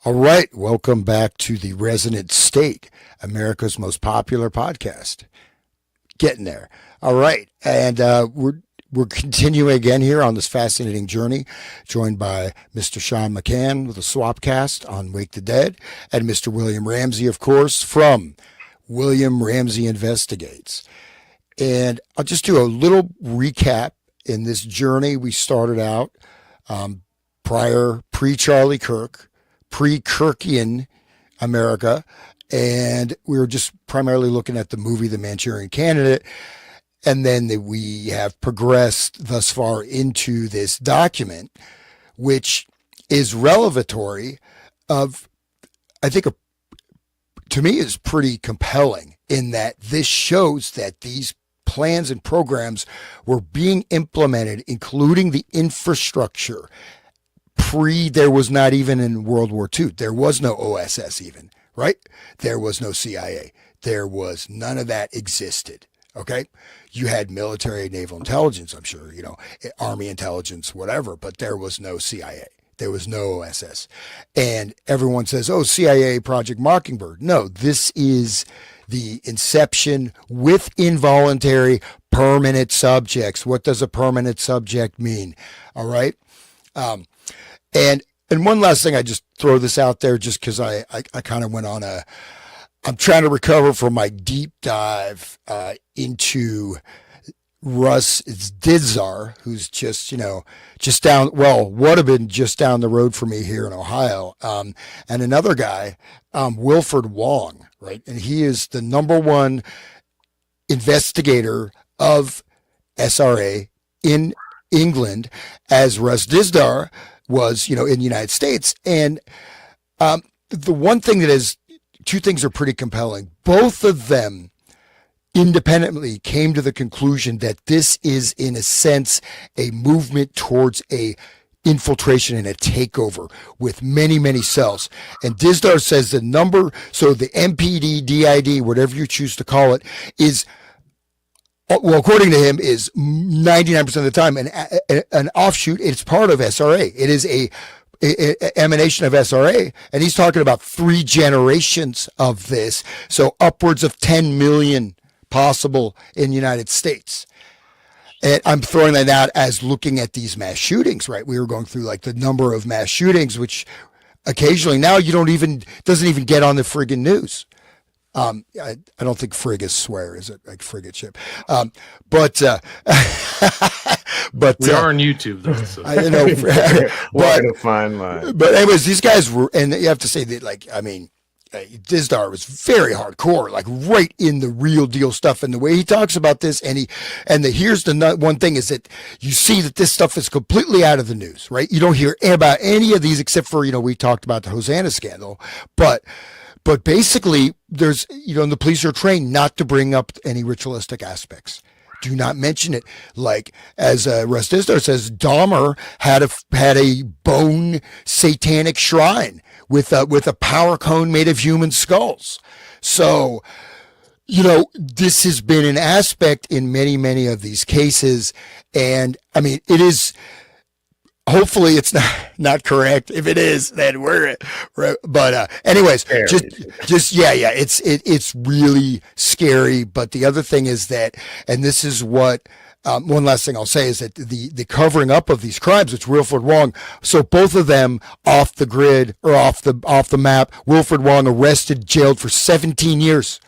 All right, welcome back to the Resonant State, America's most popular podcast. Getting there. All right, and we're continuing again here on this fascinating journey, joined by Mr. Sean McCann with a Swapcast on Wake the Dead, and Mr. William Ramsey, of course, from William Ramsey Investigates. And I'll just do a little recap in this journey. We started out pre-Charlie Kirk, pre-Kirkian America, and we were just primarily looking at the movie The Manchurian Candidate. And then we have progressed thus far into this document, which is revelatory of, I think, to me is pretty compelling in that this shows that these plans and programs were being implemented, including the infrastructure. There was not even in World War II. There was no OSS even, right? There was no CIA. There was none of that existed. Okay. You had military, naval intelligence, I'm sure, army intelligence, whatever, but there was no CIA. There was no OSS. And everyone says, oh, CIA, Project Mockingbird. No, this is the inception with involuntary permanent subjects. What does a permanent subject mean? All right. And one last thing, I just throw this out there just because I kind of went on I'm trying to recover from my deep dive into Russ Didzar, who's just would have been just down the road from me here in Ohio. And another guy, Wilfred Wong, right? And he is the number one investigator of SRA in England, as Russ Dizdar was, in the United States. And the one thing two things are pretty compelling. Both of them independently came to the conclusion that this is, in a sense, a movement towards a infiltration and a takeover with many, many cells. And Dizdar says the number, so the MPD, DID, whatever you choose to call it, is, well, according to him, is 99% of the time an offshoot. It's part of SRA. It is a emanation of SRA, and he's talking about 3 generations of this. So upwards of 10 million possible in the United States. And I'm throwing that out as looking at these mass shootings, right? We were going through like the number of mass shootings, which occasionally now doesn't even get on the friggin' news. I don't think frig is swear, is it? Like frigate ship. But we are on YouTube though. So. I know. But a fine line. But anyways, these guys were, and you have to say that, Dizdar was very hardcore, like right in the real deal stuff. And the way he talks about this, here's the one thing is that you see that this stuff is completely out of the news, right? You don't hear about any of these except for, we talked about the Hosanna scandal, but basically there's, the police are trained not to bring up any ritualistic aspects. Do not mention it. Like, as Russ Dizdar says, Dahmer had a bone satanic shrine with a power cone made of human skulls. So, this has been an aspect in many, many of these cases. And I mean, it is, hopefully it's not correct. If it is, then but anyways, it's really scary. But the other thing is that, and this is what, one last thing I'll say is that the covering up of these crimes, it's Wilfred Wong. So both of them off the grid or off the map. Wilfred Wong arrested, jailed for 17 years.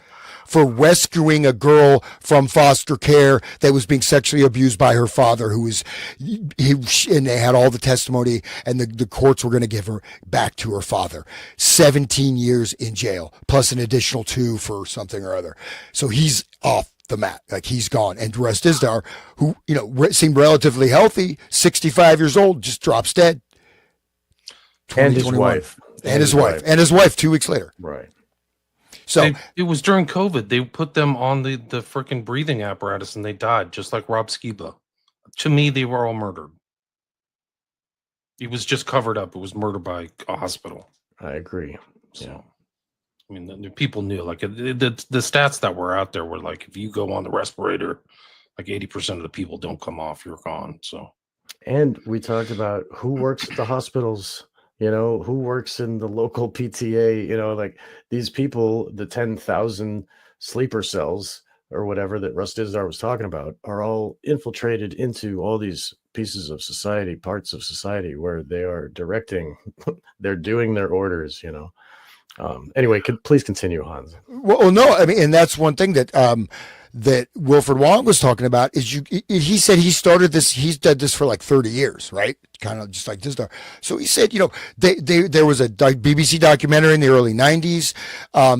For rescuing a girl from foster care that was being sexually abused by her father, and they had all the testimony, and the courts were going to give her back to her father. 17 years in jail, plus an additional 2 for something or other. So he's off the mat, like he's gone. And Russ Dizdar, who, seemed relatively healthy, 65 years old, just drops dead. And his wife. And his wife 2 weeks later. Right. So it was during COVID. They put them on the freaking breathing apparatus and they died, just like Rob Skiba. To me, they were all murdered. It was just covered up. It was murder by a hospital. I agree. So, yeah. I mean, the people knew. Like the stats that were out there were like, if you go on the respirator, like 80% of the people don't come off. You're gone. So, and we talked about who works at the hospitals You know, who works in the local PTA? You know, like these people, the 10,000 sleeper cells or whatever that Russ Dizdar was talking about, are all infiltrated into all these pieces of society, parts of society where they are directing, they're doing their orders, you know. Anyway, please continue, Hans. Well, no, I mean, and that's one thing that that Wilfred Wong was talking about is he said he started this, he's done this for like 30 years, right? Kind of just like this. So he said, you know, there was a BBC documentary in the early 90s.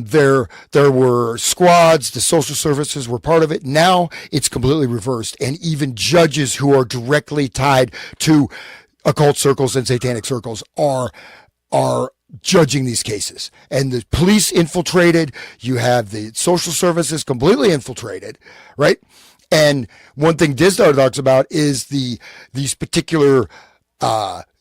There were squads, the social services were part of it. Now it's completely reversed. And even judges who are directly tied to occult circles and satanic circles are judging these cases, and the police infiltrated. You have the social services completely infiltrated, right? And one thing Dizdar talks about is these particular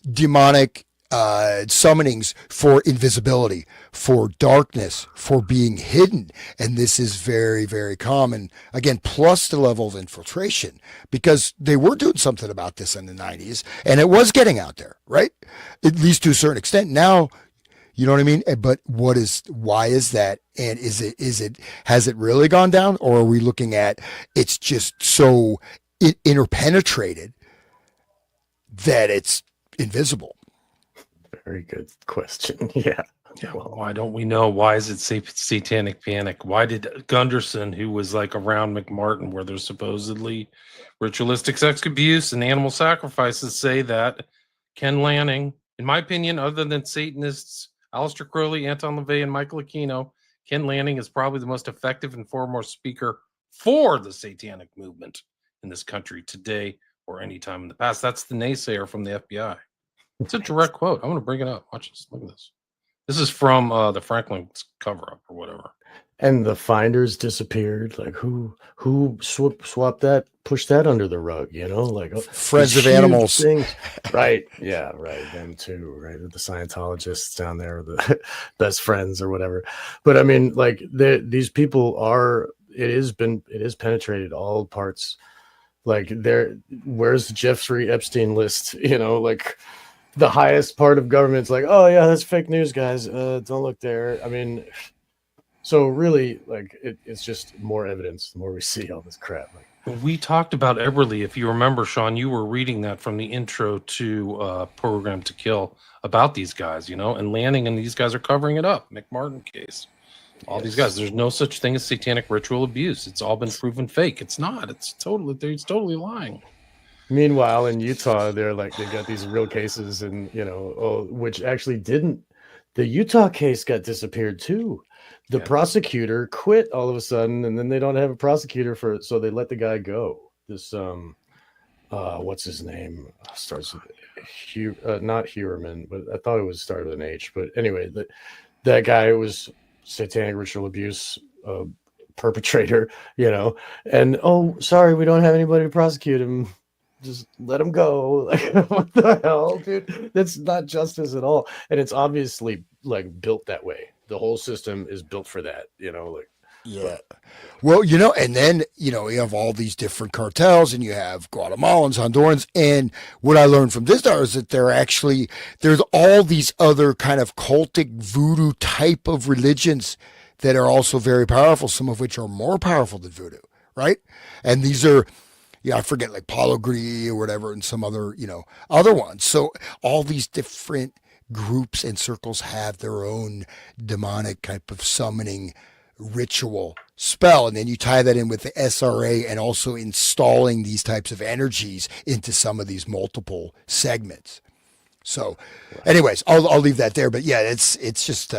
demonic summonings for invisibility, for darkness, for being hidden. And this is very, very common. Again, plus the level of infiltration, because they were doing something about this in the 90s and it was getting out there, right? At least to a certain extent. Now, you know what I mean? But why is that? And has it really gone down, or are we looking at it's just so interpenetrated that it's invisible? Very good question. Yeah. Yeah, well, why don't we know? Why is it satanic panic? Why did Gunderson, who was like around McMartin, where there's supposedly ritualistic sex abuse and animal sacrifices, say that Ken Lanning, in my opinion, other than Satanists Aleister Crowley, Anton LaVey, and Michael Aquino, Ken Lanning is probably the most effective and foremost speaker for the satanic movement in this country today or any time in the past. That's the naysayer from the FBI. It's a direct quote. I'm going to bring it up. Watch this. Look at this. This is from the Franklin's cover-up or whatever. And the finders disappeared. Like who swapped that, pushed that under the rug, you know? Like Friends of Animals. Things. Right. Yeah, right. Them too, right? The Scientologists down there, the best friends or whatever. But I mean, like these people are, it is penetrated all parts. Like where's the Jeffrey Epstein list? You know, like the highest part of government's like, oh yeah, that's fake news, guys. Don't look there. I mean, so really, like it's just more evidence the more we see all this crap. Like, we talked about Eberly, if you remember, Sean. You were reading that from the intro to Program to Kill about these guys, you know, and Lanning and these guys are covering it up. McMartin case, all these guys. There's no such thing as satanic ritual abuse. It's all been proven fake. It's not. It's totally lying. Meanwhile, in Utah, they got these real cases, and you know, which actually didn't. The Utah case got disappeared too. The prosecutor quit all of a sudden, and then they don't have a prosecutor for it, so they let the guy go. This what's his name? Starts with not Huerman, but I thought it was started with an H. But anyway, that guy was satanic ritual abuse perpetrator, you know. And oh, sorry, we don't have anybody to prosecute him. Just let him go. Like, what the hell, dude? That's not justice at all. And it's obviously like built that way. The whole system is built for that, you know, like. Yeah. Well, you know, and then, you know, you have all these different cartels, and you have Guatemalans, Hondurans. And what I learned from Dizdar is that there's all these other kind of cultic voodoo type of religions that are also very powerful, some of which are more powerful than voodoo, right? And these are, I forget, like Palo Gris or whatever, and some other, you know, other ones. So all these different groups and circles have their own demonic type of summoning ritual spell. And then you tie that in with the SRA and also installing these types of energies into some of these multiple segments. So anyways, I'll leave that there. But yeah, it's just,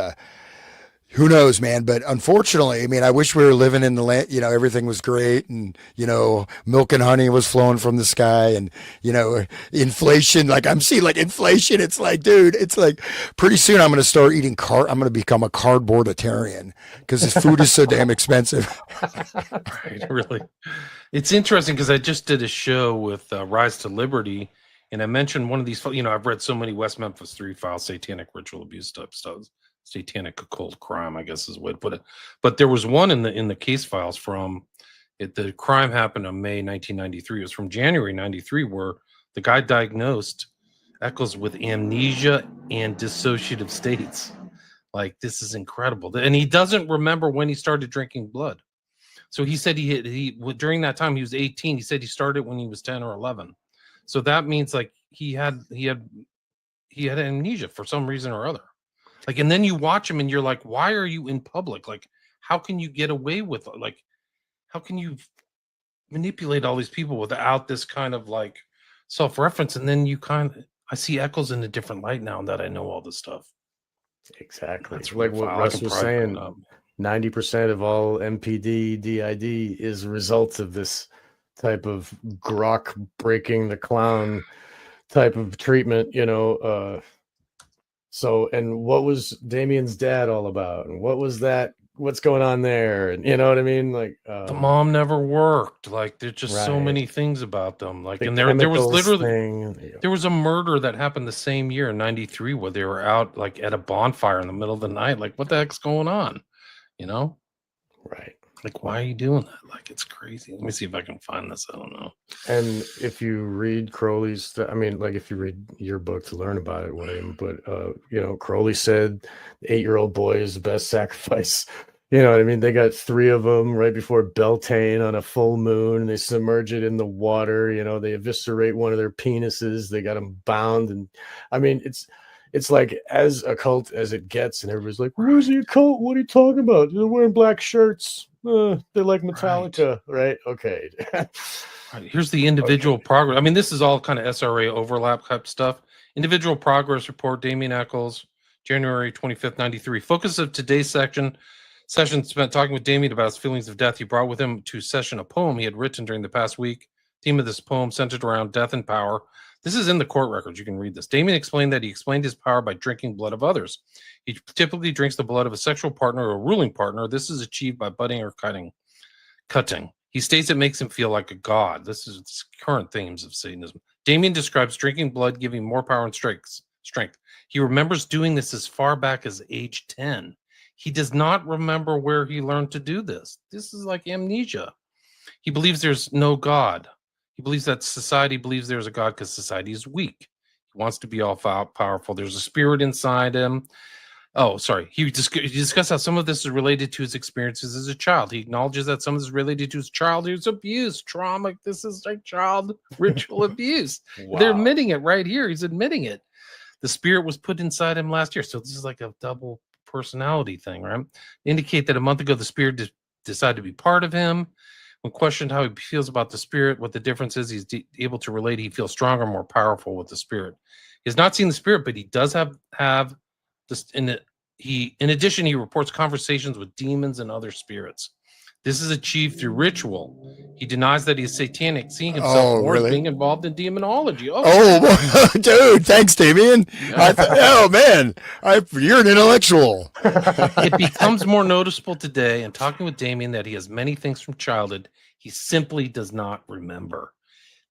who knows, man? But unfortunately, I mean, I wish we were living in the land, you know, everything was great, and, you know, milk and honey was flowing from the sky, and, you know, inflation, like I'm seeing like inflation. It's like, dude, it's like pretty soon I'm going to start eating I'm going to become a cardboarditarian because this food is so damn expensive. Right, really. It's interesting because I just did a show with Rise to Liberty, and I mentioned one of these, you know, I've read so many West Memphis 3 files, satanic ritual abuse type stuff. Satanic occult crime, I guess is the way to put it. But there was one in the case files from it. The crime happened in May 1993. It was from January 93, where the guy diagnosed Eccles with amnesia and dissociative states. Like, this is incredible. And he doesn't remember when he started drinking blood. So he said he during that time he was 18. He said he started when he was 10 or 11. So that means like he had amnesia for some reason or other. Like, and then you watch him and you're like, why are you in public? Like, how can you get away with it? Like, how can you manipulate all these people without this kind of like self-reference? And then I see Eccles in a different light now that I know all this stuff. Exactly. That's like what Russ was saying. 90% of all MPD, DID is a result of this type of grok breaking the clown type of treatment, So, and what was Damien's dad all about? And what was that? What's going on there? And you know what I mean? Like the mom never worked. Like, there's just so many things about them. Like, and there was literally there was a murder that happened the same year in '93 where they were out like at a bonfire in the middle of the night. Like, what the heck's going on? Right. Like, why are you doing that? Like, it's crazy. Let me see if I can find this. I don't know. And if you read Crowley's, if you read your book to learn about it, William, but Crowley said the 8-year-old boy is the best sacrifice. You know what I mean? They got 3 of them right before Beltane on a full moon, and they submerge it in the water. They eviscerate one of their penises. They got them bound, and I mean, it's like as occult as it gets, and everybody's like, "Where's the occult? What are you talking about? They're wearing black shirts. They're like Metallica, right? Okay." Right, here's the individual progress. I mean, this is all kind of SRA overlap type stuff. Individual progress report, Damien Eccles, January 25th, 93. Focus of today's session spent talking with Damien about his feelings of death. He brought with him to session a poem he had written during the past week. Theme of this poem centered around death and power. This is in the court records. You can read this. Damien explained that he explained his power by drinking blood of others. He typically drinks the blood of a sexual partner or a ruling partner. This is achieved by budding or cutting. He states it makes him feel like a god. This is current themes of Satanism. Damien describes drinking blood giving more power and strength. He remembers doing this as far back as age 10. He does not remember where he learned to do this. This is like amnesia. He believes there's no God. He believes that society believes there's a God because society is weak. He wants to be all powerful. There's a spirit inside him. Oh, sorry. He discussed how some of this is related to his experiences as a child. He acknowledges that some of this is related to his childhood abuse, trauma. This is like child ritual abuse. Wow. They're admitting it right here. He's admitting it. The spirit was put inside him last year. So this is like a double personality thing, right? Indicate that a month ago, the spirit decided to be part of him. When questioned how he feels about the spirit, what the difference is, he's able to relate. He feels stronger, more powerful with the spirit. He has not seen the spirit, but he does have this. In addition, he reports conversations with demons and other spirits. This is achieved through ritual. He denies that he's satanic, seeing himself more as being involved in demonology. Dude, thanks, Damien. Man, you're an intellectual. It becomes more noticeable today, and talking with Damien, that he has many things from childhood he simply does not remember.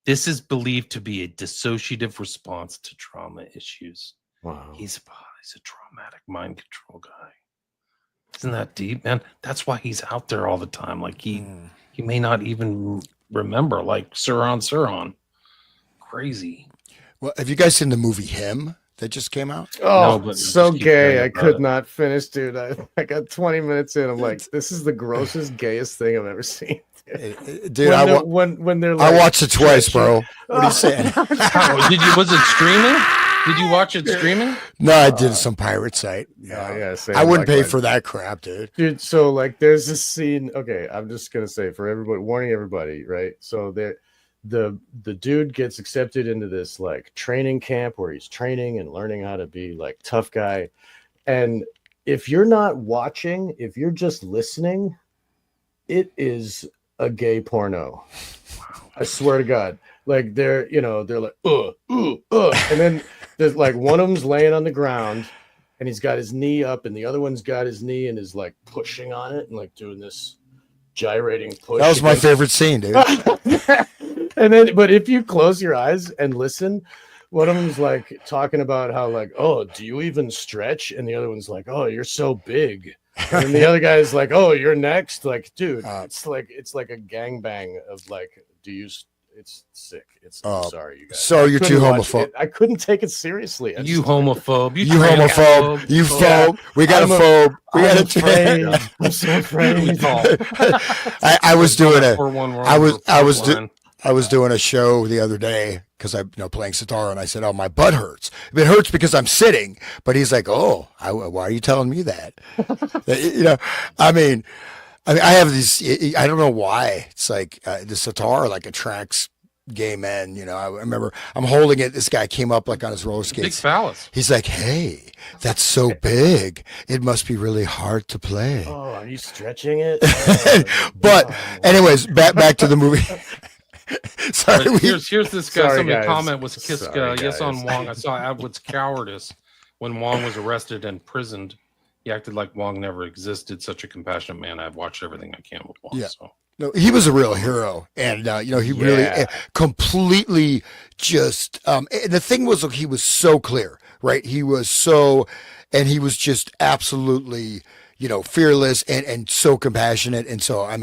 This is believed to be a dissociative response to trauma issues. Wow. He's a traumatic mind control guy. Isn't that deep, man? That's why he's out there all the time. Like he may not even remember, like Suran. Crazy. Well, have you guys seen the movie Him that just came out? Oh, no, so gay. I could not finish, dude. I got 20 minutes in. I'm like, this is the grossest, gayest thing I've ever seen. Dude, when they're like, I watched it twice, bro. What are you saying? Was it streaming? Did you watch it streaming? No, I did some pirate site. Yeah, I wouldn't pay for that crap, dude. Dude, so like there's this scene. Okay, I'm just gonna say for everybody, warning everybody, right? So the dude gets accepted into this like training camp where he's training and learning how to be like tough guy. And if you're not watching, if you're just listening, it is a gay porno. I swear to God. Like they're like, and then there's like one of them's laying on the ground and he's got his knee up and the other one's got his knee and is like pushing on it and like doing this gyrating push. That was my favorite scene, dude. And then, but if you close your eyes and listen, one of them's like talking about how like, oh, do you even stretch? And the other one's like, oh, you're so big. And the other guy's like, oh, you're next. Like, dude, it's like a gangbang of like, do you It's sick. It's Oh, I'm sorry, you guys. so I you're too couldn't watch homophobic. it. I couldn't take it seriously. I You just- homophobe. You homophobe. You phobe. We got I'm a a- phobe. We I'm got afraid. a. I'm so afraid. I was doing a. 411 I was doing a show the other day because I'm playing sitar, and I said, "Oh, my butt hurts. It hurts because I'm sitting." But he's like, "Oh, why are you telling me that?" I have these. I don't know why. It's like the sitar like attracts gay men. I remember I'm holding it. This guy came up like on his roller Big skates. phallus. He's like, "Hey, that's so big. It must be really hard to play." Oh, are you stretching it? Oh, But wow. anyways, back to the movie. Sorry, But here's this guy. Sorry, Somebody guys. comment was kiss Sorry, yes on guys. Wong. I saw Atwood's cowardice when Wong was arrested and imprisoned. He acted like Wong never existed. Such a compassionate man. I've watched everything I can with Wong. Yeah. So. No, he was a real hero, and he really Yeah. completely just. And the thing was, look, he was so clear, right? He was so, and he was just absolutely, fearless and so compassionate, and so and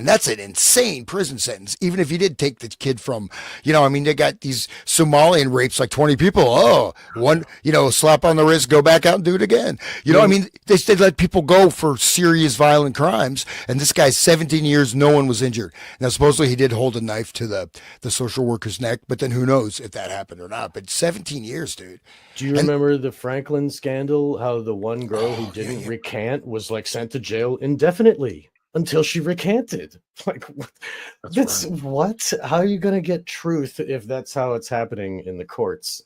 that's an insane prison sentence. Even if you did take the kid from, they got these Somalian rapes like 20 people. Oh, one, slap on the wrist, go back out and do it again. They let people go for serious violent crimes, and this guy's 17 years, no one was injured. Now, supposedly he did hold a knife to the social worker's neck, but then who knows if that happened or not. But 17 years, dude. Do you remember the Franklin scandal? How the one girl who didn't recant was like sent to jail indefinitely until she recanted. Like, that's right. what? How are you going to get truth if that's how it's happening in the courts?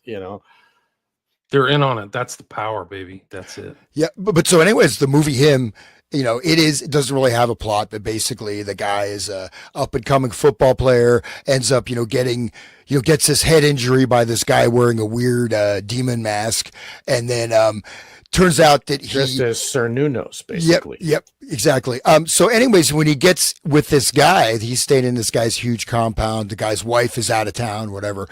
They're in on it. That's the power, baby. That's it. Yeah, but so anyways, the movie Him, it doesn't really have a plot, but basically the guy is a up and coming football player, ends up, gets his head injury by this guy wearing a weird demon mask, and then turns out that he Just as Sir Nunos, basically. Yep, exactly. So anyways, when he gets with this guy, he's staying in this guy's huge compound. The guy's wife is out of town, whatever.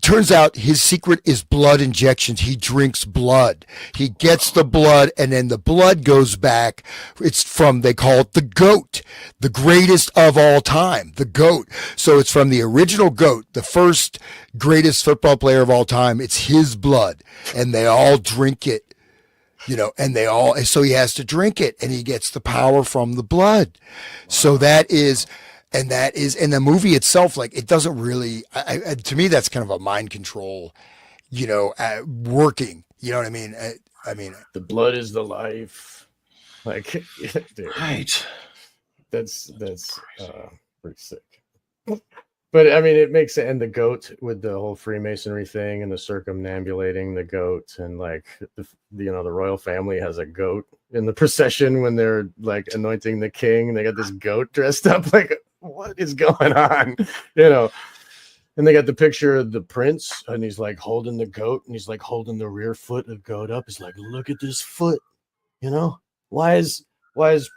Turns out his secret is blood injections. He drinks blood. He gets the blood, and then the blood goes back. They call it the GOAT, the greatest of all time, the GOAT. So it's from the original GOAT, the first greatest football player of all time. It's his blood, and they all drink it, so he has to drink it, and he gets the power from the blood. Wow. So that is, and the movie itself, like, it doesn't really, to me, that's kind of a mind control, working, you know what I mean? The blood is the life. Like, dude, Right. that's pretty sick. But it makes it, and the goat with the whole Freemasonry thing and the circumambulating the goat, and like the royal family has a goat in the procession when they're like anointing the king. They got this goat dressed up. Like, what is going on? And they got the picture of the prince, and he's like holding the goat, and he's like holding the rear foot of the goat up. He's like, look at this foot. Why is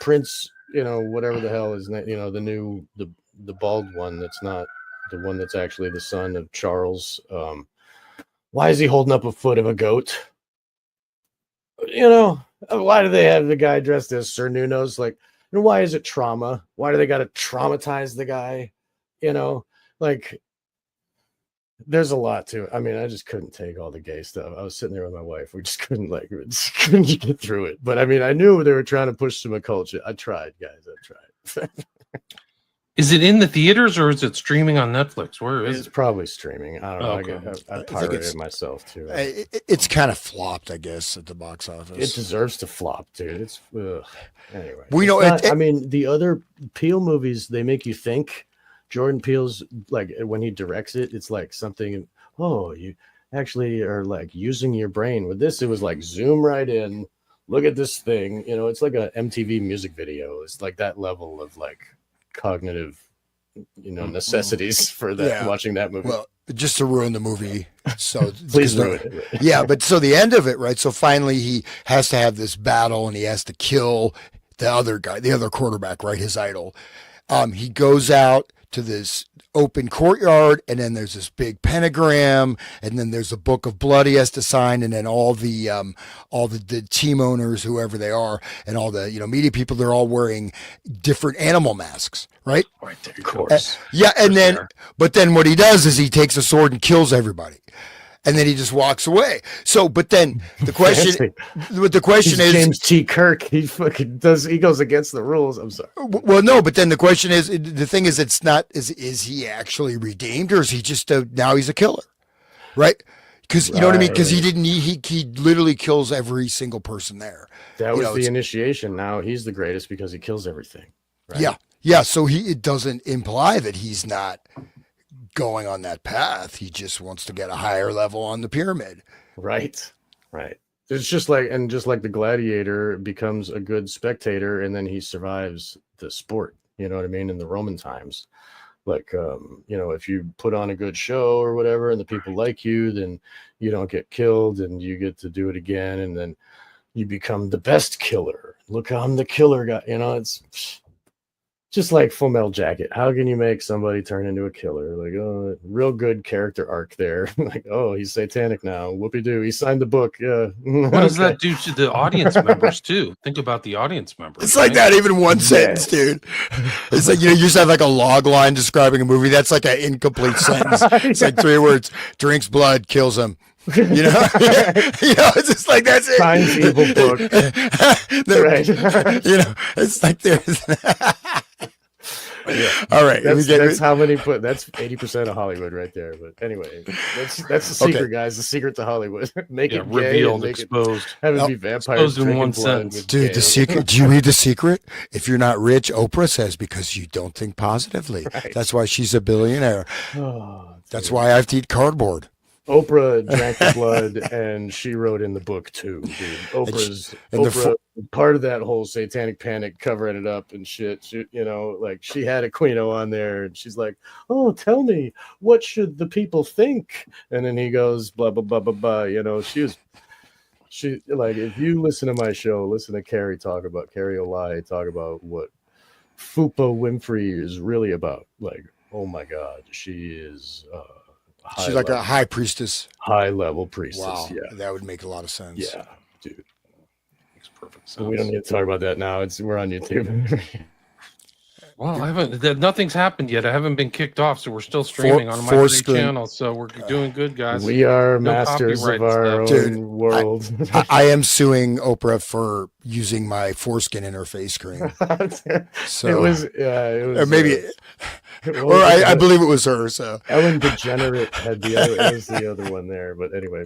Prince, whatever the hell is, the bald one that's not the one that's actually the son of Charles. Why is he holding up a foot of a goat? Why do they have the guy dressed as Sir Nunos? Like, why is it trauma? Why do they got to traumatize the guy? Like, there's a lot to it. I just couldn't take all the gay stuff. I was sitting there with my wife. We just couldn't get through it. But I knew they were trying to push some culture. I tried, guys. I tried. Is it in the theaters or is it streaming on Netflix? Where is It's it? probably streaming. I don't know. Okay. I pirated it myself too. It's kind of flopped, I guess, at the box office. It deserves to flop, dude. It's anyway. We know the other Peele movies, they make you think. Jordan Peele's, like, when he directs it, it's like something. Oh, you actually are like using your brain. With this, it was like zoom right in. Look at this thing. It's like a MTV music video. It's like that level of like cognitive, necessities for that. Yeah. Watching that movie. Well, just to ruin the movie. So Please ruin it. Yeah, but so the end of it, right? So finally he has to have this battle, and he has to kill the other guy, the other quarterback, right? His idol. He goes out to this open courtyard, and then there's this big pentagram, and then there's a book of blood he has to sign, and then all the team owners, whoever they are, and all the media people, they're all wearing different animal masks, right? Right there, of course. Yeah, and then There. but then what he does is he takes a sword and kills everybody. And then he just walks away. So, but then the question He's is, James T. Kirk. He fucking does. He goes against the rules. I'm sorry. well, no, but then the question is, the thing is, it's not, is he actually redeemed, or is he just now he's a killer, right? Because you know what I mean? Because he literally kills every single person there. That was the initiation. Now he's the greatest because he kills everything. Right? Yeah. So it doesn't imply that he's not going on that path. He just wants to get a higher level on the pyramid. Right. It's just like the gladiator becomes a good spectator, and then he survives the sport. You know what I mean? In the Roman times, like if you put on a good show or whatever, and the people like you, then you don't get killed, and you get to do it again, and then you become the best killer. Look, I'm the killer guy. It's just like Full Metal Jacket. How can you make somebody turn into a killer? Like, oh, real good character arc there. Like, oh, he's satanic now. Whoopie-doo. He signed the book. Yeah. What does that do to the audience members too? Think about the audience members. It's like that, even one sentence, dude. It's like, you just have like a log line describing a movie. That's like an incomplete sentence. It's like 3 words: drinks blood, kills him. It's just like, that's it. Signs evil book. Right. It's like there's. Yeah. All right. That's how many that's 80% of Hollywood right there. But anyway, that's the secret, guys. The secret to Hollywood. Make it revealed, gay, exposed. Have it be vampires in one sentence. Dude, the secret. Do you read The Secret? If you're not rich, Oprah says, because you don't think positively. Right. That's why she's a billionaire. Oh, that's why I have to eat cardboard. Oprah drank the blood, and she wrote in the book too, dude. Oprah part of that whole satanic panic, covering it up and shit. She had Aquino on there, and she's like, "Oh, tell me, what should the people think?" And then he goes, "Blah blah blah blah blah." She like, if you listen to my show, listen to Carrie O'Lai talk about what Fupa Winfrey is really about. Like, oh my God, she is. She's like a high priestess. High level priestess. Wow. Yeah. That would make a lot of sense. Yeah, dude. Makes perfect sense. We don't need to talk about that now. We're on YouTube. Well, nothing's happened yet. I haven't been kicked off, so we're still streaming on my free channel. So we're doing good, guys. We are masters of our own world. I am suing Oprah for using my foreskin in her face cream. So it was, or maybe, I believe it was her. So Ellen DeGenerate had it was the other one there. But anyway.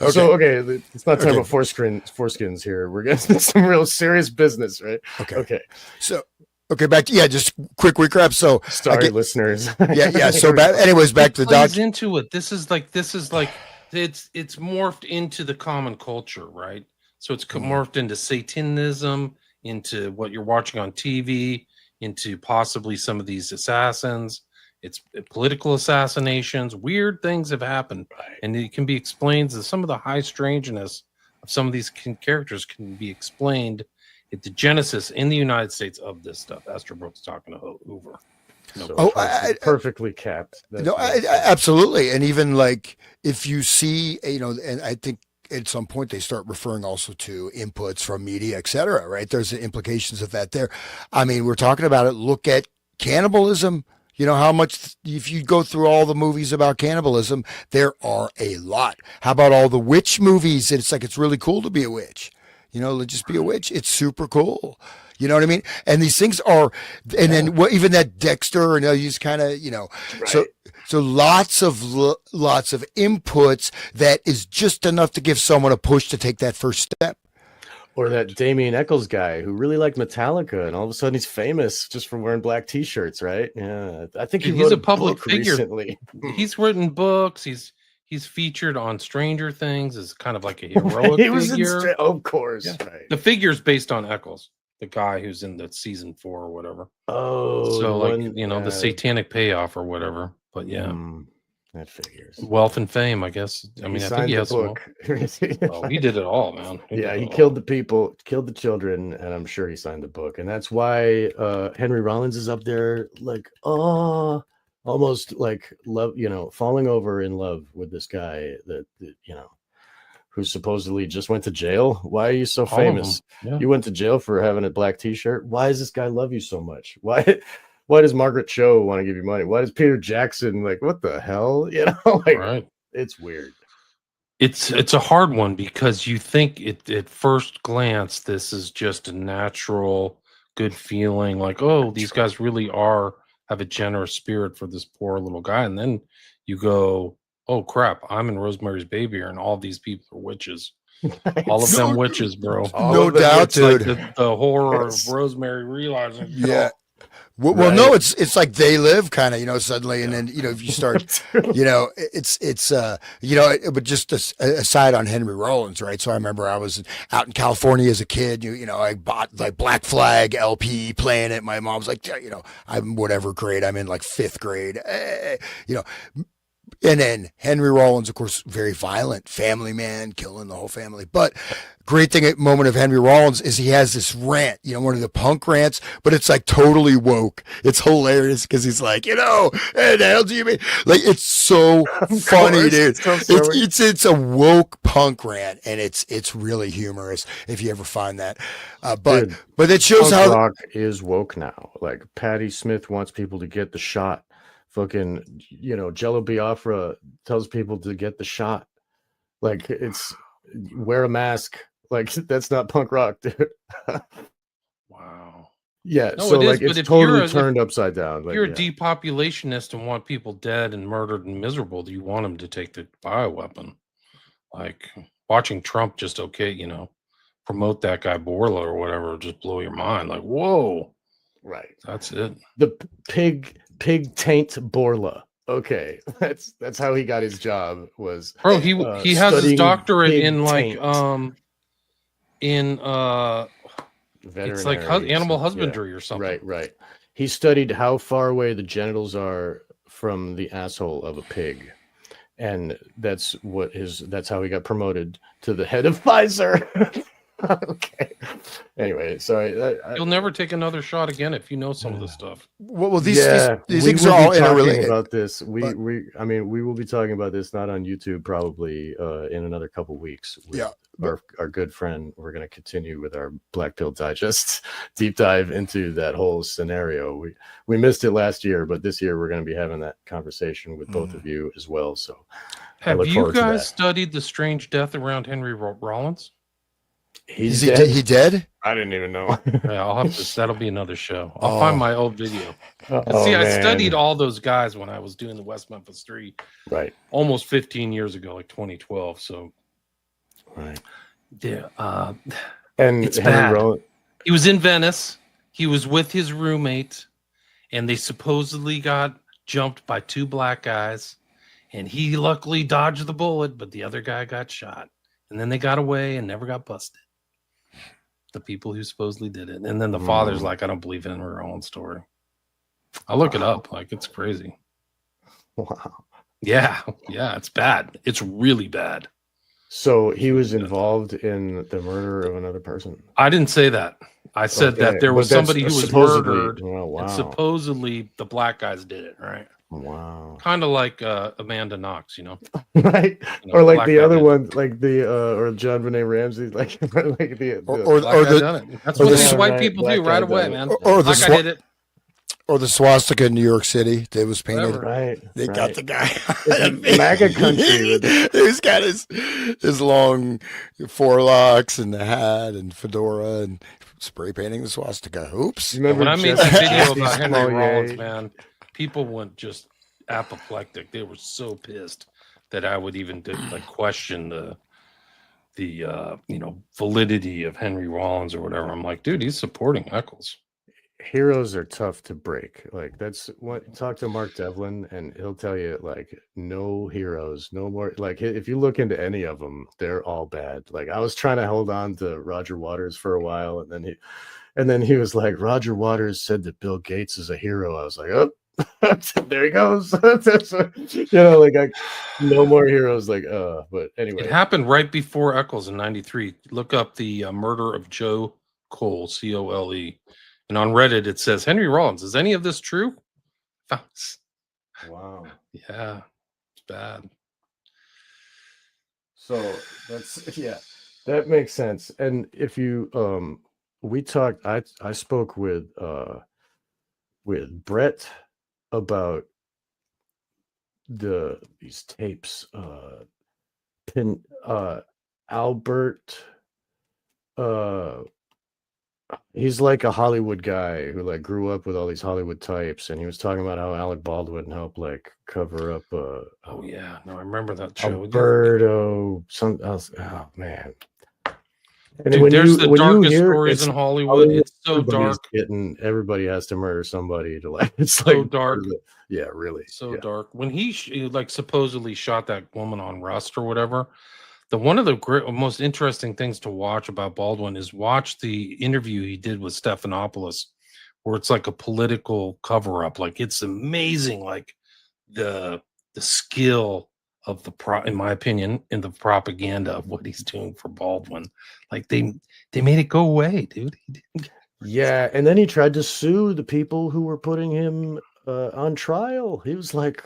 Okay. So, it's not talking about foreskins here. We're getting some real serious business, right? Okay. So, back to, just quick recap. So, sorry, listeners. Yeah. So, anyways, back to the doc. Into it. This is like it's morphed into the common culture, right? So it's morphed into Satanism, into what you're watching on TV, into possibly some of these assassins. It's political assassinations. Weird things have happened, and it can be explained that some of the high strangeness of some of these characters can be explained at the genesis in the United States of this stuff. Esther Brooks talking to Hoover. Perfectly capped. Absolutely. And even like, if you see, and I think at some point they start referring also to inputs from media, et cetera, right? There's the implications of that there. I mean, we're talking about it. Look at cannibalism. How much, if you go through all the movies about cannibalism, there are a lot. How about all the witch movies? It's like, it's really cool to be a witch. Just be a witch. It's super cool. You know what I mean? And these things are, and then even that Dexter, and you just kind of, right. So lots of inputs that is just enough to give someone a push to take that first step. Or that Damien Eccles guy who really liked Metallica, and all of a sudden he's famous just for wearing black T-shirts, right? Yeah, I think he's a public figure. Recently. He's written books. He's featured on Stranger Things as kind of like a heroic figure. Of course, yeah. Right. The figure's based on Eccles, the guy who's in the season 4 or whatever. Oh, so the satanic payoff or whatever. But yeah. That figures. Wealth and fame, I guess. I mean, I think he has book. He did it all, man. He killed the people, killed the children, and I'm sure he signed the book. And that's why Henry Rollins is up there like, oh, almost like love, falling over in love with this guy that who supposedly just went to jail. Why are you so All of them. famous? Yeah. You went to jail for having a black t-shirt. Why does this guy love you so much? Why does Margaret Cho want to give you money? Why does Peter Jackson, like, what the hell? Like, Right. it's weird. It's a hard one because you think at first glance this is just a natural good feeling, like, oh, these guys really have a generous spirit for this poor little guy, and then you go, oh crap, I'm in Rosemary's Baby, and all these people are witches. All of them No- witches, bro. No doubt, It's like dude. the horror Yes. of Rosemary realizing, Yeah. Well, Right. no, it's like They Live kind of, suddenly, and then if you start, it's but just aside on Henry Rollins, right? So I remember I was out in California as a kid. I bought like Black Flag LP, playing it. My mom was like, I'm whatever grade I'm in, like fifth grade, And then Henry Rollins, of course, very violent, family man, killing the whole family. But great moment of Henry Rollins is he has this rant, one of the punk rants, but it's like totally woke. It's hilarious because he's like, hey, the hell do you mean? Like, it's so funny, dude. It's a woke punk rant, and it's really humorous if you ever find that. But it shows punk how rock is woke now. Like Patti Smith wants people to get the shot. Fucking, Jello Biafra tells people to get the shot. Like, it's wear a mask. Like, that's not punk rock, dude. wow. Yeah, No, so it is, like but it's if totally you're turned upside down. Like, you're a depopulationist and want people dead and murdered and miserable, do you want them to take the bioweapon? Like watching Trump just promote that guy Borla or whatever, just blow your mind. Like, whoa, right. that's it. The pig taint Borla. Okay, that's how he got his job. Was Bro, he has his studying doctorate pig in like taint. it's like Veterinary animal stuff, husbandry or something. Right. He studied how far away the genitals are from the asshole of a pig, and that's how he got promoted to the head of Pfizer. Okay. Anyway, sorry. You'll never take another shot again if you know some of this stuff. well these we things will are all be talking interrelated. about this. We will be talking about this not on YouTube probably in another couple weeks. Yeah. Our good friend, we're going to continue with our Black Pill Digest deep dive into that whole scenario. We missed it last year, but this year we're going to be having that conversation with both of you as well. So, have you guys studied the strange death around Henry Rollins? He's dead? He dead? I didn't even know. Yeah, I'll have to. That'll be another show. I'll find my old video. Oh, I studied all those guys when I was doing the West Memphis 3, right? Almost 15 years ago, like 2012. So, right. Yeah. And it's Henry bad. He was in Venice. He was with his roommate, and they supposedly got jumped by two black guys, and he luckily dodged the bullet, but the other guy got shot, and then they got away and never got busted. The people who supposedly did it. And then the father's like, I don't believe in her own story. I'll look it up. Like, it's crazy. Wow. Yeah. Yeah. It's bad. It's really bad. So he was involved in the murder of another person. I didn't say that. I said that there was somebody who was murdered. Oh, wow. And supposedly the black guys did it, right? Wow. Kind of like Amanda Knox, right? Or like the other one, like the or John Benet Ramsey, like the or that's what these white people do right away, man. Or the did it. Or the swastika in New York City that was painted. Right. They got the guy. MAGA country. He's got his long forelocks and the hat and fedora and spray painting the swastika. Oops. Remember when I made that video about Henry Rollins, man, people went just apoplectic. They were so pissed that I would even question the validity of Henry Rollins or whatever. I'm like, dude, he's supporting Eccles. Heroes are tough to break. Like, that's what, talk to Mark Devlin and he'll tell you, like, no heroes, no more. Like, if you look into any of them, they're all bad. Like, I was trying to hold on to Roger Waters for a while, and then he was like, Roger Waters said that Bill Gates is a hero. I was like, oh, there he goes. No more heroes. Like, but anyway, it happened right before Eccles in '93. Look up the murder of Joe Cole, Cole. And on Reddit, it says, Henry Rollins, is any of this true? Wow. Yeah, it's bad. So that's that makes sense. And if you we talked I spoke with Brett about these tapes. Pin Albert he's like a Hollywood guy who like grew up with all these Hollywood types, and he was talking about how Alec Baldwin helped like cover up Oh yeah, no, I remember that show. Alberto some else. Oh man. And Dude, there's the when you darkest hear stories in Hollywood. It's so dark. Everybody has to murder somebody to like. It's So like dark. Yeah, really. So Yeah. dark. When he like supposedly shot that woman on Rust or whatever, one of the most interesting things to watch about Baldwin is watch the interview he did with Stephanopoulos, where it's like a political cover up. Like it's amazing, like the skill of in my opinion, in the propaganda of what he's doing for Baldwin. Like they made it go away, dude. Yeah, and then he tried to sue the people who were putting him on trial. He was like,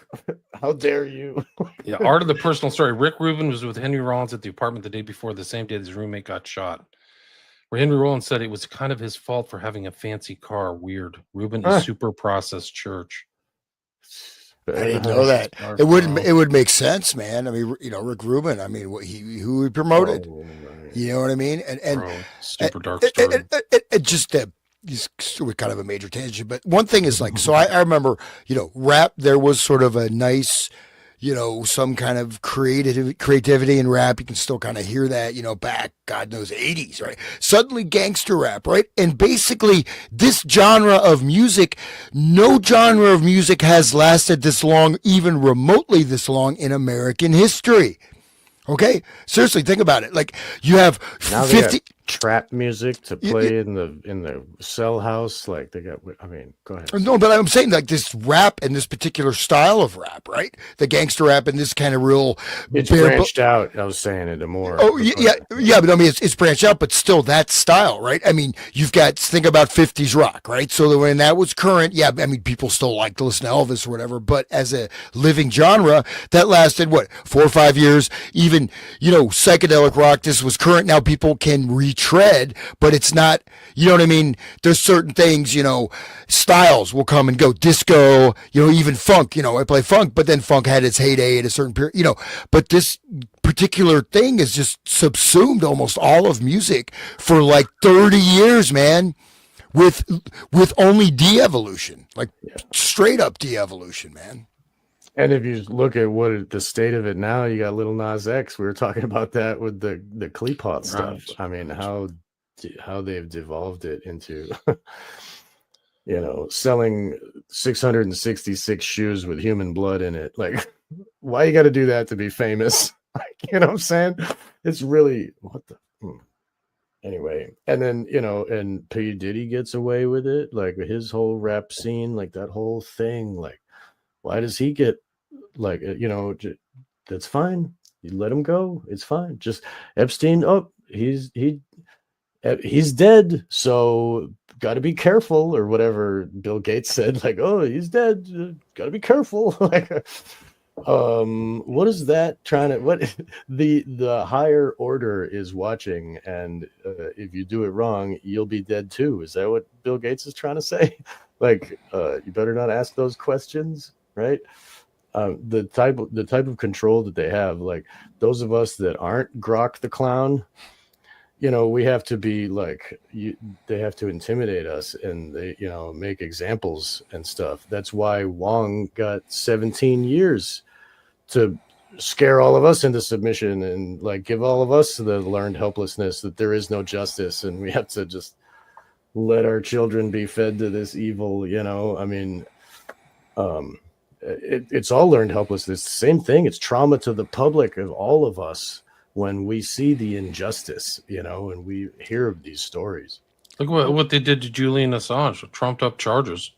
"How dare you?" Yeah, Art of the Personal Story. Rick Rubin was with Henry Rollins at the apartment the day before, the same day his roommate got shot. Where Henry Rollins said it was kind of his fault for having a fancy car. Weird. Rubin is super processed church. I didn't know that. It would make sense, man. I mean, you know, Rick Rubin. I mean, who he promoted. Oh, right. You know what I mean? And super dark story. Just he's kind of a major tangent. But one thing is like, so I remember, you know, rap. There was sort of a nice, you know, some kind of creativity in rap. You can still kind of hear that, you know, back, God knows, 80s, right? Suddenly gangster rap, right? And basically this genre of music, no genre of music has lasted this long, even remotely this long in American history. Okay? Seriously, think about it. Like you have now 50 trap music to play in the cell house. Like they got, I mean, go ahead. No, but I'm saying like this rap and this particular style of rap, right? The gangster rap and this kind of real. It's branched out. I was saying it more. Oh yeah. But I mean, it's branched out, but still that style, right? I mean, you've got think about 50s rock, right? So when that was current, yeah, I mean, people still like to listen to Elvis or whatever, but as a living genre, that lasted what 4 or 5 years. Even psychedelic rock, this was current. Now people can retread, but it's not. You know what I mean? There's certain things, styles will come and go. Disco, even funk. I play funk, but then funk had its heyday at a certain period. But this particular thing has just subsumed almost all of music for like 30 years, man. With only de-evolution, like straight up de-evolution, man. And if you look at the state of it now, you got Lil Nas X. We were talking about that with the Cleapot stuff. I mean, how they've devolved it into, selling 666 shoes with human blood in it. Like, why you got to do that to be famous? Like, you know what I'm saying? It's really what the. Anyway, and then and P. Diddy gets away with it, like his whole rap scene, like that whole thing. Like, why does he get like that's fine. You let him go. It's fine. Just Epstein. Oh, he's dead. So got to be careful, or whatever Bill Gates said. Like, oh, he's dead. Got to be careful. Like. What is that trying to what the higher order is watching, and if you do it wrong you'll be dead too? Is that what Bill Gates is trying to say? Like, you better not ask those questions, right? The type of control that they have, like those of us that aren't Grok the clown, we have to be like they have to intimidate us, and they make examples and stuff. That's why Wong got 17 years to scare all of us into submission and like give all of us the learned helplessness that there is no justice, and we have to just let our children be fed to this evil. I mean, it's all learned helplessness. Same thing. It's trauma to the public of all of us when we see the injustice, and we hear of these stories. Look what they did to Julian Assange, trumped up charges,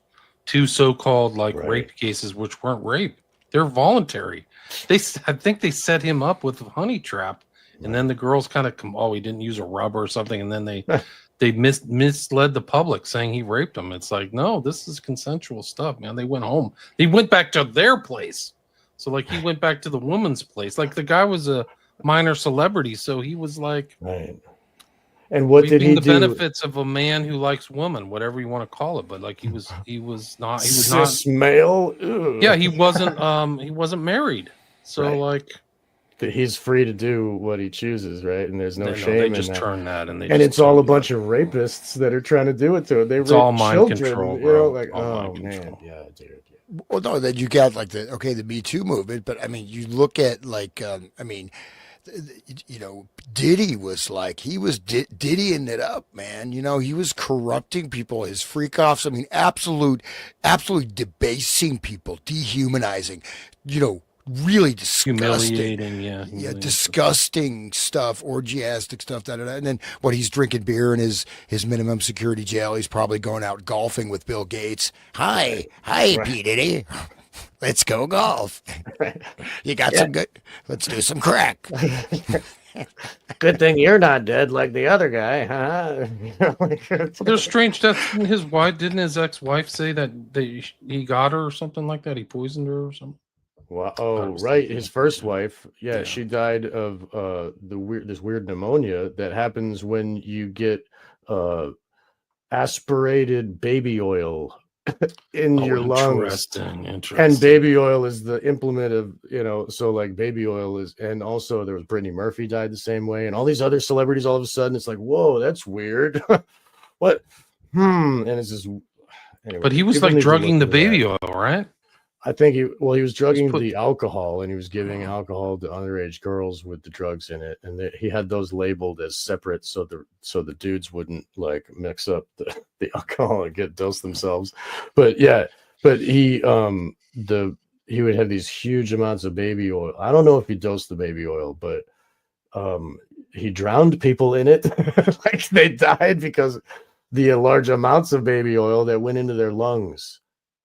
2 so-called rape cases, which weren't rape. They're voluntary. I think they set him up with a honey trap And then the girls kind of come, oh, he didn't use a rubber or something, and then they misled the public saying he raped them. It's like, no, this is consensual stuff, man. They went home. He went back to their place. So like he went back to the woman's place. Like the guy was a minor celebrity, so he was like, right. And what did he the do? benefits of a man who likes women, whatever you want to call it. But like he was not Cis male. Ugh. Yeah, he wasn't married. So Right. like he's free to do what he chooses, right? And there's no shame they in just that. turn that, and it's all a bunch of rapists that are trying to do it to it. It's all mind children, control, you know, bro. like, All oh mind man, control. yeah, dude. Well, no, then you got like the Me Too movement, but I mean, you look at like, you know, Diddy was like, he was Diddying it up, man. You know, he was corrupting people, his freak offs. I mean, absolutely debasing people, dehumanizing, you know, really disgusting. Humiliating, yeah. Yeah, disgusting stuff, orgiastic stuff, and then what, he's drinking beer in his minimum security jail. He's probably going out golfing with Bill Gates. Hi, Right. P. Diddy. Let's go golf. You got some good. Let's do some crack. Good thing you're not dead like the other guy, huh? There's strange deaths. Didn't his ex-wife say that he got her or something like that? He poisoned her or something? Well, oh, right. His first wife, she died of this weird pneumonia that happens when you get aspirated baby oil in your lungs. Interesting. And baby oil is the implement of, you know, so like baby oil is, and also there was Brittany Murphy died the same way, and all these other celebrities, all of a sudden it's like, whoa, that's weird. What? And it's just, anyway, but he was like drugging the baby oil, right? I think he was drugging the alcohol, and he was giving alcohol to underage girls with the drugs in it, and he had those labeled as separate, so the dudes wouldn't like mix up the alcohol and get dosed themselves. But he would have these huge amounts of baby oil. I don't know if he dosed the baby oil, but he drowned people in it. Like they died because the large amounts of baby oil that went into their lungs.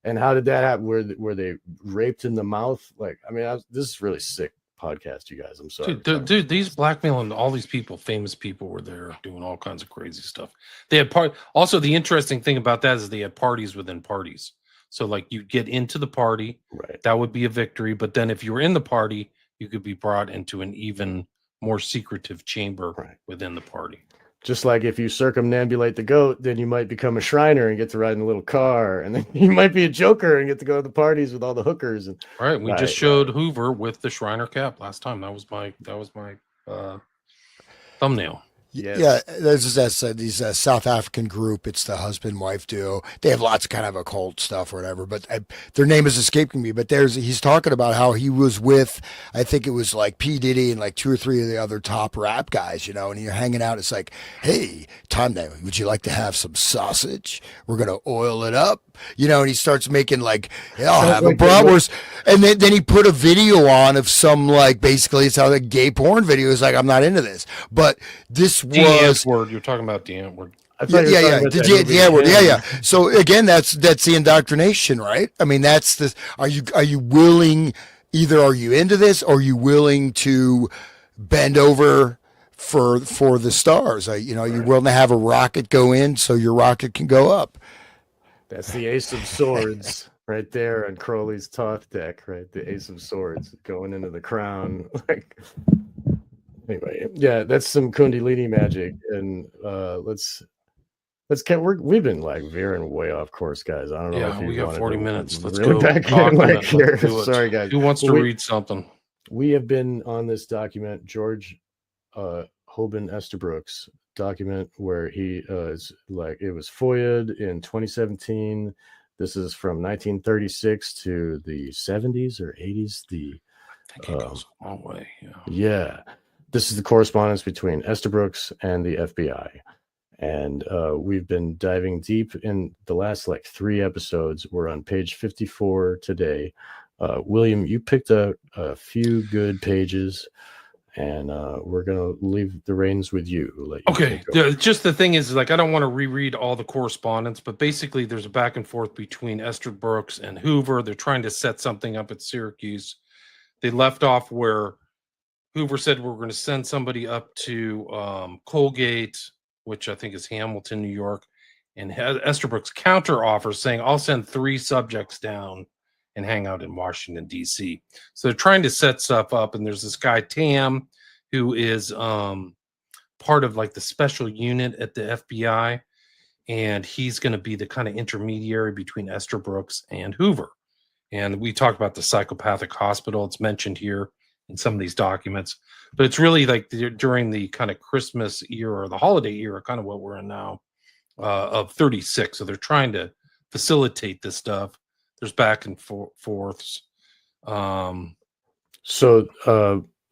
And how did that happen? Were they raped in the mouth? Like, I mean, this is really sick podcast, you guys. I'm sorry. Dude, these blackmailing, all these people, famous people were there doing all kinds of crazy stuff. They had also, the interesting thing about that is they had parties within parties. So like you get into the party, right? That would be a victory. But then if you were in the party, you could be brought into an even more secretive chamber within the party. Just like if you circumambulate the goat, then you might become a Shriner and get to ride in a little car, and then you might be a Joker and get to go to the parties with all the hookers. And we just showed Hoover with the Shriner cap last time. That was my thumbnail. Yes. Yeah, there's these South African group. It's the husband-wife duo. They have lots of kind of occult stuff or whatever, but their name is escaping me. But he's talking about how he was with, I think it was like P. Diddy and like 2 or 3 of the other top rap guys, you know, and you're hanging out. It's like, hey, would you like to have some sausage? We're going to oil it up. You know, and he starts making like, I'll have a bratwurst. And then he put a video on of some, like, basically it's how the gay porn video is like, I'm not into this. But this was word. You're talking about the N-word. Yeah. So again, that's the indoctrination, right? I mean, that's the, are you willing, either are you into this or are you willing to bend over for the stars? You're willing to have a rocket go in so your rocket can go up. That's the Ace of Swords right there on Crowley's Toth deck, right? The Ace of Swords going into the crown. Like, anyway, yeah, that's some Kundalini magic, and we've been like veering way off course, guys. I don't know. Yeah, we got 40 minutes. Let's really go back in like here. Sorry, guys. Who wants to read something? We have been on this document, George Hoban Estabrooks document, where he is like, it was FOIA'd in 2017. This is from 1936 to the 70s or 80s. I think it goes a long way. Yeah. This is the correspondence between Estabrooks and the FBI. And we've been diving deep in the last like 3 episodes. We're on page 54 today. William, you picked a few good pages, and we're going to leave the reins with you. Okay. Just the thing is, like, I don't want to reread all the correspondence, but basically there's a back and forth between Estabrooks and Hoover. They're trying to set something up at Syracuse. They left off where Hoover said we're going to send somebody up to Colgate, which I think is Hamilton, New York, and Esterbrook's counter offer saying, I'll send 3 subjects down and hang out in Washington, D.C. So they're trying to set stuff up. And there's this guy, Tam, who is part of like the special unit at the FBI. And he's going to be the kind of intermediary between Esterbrook's and Hoover. And we talked about the psychopathic hospital. It's mentioned here in some of these documents. But it's really like during the kind of Christmas era or the holiday era, kind of what we're in now, of 36. So they're trying to facilitate this stuff. There's back and forths. So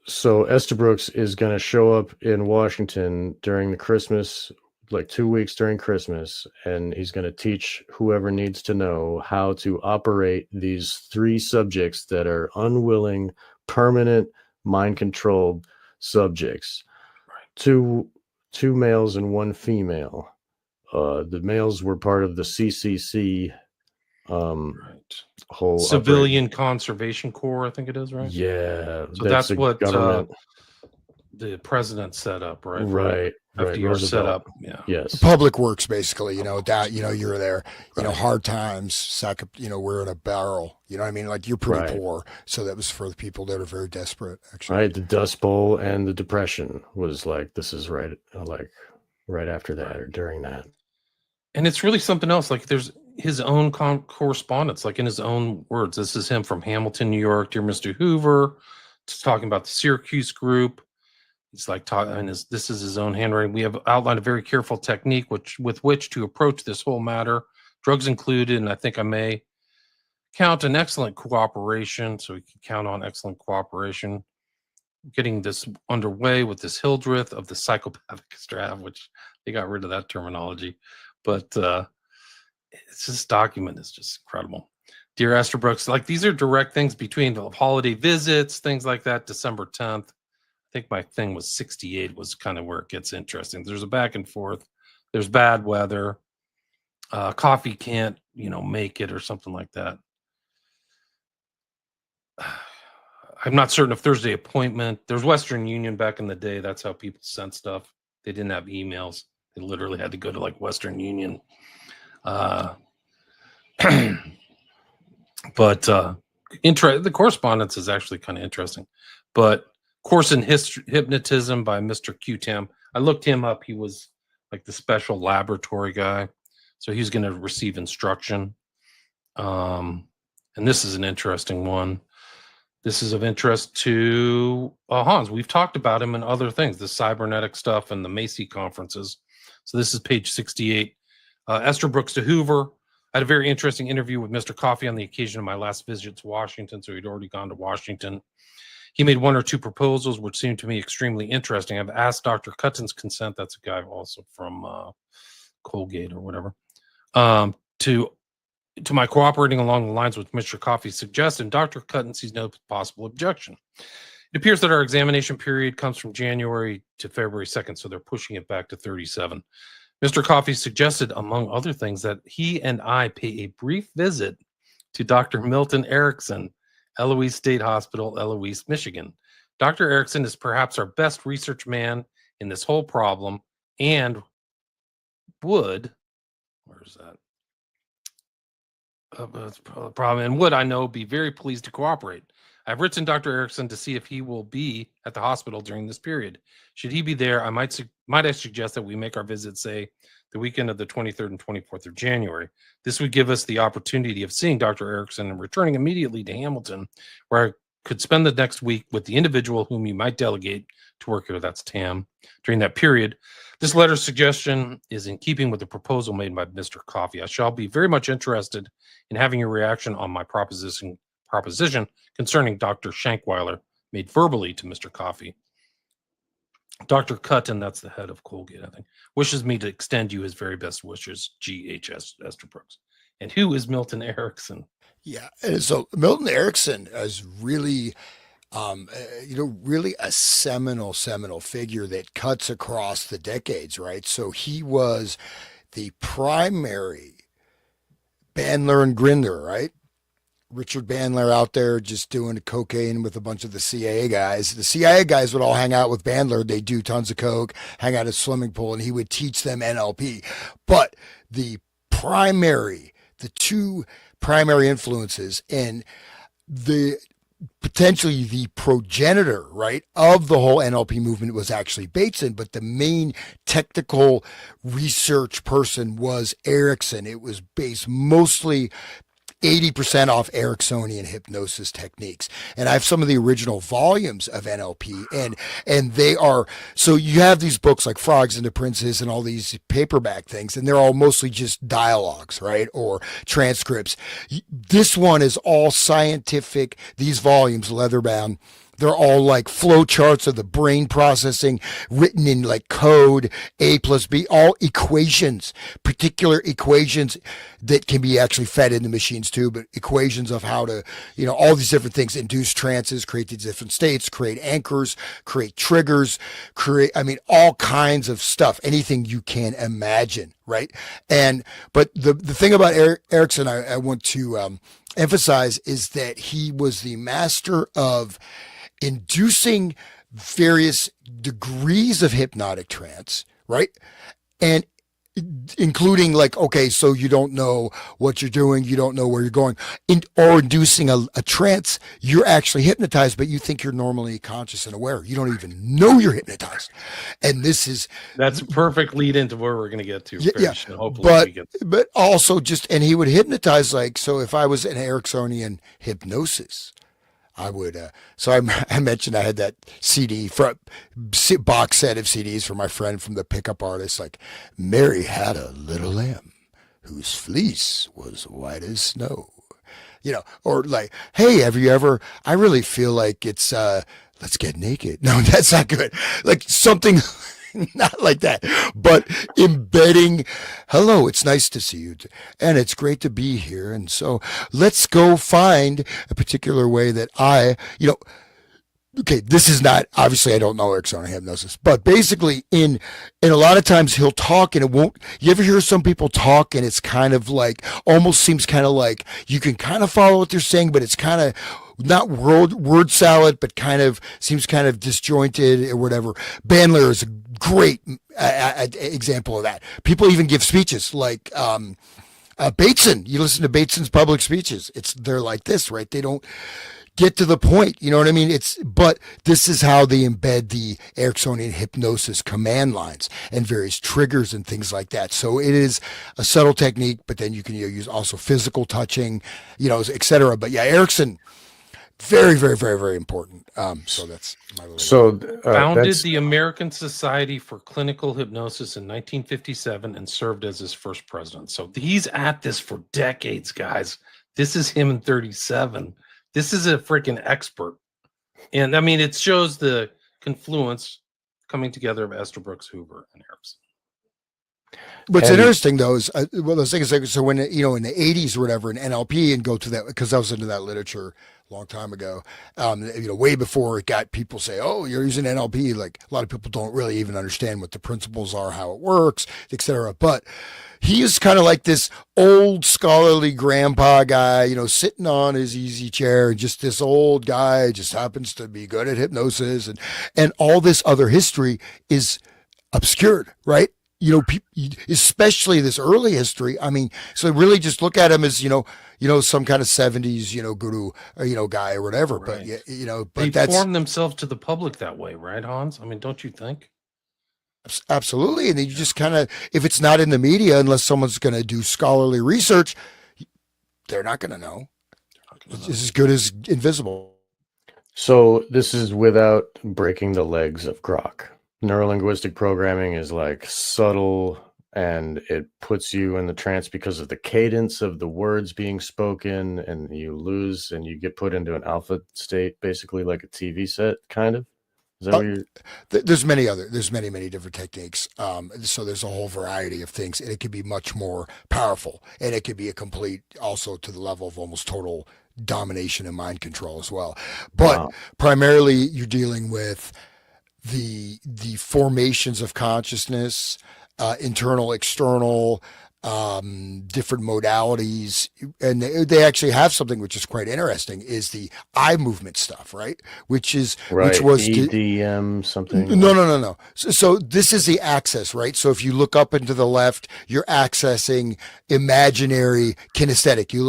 Esterbrook's is going to show up in Washington during the Christmas, like 2 weeks during Christmas, and he's going to teach whoever needs to know how to operate these 3 subjects that are unwilling, permanent, mind-controlled subjects. Right. Two males and 1 female. The males were part of the CCC. Whole Civilian Conservation Corps, I think it is, right? Yeah. So that's what the president set up, right? Right. FDR set up. Yeah. Yes. Public works, basically, that, you're there, hard times, we're in a barrel, you know what I mean? Like, you're pretty poor. So that was for the people that are very desperate, actually. Right. The Dust Bowl and the Depression was like, this is right after that or during that. And it's really something else. Like, there's his own correspondence, like in his own words. This is him from Hamilton, New York. Dear Mr. Hoover, just talking about the Syracuse group. He's like talking, and this is his own handwriting. We have outlined a very careful technique with which to approach this whole matter, drugs included, and I think I may count an excellent cooperation. So we can count on excellent cooperation. Getting this underway with this Hildreth of the psychopathic strap, which they got rid of that terminology. But this document is just incredible. Dear Esterbrook's, like, these are direct things between the holiday visits, things like that. December 10th. I think my thing was 68 was kind of where it gets interesting. There's a back and forth. There's bad weather. Coffee can't, make it or something like that. I'm not certain if Thursday appointment. There's Western Union back in the day. That's how people sent stuff. They didn't have emails. They literally had to go to like Western Union. But the correspondence is actually kind of interesting. But Course in Hypnotism by Mr. Q-Tam. I looked him up. He was like the special laboratory guy. So he's going to receive instruction. And this is an interesting one. This is of interest to Hans. We've talked about him in other things, the cybernetic stuff and the Macy conferences. So this is page 68. Esterbrook's to Hoover. I had a very interesting interview with Mr. Coffey on the occasion of my last visit to Washington. So he'd already gone to Washington. He made 1 or 2 proposals, which seemed to me extremely interesting. I've asked Dr. Cutton's consent. That's a guy also from Colgate or whatever. To my cooperating along the lines which Mr. Coffey suggested. Dr. Cutton sees no possible objection. It appears that our examination period comes from January to February 2nd, so they're pushing it back to 37. Mr. Coffey suggested, among other things, that he and I pay a brief visit to Dr. Milton Erickson, Eloise State Hospital, Eloise, Michigan. Dr. Erickson is perhaps our best research man in this whole problem and would, where's that? Problem, and would, I know, be very pleased to cooperate. I've written Dr. Erickson to see if he will be at the hospital during this period. Should he be there, I might I suggest that we make our visit, say, the weekend of the 23rd and 24th of January. This would give us the opportunity of seeing Dr. Erickson and returning immediately to Hamilton, where I could spend the next week with the individual whom you might delegate to work here. That's Tam. During that period, this letter's suggestion is in keeping with the proposal made by Mr. Coffey. I shall be very much interested in having your reaction on my proposition concerning Dr. Shankweiler made verbally to Mr. Coffey. Dr. Cutton, that's the head of Colgate, I think, wishes me to extend you his very best wishes, G.H.S. Esterbrook's. And who is Milton Erickson? Yeah, and so Milton Erickson is really, really a seminal figure that cuts across the decades, right? So he was the primary Bandler and Grinder, right? Richard Bandler out there just doing cocaine with a bunch of the CIA guys. The CIA guys would all hang out with Bandler. They'd do tons of coke, hang out at a swimming pool, and he would teach them NLP. But the two primary influences and the potentially the progenitor, right, of the whole NLP movement was actually Bateson, but the main technical research person was Erickson. It was based mostly 80% off Ericksonian hypnosis techniques. And I have some of the original volumes of NLP, and they are, so you have these books like Frogs and the Princes and all these paperback things, and they're all mostly just dialogues, right? Or transcripts. This one is all scientific, these volumes, leather bound. They're all like flow charts of the brain processing written in like code, A plus B, all equations, particular equations that can be actually fed into machines too, but equations of how to, all these different things, induce trances, create these different states, create anchors, create triggers, all kinds of stuff, anything you can imagine, right? But the thing about Erickson, I want to emphasize is that he was the master of inducing various degrees of hypnotic trance, right? And including like, okay, so you don't know what you're doing, you don't know where you're going, or inducing a trance, you're actually hypnotized, but you think you're normally conscious and aware. You don't even know you're hypnotized. And that's a perfect lead into where we're going to get to. Yeah, but also and he would hypnotize, like, so if I was an Ericksonian hypnosis, I would, I mentioned I had that CD box set of CDs for my friend from the pickup artist, like, Mary had a little lamb whose fleece was white as snow, or like, hey, I really feel like it's, let's get naked. No, that's not good. Like something not like that, but embedding, hello, it's nice to see you and it's great to be here. And so let's go find a particular way that okay, this is not, obviously I don't know Ericksonian hypnosis, but basically in a lot of times he'll talk and you ever hear some people talk and it's kind of like, almost seems kind of like you can kind of follow what they're saying, but it's kind of not word salad, but kind of seems kind of disjointed or whatever. Bandler is a great example of that. People even give speeches like, Bateson, you listen to Bateson's public speeches. They're like this, right? They don't get to the point. You know what I mean? But this is how they embed the Ericksonian hypnosis command lines and various triggers and things like that. So it is a subtle technique, but then you can use also physical touching, et cetera. But yeah, Erickson, very, very, very, very important. So that's my little founded the American Society for Clinical Hypnosis in 1957 and served as his first president. So he's at this for decades, guys. This is him in 37. This is a freaking expert. And I mean, it shows the confluence coming together of Estabrooks, Hoover, and Erickson. What's interesting though is those things like, so when in the 80s or whatever in NLP and go to that, because I was into that literature a long time ago, way before it got people say, oh, you're using NLP, like a lot of people don't really even understand what the principles are, how it works, etc. But he is kind of like this old scholarly grandpa guy, sitting on his easy chair, just this old guy just happens to be good at hypnosis, and all this other history is obscured, right? Especially this early history. I mean, so really just look at him as, some kind of 70s, guru, or, guy or whatever. Right. But, but they form themselves to the public that way, right, Hans? I mean, don't you think? Absolutely. And then you just kind of, if it's not in the media, unless someone's going to do scholarly research, they're not going to know. It's as good as invisible. So this is without breaking the legs of Grok. Neurolinguistic programming is like subtle, and it puts you in the trance because of the cadence of the words being spoken, and you lose and you get put into an alpha state, basically like a TV set, kind of. Is that what you're... There's many different techniques. So there's a whole variety of things, and it can be much more powerful, and it could be a complete, also to the level of almost total domination and mind control as well. But primarily you're dealing with the formations of consciousness, internal, external, different modalities, and they actually have something which is quite interesting, is the eye movement stuff, right? Which Right. was EDM something. no. So this is the access, right? So if you look up and to the left, you're accessing imaginary kinesthetic. You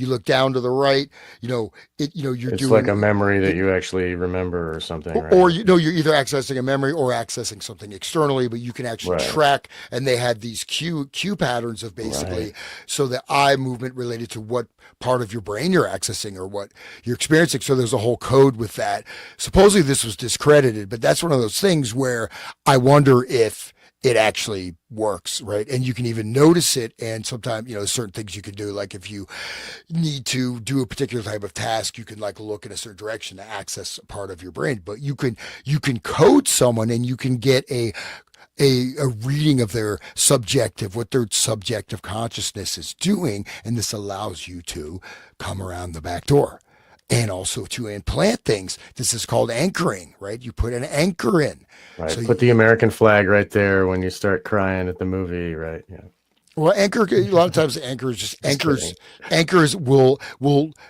look down to the right, you're It's doing like a memory that you actually remember or something, right? or you're either accessing a memory or accessing something externally, but you can actually Right. track. And they had these cue patterns of basically, Right. so the eye movement related to what part of your brain you're accessing or what you're experiencing. So there's a whole code with that. Supposedly this was discredited, but that's one of those things where I wonder if it actually works, right? And you can even notice it. And sometimes, certain things you can do, like if you need to do a particular type of task, you can like look in a certain direction to access a part of your brain. But you can code someone, and you can get a reading of what their subjective consciousness is doing, and this allows you to come around the back door. And also to implant things. This is called anchoring, right? You put an anchor in. Right. So Put the American flag right there when you start crying at the movie, right? Yeah. Well, a lot of times anchors kidding. anchors will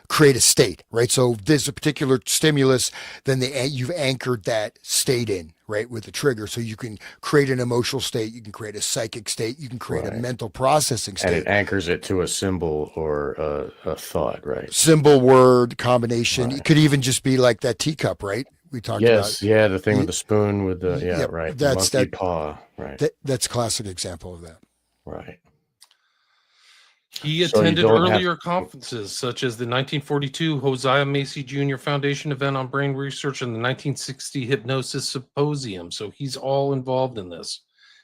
create a state, right? So there's a particular stimulus, then you've anchored that state in, right, with the trigger. So you can create an emotional state, you can create a psychic state, you can create a Right. mental processing And state. it anchors it to a symbol or a thought, right? Symbol, word, combination. Right. It could even just be like that teacup, right? We talked Yes, about. yeah, the thing with the spoon with the Yep, right, the that's monkey paw, right, that's a classic example of that. right. He So you attended don't have- earlier conferences such as the 1942 Hosea Macy Jr. Foundation event on brain research and the 1960 Hypnosis Symposium. So he's all involved in this.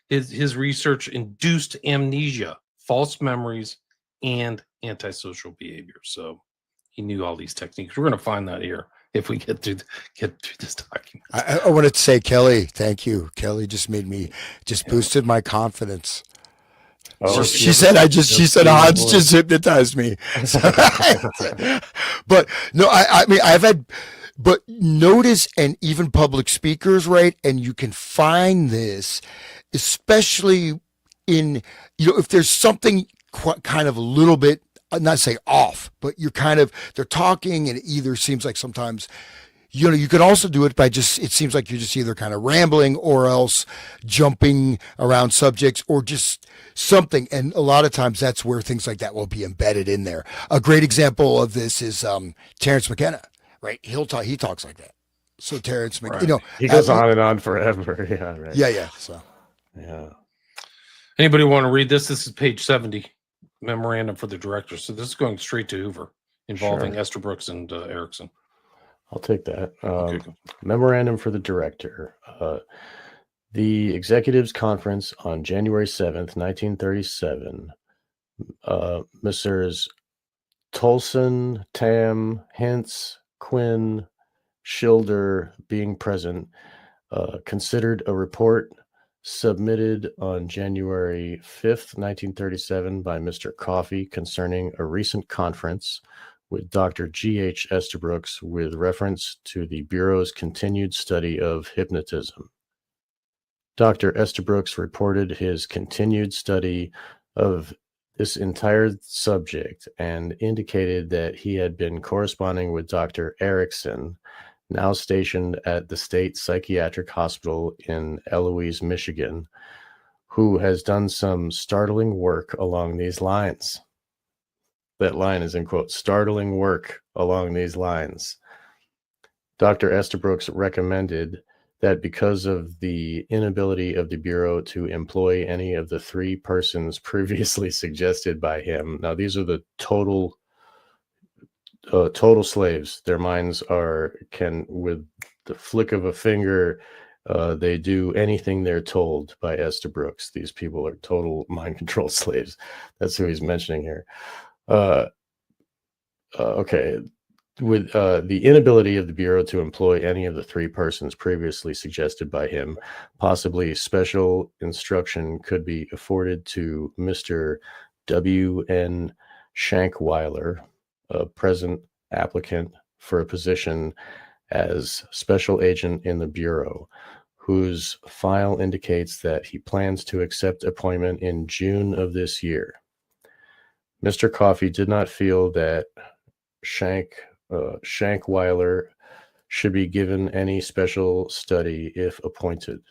His research induced amnesia, false memories, and antisocial behavior. So he knew all these techniques. We're going to find that here if we get through this document. I wanted to say, Kelly, thank you. Kelly just boosted my confidence. Oh, She said Hans just hypnotized me. But no, I mean, but notice, and even public speakers, right? And you can find this, especially in, if there's something kind of a little bit, not say off, but they're talking, and it either seems like sometimes, you could also do it by it seems like you're just either kind of rambling or else jumping around subjects or just something. And a lot of times that's where things like that will be embedded in there. A great example of this is Terrence McKenna, right? He talks like that. So Terrence McKenna, he goes on and on forever. Yeah, right. Yeah. So, yeah. Anybody want to read this? This is page 70, memorandum for the director. So this is going straight to Hoover, involving Sure. Esther Brooks and Erickson. I'll take that. Okay, cool. Memorandum for the director. The Executives Conference on January 7th, 1937. Messrs. Tolson, Tam, Hintz, Quinn, Schilder being present, considered a report submitted on January 5th, 1937 by Mr. Coffey concerning a recent conference with Dr. G.H. Estabrooks with reference to the Bureau's continued study of hypnotism. Dr. Estabrooks reported his continued study of this entire subject and indicated that he had been corresponding with Dr. Erickson, now stationed at the State Psychiatric Hospital in Eloise, Michigan, who has done some startling work along these lines. That line is in quote, startling work along these lines. Dr. Estabrooks recommended that because of the inability of the Bureau to employ any of the three persons previously suggested by him. Now, these are the total slaves. Their minds can, with the flick of a finger, they do anything they're told by Estabrooks. These people are total mind control slaves. That's who he's mentioning here. Okay. With the inability of the Bureau to employ any of the three persons previously suggested by him, possibly special instruction could be afforded to Mr. W.N. Shankweiler, a present applicant for a position as special agent in the Bureau, whose file indicates that he plans to accept appointment in June of this year. Mr. Coffey did not feel that Shankweiler should be given any special study if appointed.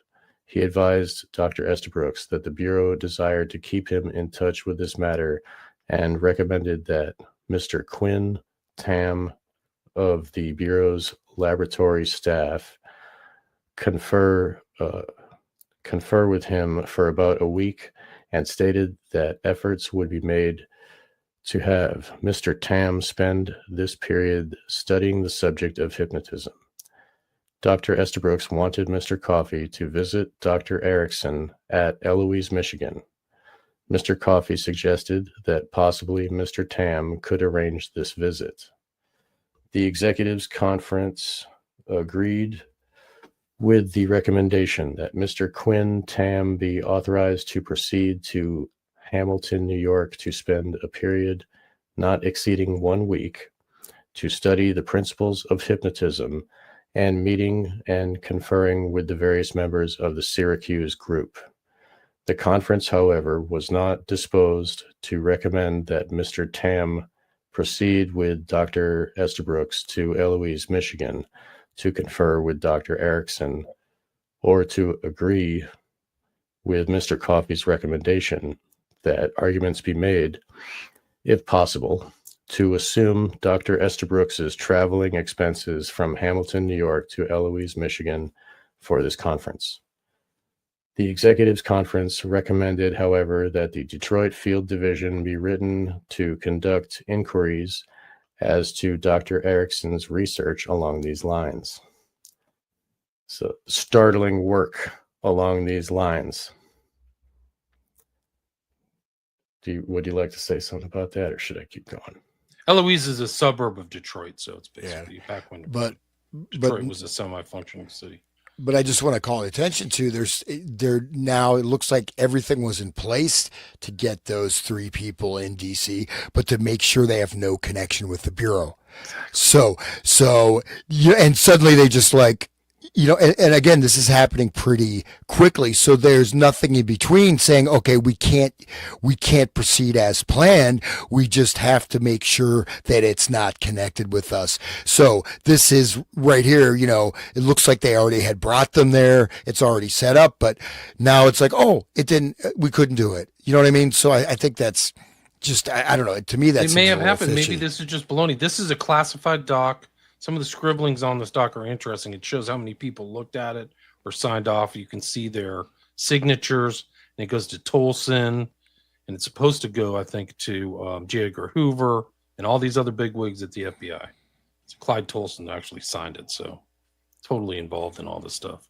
He advised Dr. Estabrooks that the Bureau desired to keep him in touch with this matter and recommended that Mr. Quinn Tam of the Bureau's laboratory staff confer with him for about a week, and stated that efforts would be made to have Mr. Tam spend this period studying the subject of hypnotism. Dr. Estabrooks wanted Mr. Coffey to visit Dr. Erickson at Eloise, Michigan. Mr. Coffey suggested that possibly Mr. Tam could arrange this visit. The executives conference agreed with the recommendation that Mr. Quinn Tam be authorized to proceed to Hamilton, New York, to spend a period not exceeding 1 week to study the principles of hypnotism and meeting and conferring with the various members of the Syracuse group. The conference, however, was not disposed to recommend that Mr. Tam proceed with Dr. Estabrooks to Eloise, Michigan, to confer with Dr. Erickson, or to agree with Mr. Coffey's recommendation that arguments be made, if possible, to assume Dr. Estabrooks' traveling expenses from Hamilton, New York to Eloise, Michigan for this conference. The executives conference recommended, however, that the Detroit Field Division be written to conduct inquiries as to Dr. Erickson's research along these lines. So, startling work along these lines. Would you like to say something about that, or should I keep going? Eloise is a suburb of Detroit, so it's basically back when Detroit was a semi-functioning city. But I just want to call attention to there now it looks like everything was in place to get those 3 people in DC, but to make sure they have no connection with the Bureau. Exactly. So yeah, and suddenly they just like, and again, this is happening pretty quickly. So there's nothing in between saying, okay, we can't proceed as planned. We just have to make sure that it's not connected with us. So this is right here, it looks like they already had brought them there. It's already set up, but now it's like, oh, we couldn't do it. You know what I mean? So I think that's just, I don't know. To me, that's, it may have happened. Maybe this is just baloney. This is a classified doc. Some of the scribblings on this doc are interesting. It shows how many people looked at it or signed off. You can see their signatures, and it goes to Tolson, and it's supposed to go, I think, to J. Edgar Hoover and all these other bigwigs at the FBI. So Clyde Tolson actually signed it, so totally involved in all this stuff.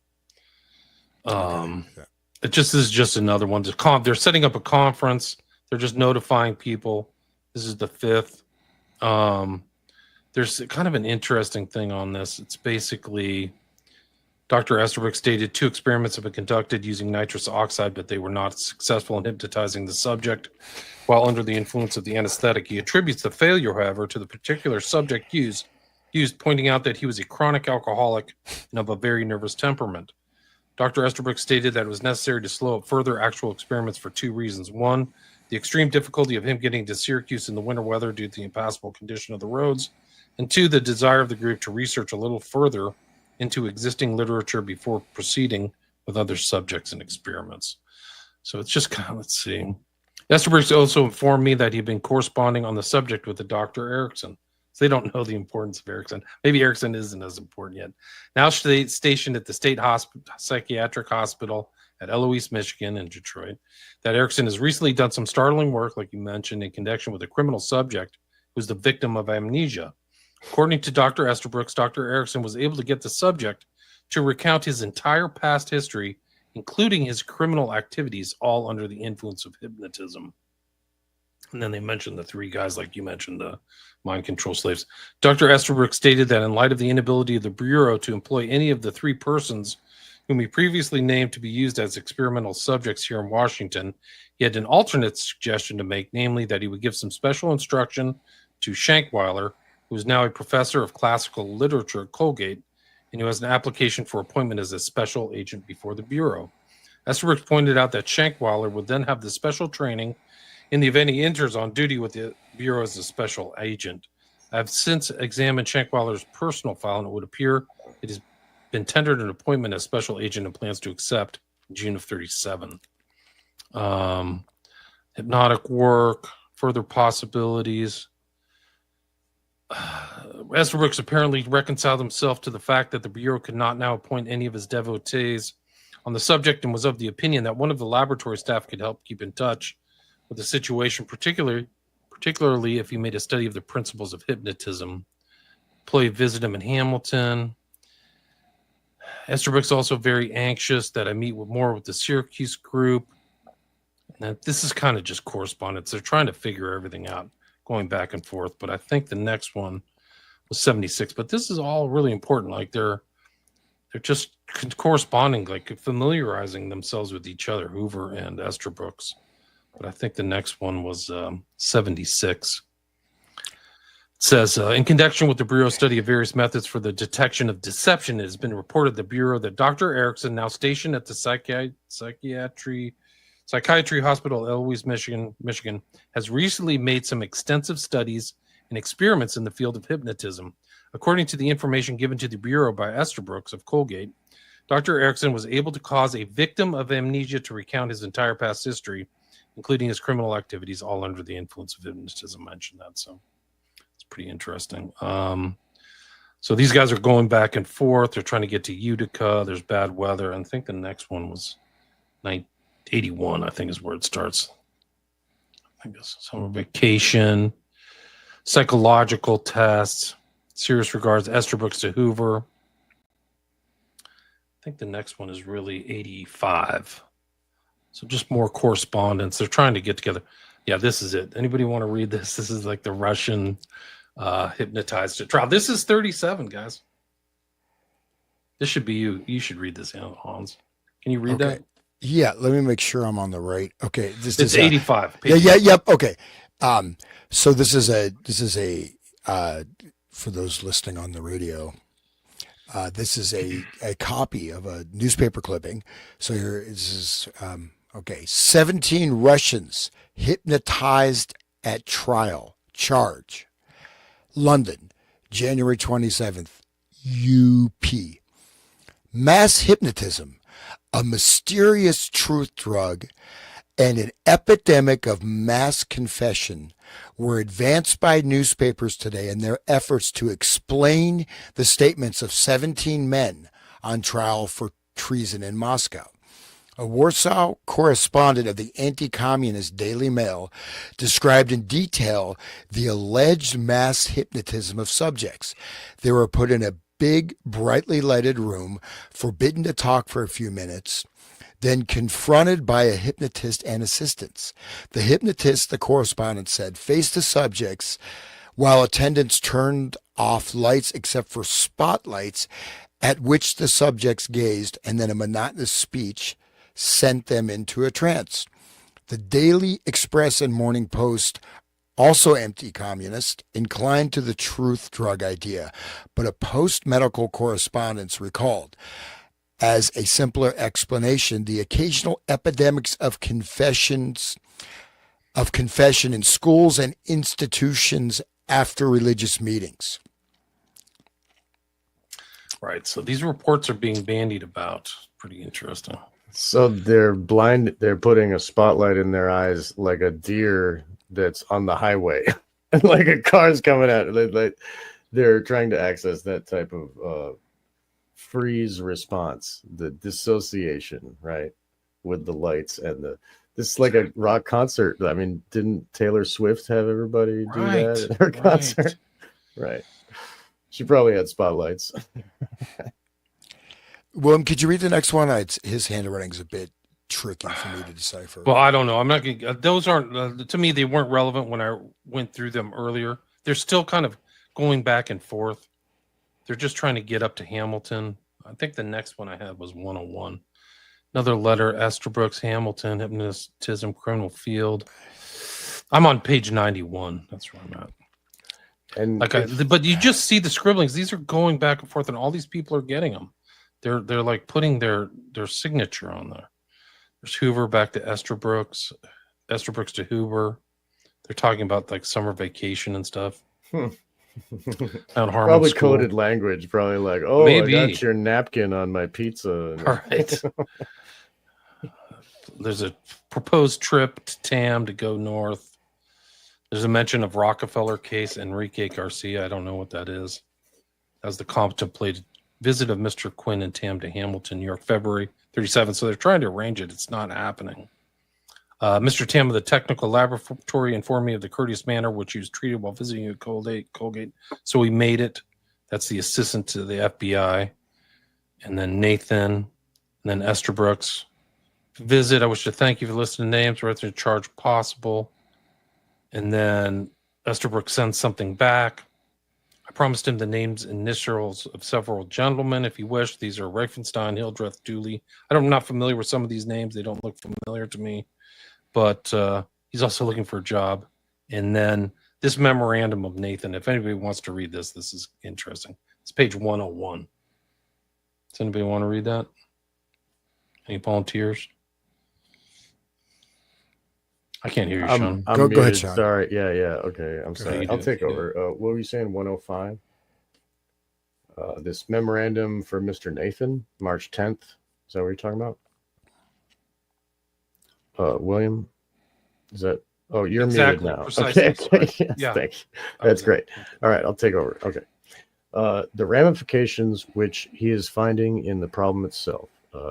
It just is just another one. They're setting up a conference. They're just notifying people. This is the 5th. There's kind of an interesting thing on this. It's basically Dr. Estabrooks stated 2 experiments have been conducted using nitrous oxide, but they were not successful in hypnotizing the subject while under the influence of the anesthetic. He attributes the failure, however, to the particular subject used, pointing out that he was a chronic alcoholic and of a very nervous temperament. Dr. Estabrooks stated that it was necessary to slow up further actual experiments for 2 reasons. 1, the extreme difficulty of him getting to Syracuse in the winter weather due to the impassable condition of the roads, and 2, the desire of the group to research a little further into existing literature before proceeding with other subjects and experiments. So it's just kind of, let's see. Estabrooks also informed me that he'd been corresponding on the subject with the Dr. Erickson. So they don't know the importance of Erickson. Maybe Erickson isn't as important yet. Now stationed at the State Psychiatric Hospital at Eloise, Michigan in Detroit, that Erickson has recently done some startling work, like you mentioned, in connection with a criminal subject who was the victim of amnesia. According to Dr. Estabrooks, Dr. Erickson was able to get the subject to recount his entire past history, including his criminal activities, all under the influence of hypnotism. And then they mentioned the 3 guys, like you mentioned, the mind control slaves. Dr. Estabrooks stated that in light of the inability of the Bureau to employ any of the 3 persons whom he previously named to be used as experimental subjects here in Washington, he had an alternate suggestion to make, namely that he would give some special instruction to Shankweiler, who is now a professor of classical literature at Colgate, and who has an application for appointment as a special agent before the Bureau. Estabrooks pointed out that Shankweiler would then have the special training in the event he enters on duty with the Bureau as a special agent. I've since examined Shankweiler's personal file, and it would appear it has been tendered an appointment as special agent and plans to accept in June of 37. Hypnotic work, further possibilities. Estabrooks apparently reconciled himself to the fact that the Bureau could not now appoint any of his devotees on the subject and was of the opinion that one of the laboratory staff could help keep in touch with the situation, particularly if he made a study of the principles of hypnotism. Employee visit him in Hamilton. Estabrooks also very anxious that I meet more with the Syracuse group. Now, this is kind of just correspondence. They're trying to figure everything out, going back and forth. But I think the next one was 76. But this is all really important. Like they're just corresponding, like familiarizing themselves with each other, Hoover and Estabrooks. But I think the next one was 76. It says, in connection with the Bureau's study of various methods for the detection of deception, it has been reported the Bureau that Dr. Erickson, now stationed at the Psychiatry Hospital, Eloise, Michigan, has recently made some extensive studies and experiments in the field of hypnotism. According to the information given to the Bureau by Estabrooks of Colgate, Dr. Erickson was able to cause a victim of amnesia to recount his entire past history, including his criminal activities, all under the influence of hypnotism. I mentioned that, so it's pretty interesting. So these guys are going back and forth. They're trying to get to Utica. There's bad weather. And I think the next one was 81, I think is where it starts. I guess summer vacation, psychological tests, serious regards, Estabrooks to Hoover. I think the next one is really 85. So just more correspondence. They're trying to get together. Yeah, this is it. Anybody want to read this? This is like the Russian hypnotized at trial. This is 37, guys. This should be you. You should read this, Hans. Can you read that? Yeah, let me make sure I'm on the right. Okay, this is 85. Yep. Okay. So this is a for those listening on the radio. This is a copy of a newspaper clipping. So here this is okay. 17 Russians hypnotized at trial. Charge. London, January 27th. UP. Mass hypnotism, a mysterious truth drug, and an epidemic of mass confession were advanced by newspapers today in their efforts to explain the statements of 17 men on trial for treason in Moscow. A Warsaw correspondent of the anti-communist Daily Mail described in detail the alleged mass hypnotism of subjects. They were put in a big, brightly lighted room, forbidden to talk for a few minutes, then confronted by a hypnotist and assistants. The hypnotist, the correspondent said, faced the subjects while attendants turned off lights except for spotlights at which the subjects gazed, and then a monotonous speech sent them into a trance. The Daily Express and Morning Post, also anti-communist, inclined to the truth drug idea, but a post-medical correspondence recalled, as a simpler explanation, the occasional epidemics of confession in schools and institutions after religious meetings. Right. So these reports are being bandied about. Pretty interesting. So they're blind. They're putting a spotlight in their eyes like a deer that's on the highway, and like a car's coming out. They're trying to access that type of freeze response, the dissociation, right, with the lights and this is like a rock concert. I mean, didn't Taylor Swift have everybody do that at her concert? Right. She probably had spotlights. William, could you read the next one? His handwriting's a bit tricky for me to decipher. Well, I don't know. I'm not going to, those aren't, to me, they weren't relevant when I went through them earlier. They're still kind of going back and forth. They're just trying to get up to Hamilton. I think the next one I had was 101. Another letter, Estabrooks, Hamilton, hypnotism, criminal field. I'm on page 91. That's where I'm at. And but you just see the scribblings. These are going back and forth, and all these people are getting them. They're like putting their signature on there. There's Hoover back to Estabrooks. Estabrooks to Hoover. They're talking about like summer vacation and stuff. Out Harmon Probably School. coded language, probably like, oh, Maybe. I got your napkin on my pizza. All right. There's a proposed trip to Tam to go north. There's a mention of Rockefeller case, Enrique Garcia. I don't know what that is. As the contemplated visit of Mr. Quinn and Tam to Hamilton, New York, February 37th. So they're trying to arrange it. It's not happening. Mr. Tam of the technical laboratory informed me of the courteous manner which he was treated while visiting at Colgate. So we made it. That's the assistant to the FBI. And then Nathan, and then Estabrooks. Visit. I wish to thank you for listening to names. We're to charge possible. And then Estabrooks sends something back. I promised him the names, initials of several gentlemen, if he wished. These are Reifenstein, Hildreth, Dooley. I'm not familiar with some of these names. They don't look familiar to me. But he's also looking for a job. And then this memorandum of Nathan, if anybody wants to read this, this is interesting. It's page 101. Does anybody want to read that? Any volunteers? I can't hear you, Sean. I'm Go ahead, Sean. Sorry. Yeah. Okay. I'm sorry. I'll take You over. What were you saying? 105? This memorandum for Mr. Nathan, March 10th. Is that what you're talking about? William? Is that? Oh, you're Exactly, muted now. precisely, Okay. sorry. Yes, Yeah. thanks. That's great. All right. I'll take over. Okay. The ramifications which he is finding in the problem itself.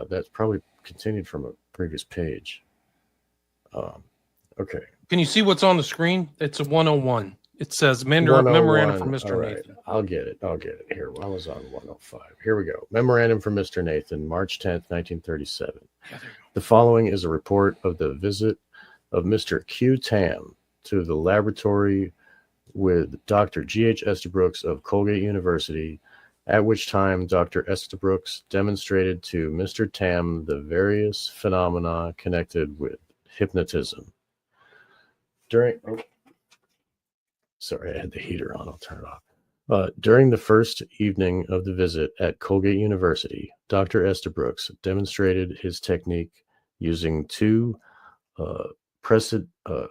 That's probably continued from a previous page. Okay. Can you see what's on the screen? It's a 101. It says 101. memorandum from Mr. All right. Nathan. I'll get it. Here, I was on 105. Here we go. Memorandum from Mr. Nathan, March 10th, 1937. Yeah, there you The following is a report of the visit of Mr. Q. Tam to the laboratory with Dr. G.H. Estabrooks of Colgate University, at which time Dr. Estabrooks demonstrated to Mr. Tam the various phenomena connected with hypnotism. Sorry, I had the heater on. I'll turn it off. During the first evening of the visit at Colgate University, Dr. Estabrooks demonstrated his technique using two presidical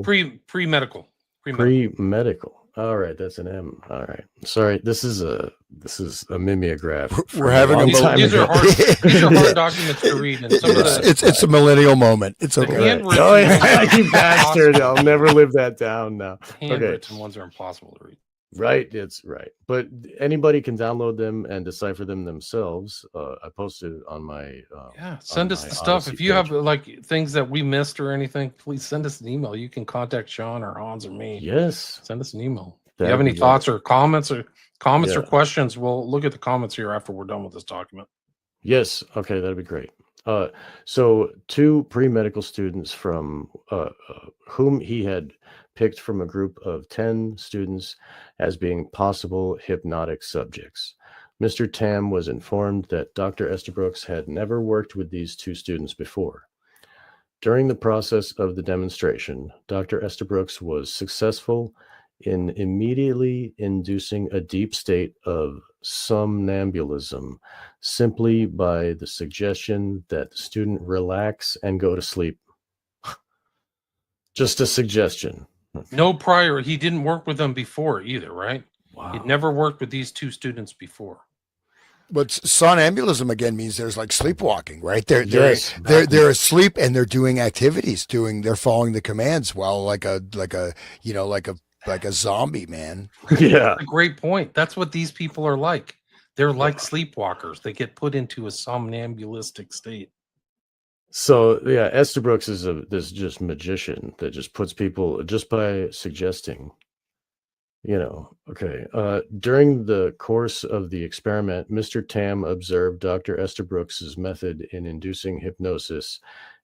pre-medical. All right, that's an M. All right, sorry. This is a mimeograph. We're having a these are hard documents to read. And some of the, it's a millennial moment. It's okay. handwritten Oh yeah, ones are you bastard! impossible. I'll never live that down now. Handwritten ones are impossible to read. Right, it's right. But anybody can download them and decipher them themselves. I posted it on my Send us my the stuff. Odyssey If you page. have like things that we missed or anything, please send us an email. You can contact Sean or Hans or me. Yes. Send us an email. If That'd you have any be thoughts or comments or Yeah. questions, we'll look at the comments here after we're done with this document. Yes. Okay, that'd be great. So two pre-medical students from whom he had picked from a group of 10 students as being possible hypnotic subjects. Mr. Tam was informed that Dr. Estabrooks had never worked with these two students before. During the process of the demonstration, Dr. Estabrooks was successful in immediately inducing a deep state of somnambulism simply by the suggestion that the student relax and go to sleep. Just a suggestion. No prior, he didn't work with them before either, right? Wow. He'd never worked with these two students before. But somnambulism again means there's like sleepwalking, right? They're asleep and they're doing activities, they're following the commands while like a zombie, man. Yeah. A great point. That's what these people are like. They're like sleepwalkers. They get put into a somnambulistic state. So yeah, Estabrooks is this just magician that just puts people just by suggesting, okay. During the course of the experiment, Mr. Tam observed Dr. Estabrooks's method in inducing hypnosis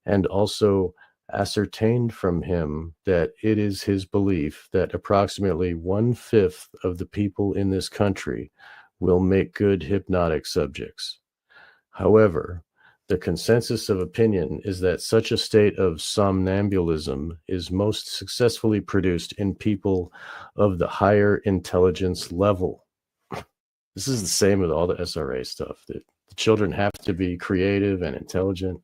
and also ascertained from him that it is his belief that approximately 1/5 of the people in this country will make good hypnotic subjects. However, the consensus of opinion is that such a state of somnambulism is most successfully produced in people of the higher intelligence level. This is the same with all the SRA stuff. That The children have to be creative and intelligent.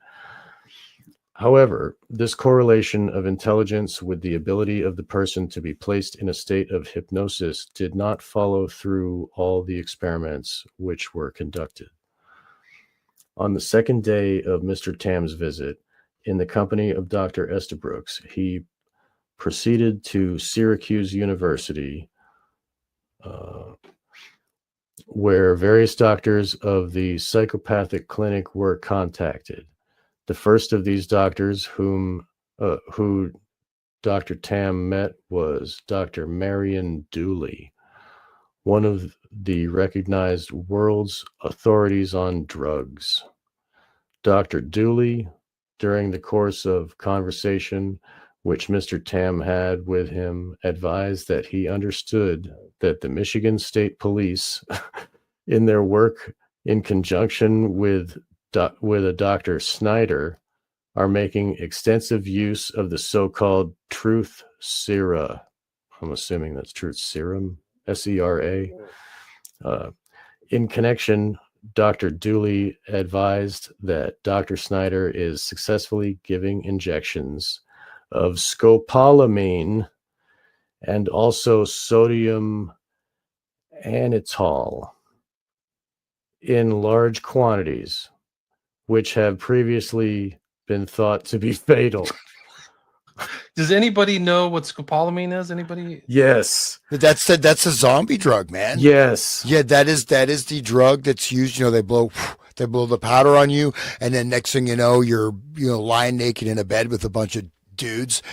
However, this correlation of intelligence with the ability of the person to be placed in a state of hypnosis did not follow through all the experiments which were conducted. On the second day of Mr. Tam's visit, in the company of Dr. Estabrooks, he proceeded to Syracuse University, where various doctors of the psychopathic clinic were contacted. The first of these doctors who Dr. Tam met was Dr. Marion Dooley, one of the recognized world's authorities on drugs. Dr. Dooley, during the course of conversation which Mr. Tam had with him, advised that he understood that the Michigan State Police, in their work in conjunction with a Dr. Snyder, are making extensive use of the so-called truth serum. I'm assuming that's truth serum, SERA. In connection, Dr. Dooley advised that Dr. Snyder is successfully giving injections of scopolamine and also sodium anitol in large quantities, which have previously been thought to be fatal. Does anybody know what scopolamine is? Anybody? Yes. That's a zombie drug, man. Yes. Yeah, that is the drug that's used. They blow the powder on you, and then next thing you know, you're lying naked in a bed with a bunch of dudes.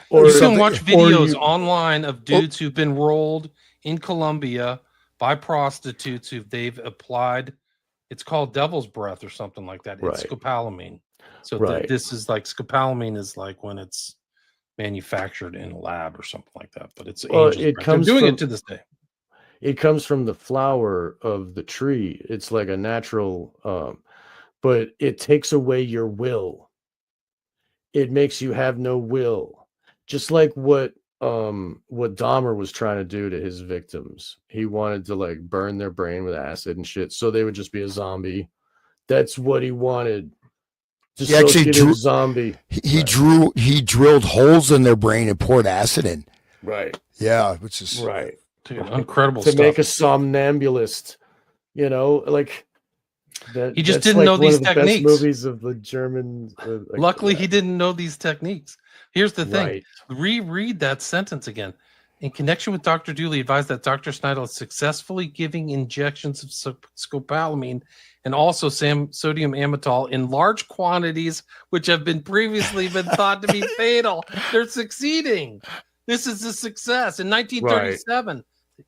Or you can watch videos online of dudes who've been rolled in Colombia by prostitutes who they've applied. It's called devil's breath or something like that. It's scopolamine. So this is like scopolamine is like when it's manufactured in a lab or something like that. But it's doing it to this day. It comes from the flower of the tree. It's like a natural, but it takes away your will. It makes you have no will. Just like what Dahmer was trying to do to his victims. He wanted to like burn their brain with acid and shit, so they would just be a zombie. That's what he wanted. He actually drew zombie. He drilled holes in their brain and poured acid in. Right. Yeah, which is Dude, incredible to stuff. make a somnambulist. Like that. He just didn't know these techniques. Best movies of the German. Luckily, he didn't know these techniques. Here's the thing: reread that sentence again. In connection with Dr. Dooley, advised that Dr. Snyder is successfully giving injections of scopolamine and also sodium amytal in large quantities, which have been previously been thought to be fatal. They're succeeding. This is a success. In 1937,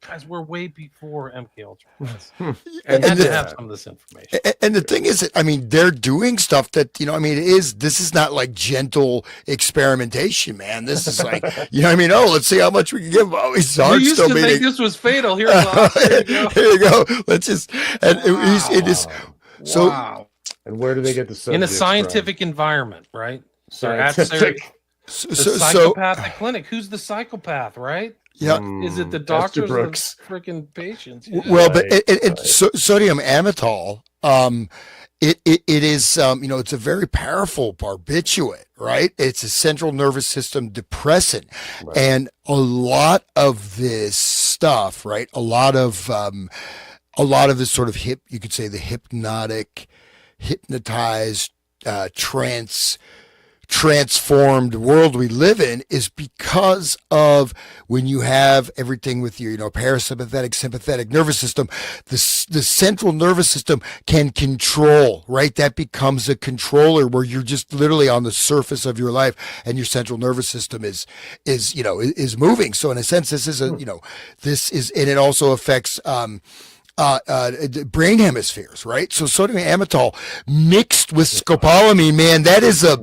guys, we're way before MK Ultra. And had to have some of this information. And the thing is, they're doing stuff that, this is not like gentle experimentation, man. This is like, oh, let's see how much we can give. Oh, his heart's used still to beating. think this was fatal. Here you go. Let's just, it is. So, and where do they get the subjects in a scientific environment, right? Scientific. The psychopathic clinic. Who's the psychopath, right? Yeah. Is it the doctors or the freaking patients? Yeah. Well, but sodium amytal, it is, it's a very powerful barbiturate, right? It's a central nervous system depressant. Right. And a lot of this stuff, right? A lot of this sort of you could say the hypnotized, transformed world we live in is because of when you have everything with your parasympathetic sympathetic nervous system, the central nervous system can control, right? That becomes a controller where you're just literally on the surface of your life and your central nervous system is moving. So in a sense, this is and it also affects brain hemispheres, right? So sodium amytal mixed with scopolamine, man, that is a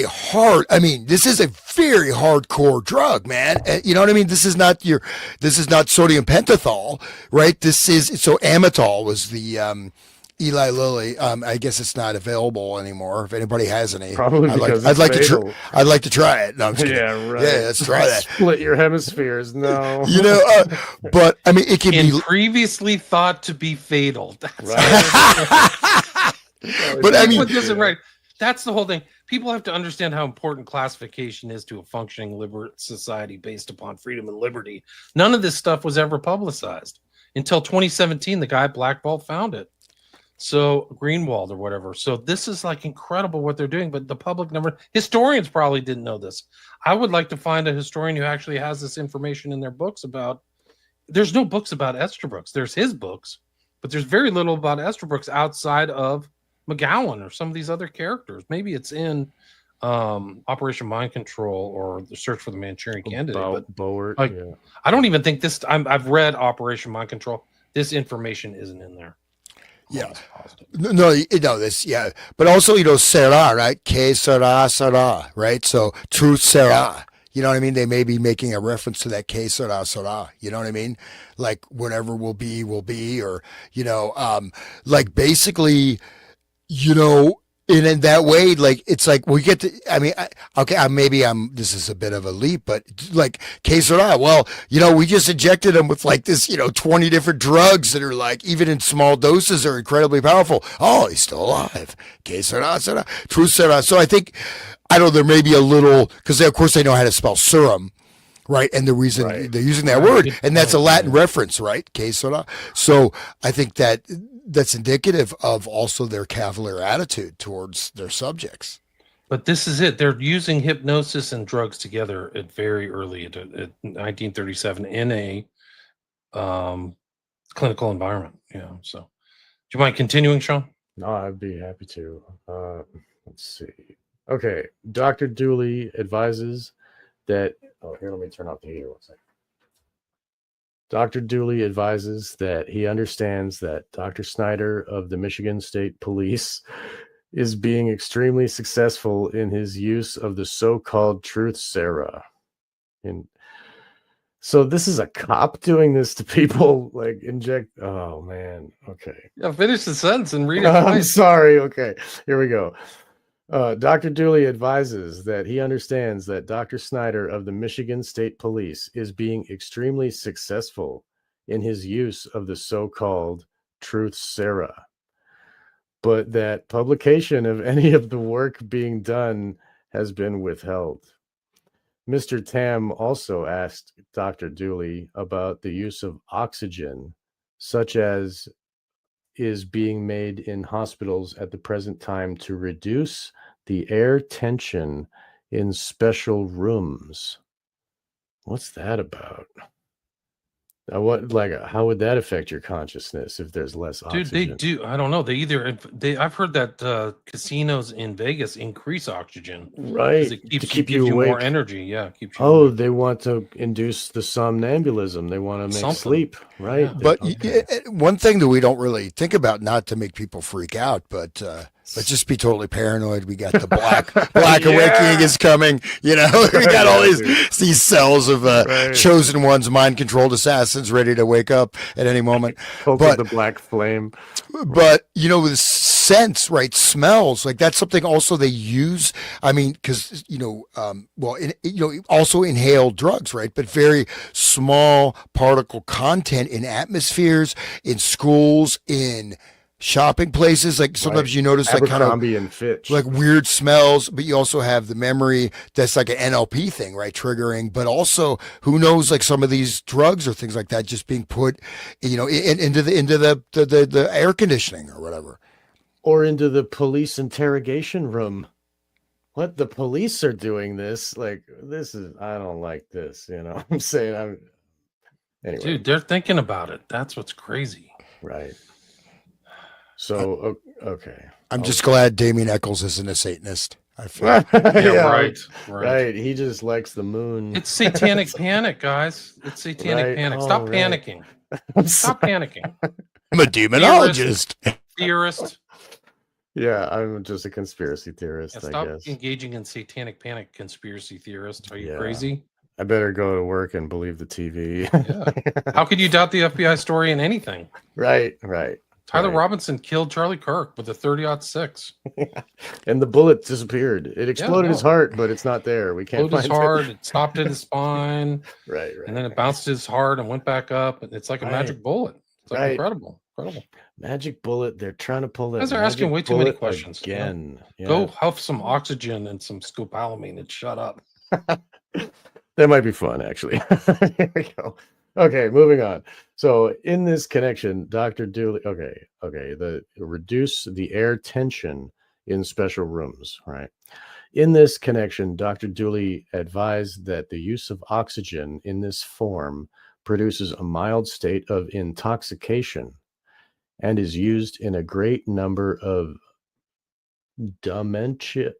hard, this is a very hardcore drug, man. You know what I mean? This is not sodium pentothal, right? So amytal was the Eli Lilly. I guess it's not available anymore. If anybody has any, Probably because it's fatal. I'd like to try it. No, I'm just kidding. Yeah, right. Yeah, let's try that. Split your hemispheres. No. You know, but I mean, it can And be previously thought to be fatal. That's Right. But I mean, what this is right. That's the whole thing. People have to understand how important classification is to a functioning liberal society based upon freedom and liberty. None of this stuff was ever publicized until 2017. The guy Black Bolt found it. So Greenwald or whatever. So this is like incredible what they're doing, but the public never. Historians probably didn't know this. I would like to find a historian who actually has this information in their books about. There's no books about Estabrooks. There's his books, but there's very little about Estabrooks outside of McGowan or some of these other characters. Maybe it's in Operation Mind Control or the Search for the Manchurian Candidate. But Boert, like, yeah. I don't even think this. I've read Operation Mind Control. This information isn't in there. Yeah, no, this, yeah, but also, Sarah, right? Que sera, right? So truth sera, you know what I mean? They may be making a reference to that que sera, you know what I mean? Like whatever will be, or, like basically, in that way, like, it's like we get to, I mean, this is a bit of a leap, but like, que sera, well, we just injected him with like this, 20 different drugs that are like, even in small doses, are incredibly powerful. Oh, he's still alive. Que sera, truth sera. So I think, there may be a little, because of course they know how to spell serum. Right. And the reason they're using that word, and that's a Latin reference, right? Que sera. So I think that's indicative of also their cavalier attitude towards their subjects. But this is it. They're using hypnosis and drugs together at very early at 1937 in a clinical environment. So do you mind continuing, Sean? No, I'd be happy to. Let's see. Okay. Dr. Dooley advises that. Oh, here, let me turn off the heater 1 second. Dr. Dooley advises that he understands that Dr. Snyder of the Michigan State Police is being extremely successful in his use of the so-called truth serum. And so this is a cop doing this to people, like inject. Oh man. Okay. Yeah, finish the sentence and read it. I'm sorry. Okay, here we go. Dr. Dooley advises that he understands that Dr. Snyder of the Michigan State Police is being extremely successful in his use of the so-called truth serum, but that publication of any of the work being done has been withheld. Mr. Tam also asked Dr. Dooley about the use of oxygen, such as is being made in hospitals at the present time to reduce the air tension in special rooms. What's that about? How would that affect your consciousness if there's less oxygen? Dude, they do. I don't know. I've heard that casinos in Vegas increase oxygen. Right. It keeps, to keep you you awake. more energy. Yeah. Keeps you awake. They want to induce the somnambulism. They want to make sleep. Right. Yeah. But one thing that we don't really think about, not to make people freak out, but let's just be totally paranoid. We got the black awakening is coming. We got all these cells of chosen ones, mind-controlled assassins ready to wake up at any moment. But the black flame. But the scents, right? Smells, like that's something also they use. I mean, because also inhaled drugs, right? But very small particle content in atmospheres, in schools, in shopping places. Like sometimes you notice like kind of and Fitch, like weird smells, but you also have the memory that's like an NLP thing, right? Triggering, but also who knows, like some of these drugs or things like that just being put, into the air conditioning or whatever. Or into the police interrogation room. What? The police are doing this? Like, I don't like this, I'm saying anyway. Dude, they're thinking about it. That's what's crazy. Right. So, okay. I'm just glad Damien Eccles isn't a Satanist. I feel. Right. He just likes the moon. It's satanic panic, guys. It's satanic panic. Stop panicking. Stop panicking. I'm a demonologist. Theorist. Yeah, I'm just a conspiracy theorist, I stop guess. Engaging in satanic panic, conspiracy theorist. Are you crazy? I better go to work and believe the TV. Yeah. How could you doubt the FBI story in anything? Right. Tyler Right. Robinson killed Charlie Kirk with a 30-06. And the bullet disappeared. It exploded his no. heart, but it's not there. We can't Exploded his find heart. it. It stopped at his spine. Right. And then it bounced his heart and went back up. And it's like a magic bullet. It's like incredible. Magic bullet. They're trying to pull that. You guys are asking way too many questions. Again. Yeah. Go huff some oxygen and some scopolamine and shut up. That might be fun, actually. Here we go. Okay, moving on. So in this connection, Dr. Dooley, reduce the air tension in special rooms, right? In this connection, Dr. Dooley advised that the use of oxygen in this form produces a mild state of intoxication and is used in a great number of dementia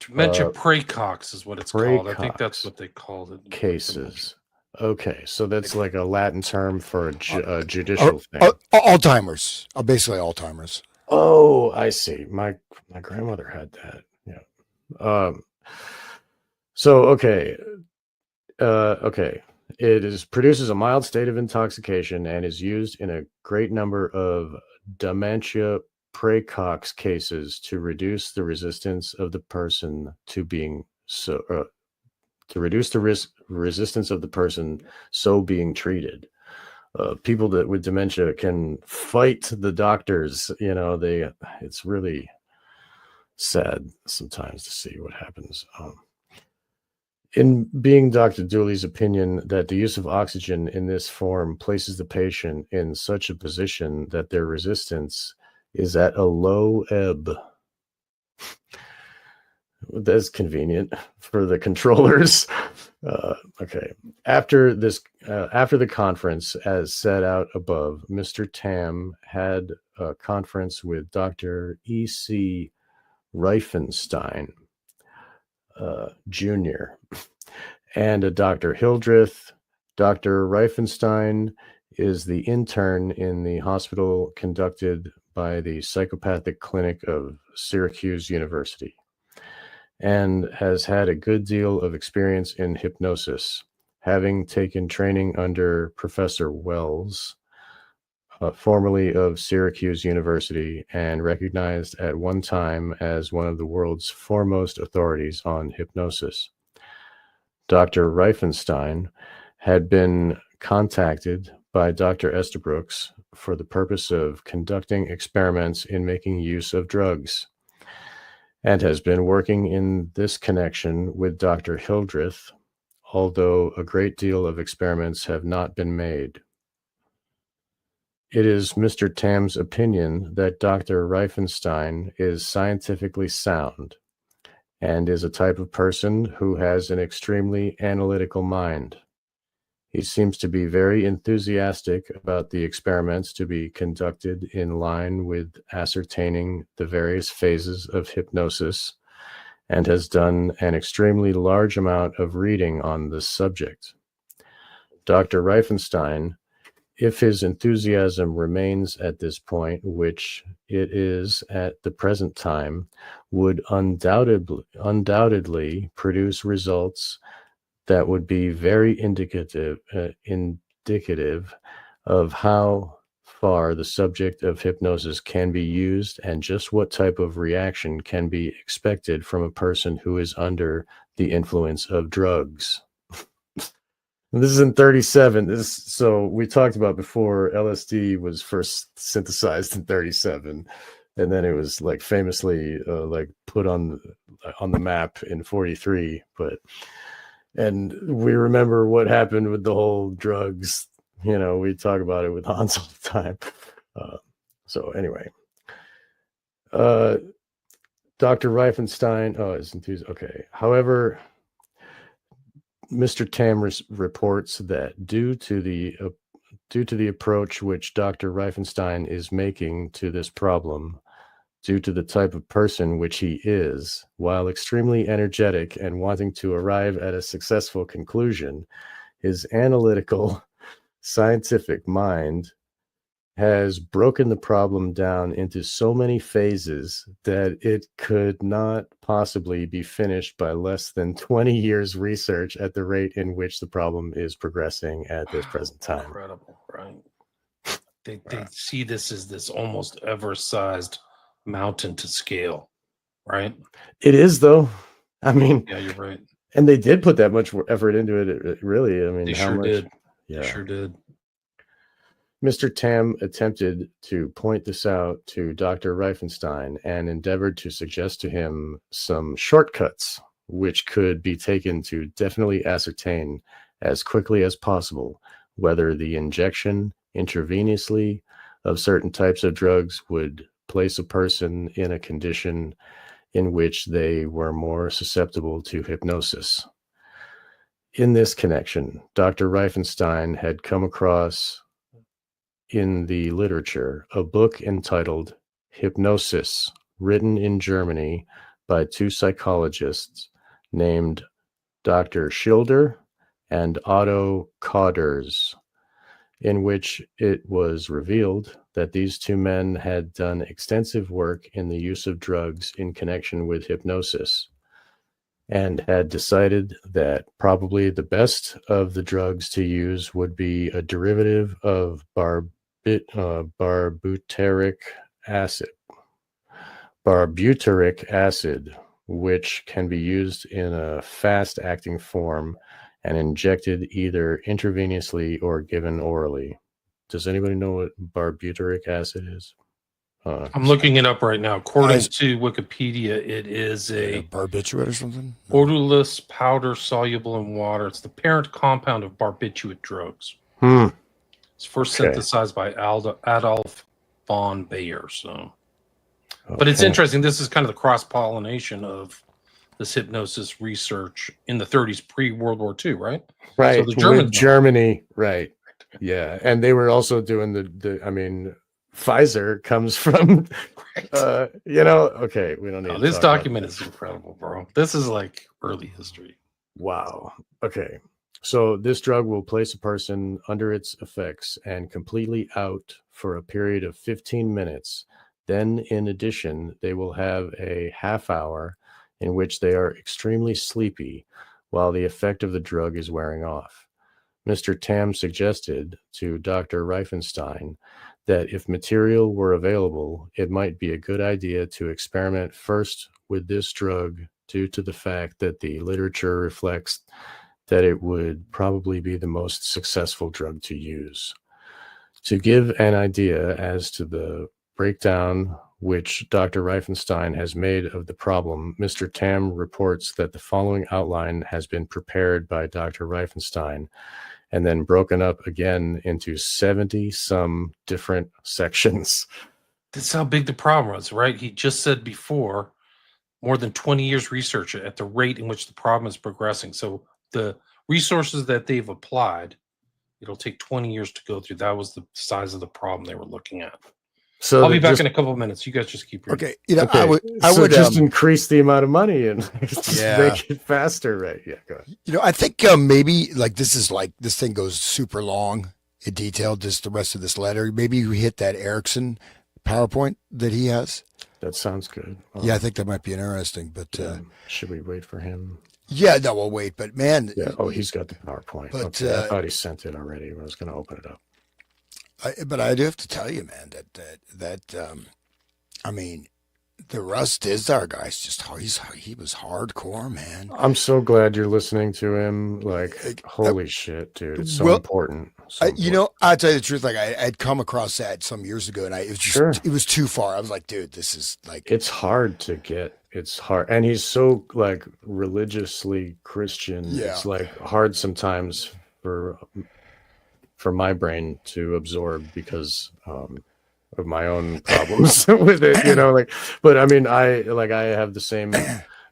praecox is what it's called. I think that's what they called it. Cases. Okay, so that's like a Latin term for a judicial thing. Alzheimer's, basically Alzheimer's. Oh, I see. My grandmother had that. Yeah. So okay. It produces a mild state of intoxication and is used in a great number of dementia praecox cases to reduce the resistance of the person to being so to reduce the resistance of the person so being treated. People that with dementia can fight the doctors. It's really sad sometimes to see what happens. In being Dr. Dooley's opinion that the use of oxygen in this form places the patient in such a position that their resistance is at a low ebb. That's convenient for the controllers. Okay. After the conference, as set out above, Mr. Tam had a conference with Dr. E.C. Reifenstein, Jr. and a Dr. Hildreth. Dr. Reifenstein is the intern in the hospital conducted by the Psychopathic Clinic of Syracuse University, and has had a good deal of experience in hypnosis, having taken training under Professor Wells, formerly of Syracuse University, and recognized at one time as one of the world's foremost authorities on hypnosis. Dr. Reifenstein had been contacted by Dr. Estabrooks for the purpose of conducting experiments in making use of drugs, and has been working in this connection with Dr. Hildreth, although a great deal of experiments have not been made. It is Mr. Tam's opinion that Dr. Reifenstein is scientifically sound and is a type of person who has an extremely analytical mind. He seems to be very enthusiastic about the experiments to be conducted in line with ascertaining the various phases of hypnosis, and has done an extremely large amount of reading on this subject. Dr. Reifenstein, if his enthusiasm remains at this point, which it is at the present time, would undoubtedly produce results that would be very indicative of how far the subject of hypnosis can be used and just what type of reaction can be expected from a person who is under the influence of drugs. This is in 1937. So we talked about before, LSD was first synthesized in 1937, and then it was like famously put on the map in 1943. And we remember what happened with the whole drugs. We talk about it with Hans all the time. So anyway, Dr. Reifenstein, is enthused. Okay. However, Mr. Tam reports that due to the approach which Dr. Reifenstein is making to this problem, due to the type of person which he is, while extremely energetic and wanting to arrive at a successful conclusion, his analytical, scientific mind has broken the problem down into so many phases that it could not possibly be finished by less than 20 years research at the rate in which the problem is progressing at this present time. Incredible, right? They see this as this almost Everest-sized mountain to scale, right? It is, though. I mean, Yeah, you're right. and they did put that much effort into it. Really, I mean, They how sure much? did. Yeah. They sure did. Mr. Tam attempted to point this out to Dr. Reifenstein and endeavored to suggest to him some shortcuts which could be taken to definitely ascertain as quickly as possible whether the injection intravenously of certain types of drugs would place a person in a condition in which they were more susceptible to hypnosis. In this connection, Dr. Reifenstein had come across in the literature a book entitled Hypnosis, written in Germany by two psychologists named Dr. Schilder and Otto Kauders, in which it was revealed that these two men had done extensive work in the use of drugs in connection with hypnosis and had decided that probably the best of the drugs to use would be a derivative of barbuteric acid, which can be used in a fast-acting form and injected either intravenously or given orally. Does anybody know what barbuteric acid is? I'm looking it up right now. According to Wikipedia, it is a barbiturate or something. odorless powder soluble in water. It's the parent compound of barbiturate drugs. It's first synthesized by Adolf von Bayer. So, but it's interesting. This is kind of the cross-pollination of this hypnosis research in the 30s, pre-World War II, right? Right. So the Germans, Germany, right? Yeah, and they were also doing the. I mean, Pfizer comes from, okay, we don't need this document is incredible, bro. This is like early history. Wow. Okay. So this drug will place a person under its effects and completely out for a period of 15 minutes. Then, in addition, they will have a half hour in which they are extremely sleepy while the effect of the drug is wearing off. Mr. Tam suggested to Dr. Reifenstein that if material were available, it might be a good idea to experiment first with this drug due to the fact that the literature reflects that it would probably be the most successful drug to use. To give an idea as to the breakdown which Dr. Reifenstein has made of the problem, Mr. Tam reports that the following outline has been prepared by Dr. Reifenstein and then broken up again into 70-some different sections. That's how big the problem was, right? He just said before, more than 20 years research at the rate in which the problem is progressing. So the resources that they've applied, it'll take 20 years to go through. That was the size of the problem they were looking at. So I'll be back in a couple of minutes. You guys just keep reading. Okay. I would just increase the amount of money and make it faster, right? Yeah, go ahead. I think maybe this thing goes super long in detail, just the rest of this letter. Maybe we hit that Erickson PowerPoint that he has. That sounds good. Yeah, I think that might be interesting, but should we wait for him? Yeah, no, we'll wait. But man, he's got the PowerPoint. But okay. I thought he sent it already. I was going to open it up. But I do have to tell you, man, that I mean, the Russ Dizdar guy's just he was hardcore, man. I'm so glad you're listening to him. Like, holy shit, dude, it's so important. I'll tell you the truth. Like, I'd come across that some years ago, and it was too far. I was like, dude, this is like, it's hard to get. It's hard, and he's so like religiously Christian. Yeah. It's like hard sometimes for my brain to absorb because of my own problems with it, but I mean, I have the same,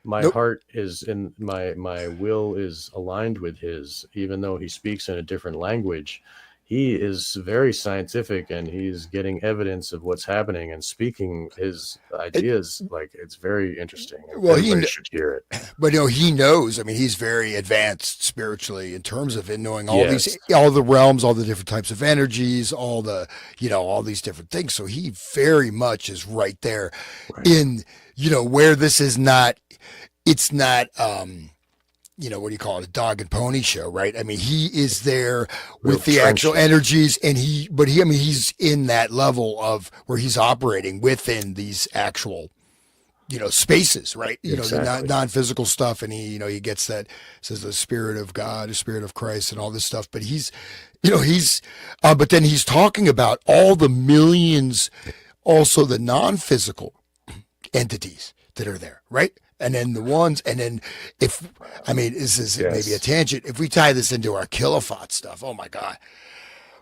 my heart is in my will is aligned with his, even though he speaks in a different language. He is very scientific and he's getting evidence of what's happening and speaking his ideas. It's very interesting. Well, everybody should hear it. But he knows. I mean, he's very advanced spiritually in terms of knowing all all the realms, all the different types of energies, all the all these different things. So he very much is right there in where this is not. It's not. what do you call it, a dog and pony show, right? I mean, he is there Real with the trench. actual energies, and he's in that level of where he's operating within these actual, spaces, right? Exactly. The non-physical stuff, and he gets that, says the spirit of God, the spirit of Christ, and all this stuff. But but then he's talking about all the millions, also the non-physical entities that are there, right? And then the ones, and then this is maybe a tangent. If we tie this into our kilowatt stuff, oh my God.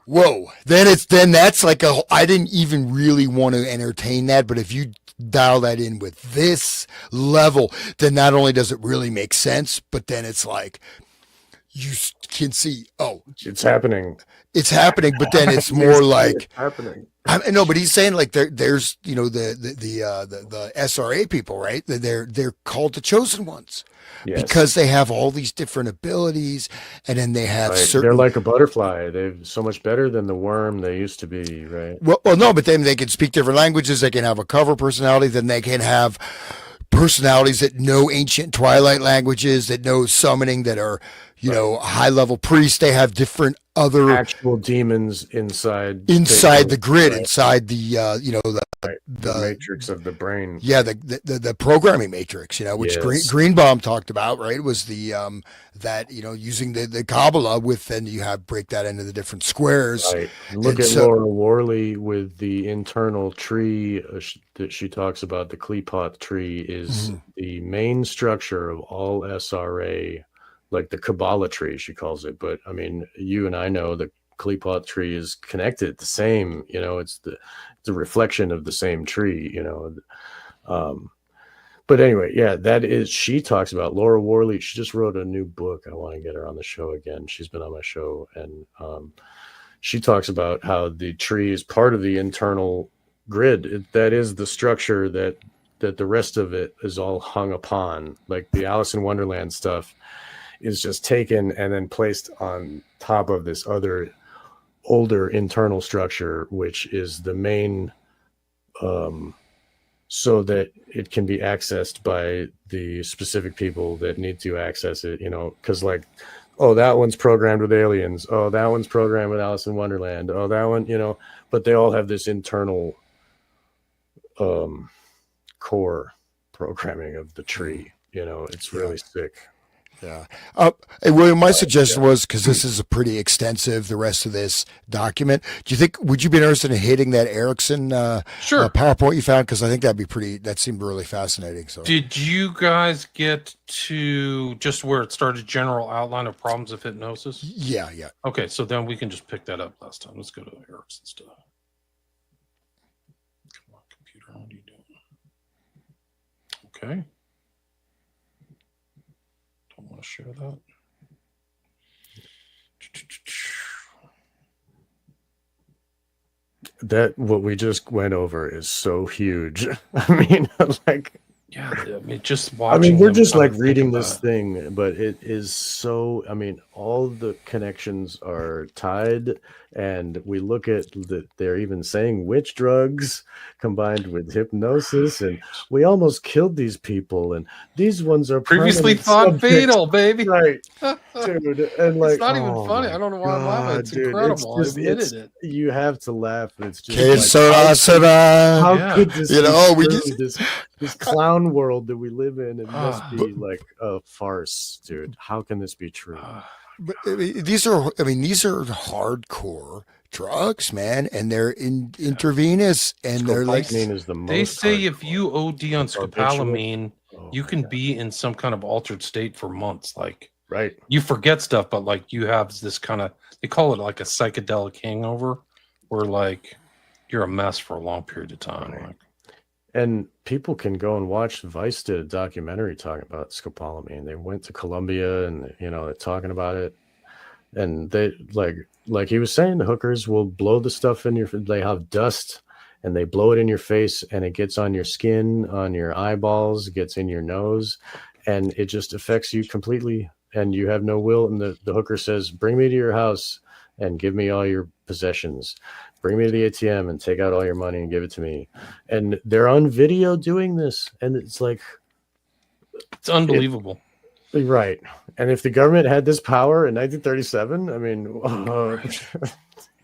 Whoa. Then that's like I didn't even really want to entertain that, but if you dial that in with this level, then not only does it really make sense, but then it's like, you can see, it's happening. It's happening, but then it's more like it's happening. No, but he's saying like there's the SRA people, right? They're called the chosen ones because they have all these different abilities, and then they have certain. They're like a butterfly. They're so much better than the worm they used to be, right? Well, no, but then they can speak different languages. They can have a cover personality. Then they can have personalities that know ancient Twilight languages, that know summoning, that are high level priests. They have different other actual demons inside the grid, right? Inside the the matrix of the brain. Yeah, the programming matrix, which Greenbaum talked about, right? Was the that using the Kabbalah with, then you break that into the different squares. Right. Look at Laura Worley with the internal tree that she talks about. The Klepoth tree is the main structure of all SRA. Like the Kabbalah tree, she calls it. But I mean, you and I know the Klepoth tree is connected, the same, it's the reflection of the same tree, But anyway, she talks about Laura Worley. She just wrote a new book. I want to get her on the show again. She's been on my show, and she talks about how the tree is part of the internal grid. That is the structure that the rest of it is all hung upon, like the Alice in Wonderland stuff is just taken and then placed on top of this other older internal structure, which is the main, so that it can be accessed by the specific people that need to access it, because that one's programmed with aliens. Oh, that one's programmed with Alice in Wonderland. Oh, that one, but they all have this internal core programming of the tree. It's really sick. Yeah. Hey, William, my suggestion was, because this is a pretty extensive, the rest of this document, would you be interested in hitting that Erickson PowerPoint you found? Because I think that seemed really fascinating. So, did you guys get to just where it started, general outline of problems of hypnosis? Yeah. Okay, so then we can just pick that up last time. Let's go to Erickson stuff. Come on, computer, how do you do it? Okay. Want to share that what we just went over is so huge. I mean, just watching. We're just reading this thing, but it is so. All the connections are tied, and we look at they're even saying witch drugs combined with hypnosis, and we almost killed these people, and these ones are previously thought fatal, baby. Right, dude, and it's not even funny. I don't know why I'm laughing. It's incredible. I admitted it. You have to laugh. It's just how could this? This clown world that we live in, it must be like a farce, dude. How can this be true? But these are hardcore drugs, man, and they're intravenous, and they're like, is the most they say if hardcore. you OD on scopolamine, you can be in some kind of altered state for months. Right, you forget stuff, but you have this kind of, they call it like a psychedelic hangover, where you're a mess for a long period of time. Right. And people can go and watch. Vice did a documentary talking about scopolamine. They went to Colombia, and they're talking about it. And they like he was saying, the hookers will blow the stuff in your. They have dust, and they blow it in your face, and it gets on your skin, on your eyeballs, gets in your nose, and it just affects you completely. And you have no will. And the hooker says, "Bring me to your house and give me all your possessions. Bring me to the ATM and take out all your money and give it to me." And they're on video doing this, and it's unbelievable. Right. And if the government had this power in 1937, I mean,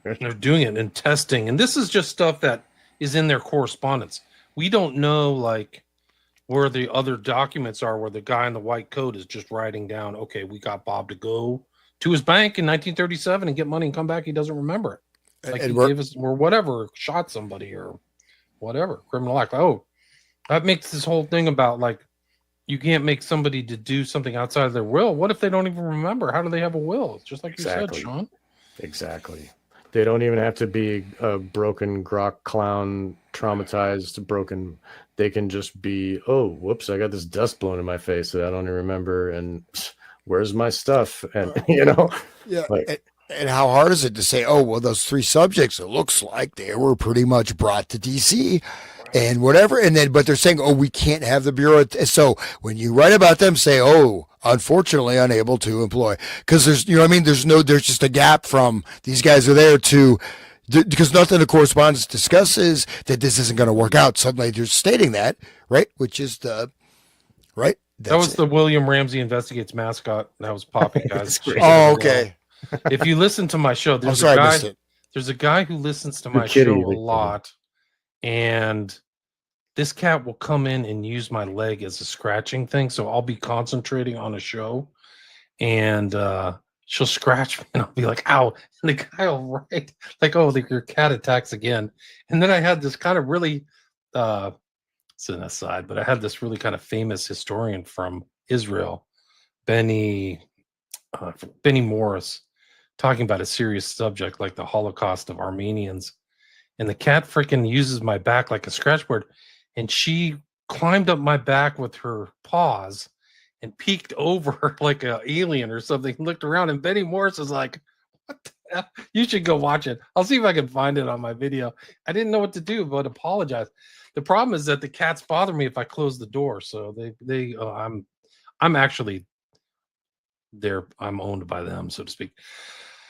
And they're doing it and testing, and this is just stuff that is in their correspondence. We don't know like where the other documents are, where the guy in the white coat is just writing down, okay, we got Bob to go to his bank in 1937 and get money and come back. He doesn't remember it. Like And he we're, gave us or whatever, shot somebody or whatever, criminal act. Oh, that makes this whole thing about like you can't make somebody to do something outside of their will. What if they don't even remember? How do they have a will? It's just like you said, Sean. Exactly. They don't even have to be a broken grok clown, traumatized, broken. They can just be, oh, whoops, I got this dust blown in my face that I don't even remember. And where's my stuff? And, yeah. like, And how hard is it to say, oh, well, those 3 subjects, it looks like they were pretty much brought to DC and whatever. And then, but they're saying, oh, we can't have the Bureau. So when you write about them, say, oh, unfortunately unable to employ. Because there's, you know what I mean? There's just a gap from these guys are there to, because nothing the correspondence discusses that this isn't going to work out. Suddenly they're stating that, right? Which is the, right? That was the William Ramsey Investigates mascot. That was Poppy, guys. Oh, okay. If you listen to my show, there's I'm sorry, a I guy. missed it. There's a guy who listens to The my kitty, show the a kitty. lot, and this cat will come in and use my leg as a scratching thing. So I'll be concentrating on a show, and she'll scratch me, and I'll be like, "Ow!" And the guy will write like, "Oh, your cat attacks again." And then I had this kind of really, it's an aside, but I had this really kind of famous historian from Israel, Benny Morris, talking about a serious subject like the Holocaust of Armenians. And the cat freaking uses my back like a scratchboard. And she climbed up my back with her paws and peeked over like an alien or something, looked around. And Benny Morris is like, what the hell? You should go watch it. I'll see if I can find it on my video. I didn't know what to do, but apologize. The problem is that the cats bother me if I close the door. So I'm actually I'm owned by them, so to speak.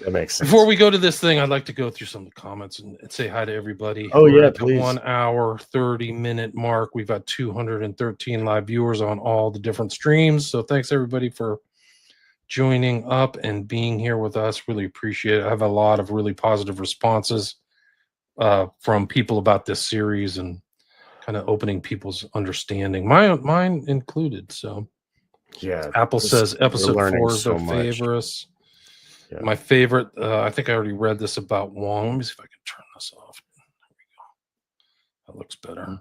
That makes sense. Before we go to this thing, I'd like to go through some of the comments and say hi to everybody. Oh, We're yeah, at the please. 1 hour, 30-minute mark. We've got 213 live viewers on all the different streams. So thanks everybody for joining up and being here with us. Really appreciate it. I have a lot of really positive responses from people about this series and kind of opening people's understanding, mine included. So yeah, Apple says episode 4 is their much. favorites. Yeah. My favorite, I think I already read this about Wong. Let me see if I can turn this off. There we go. That looks better.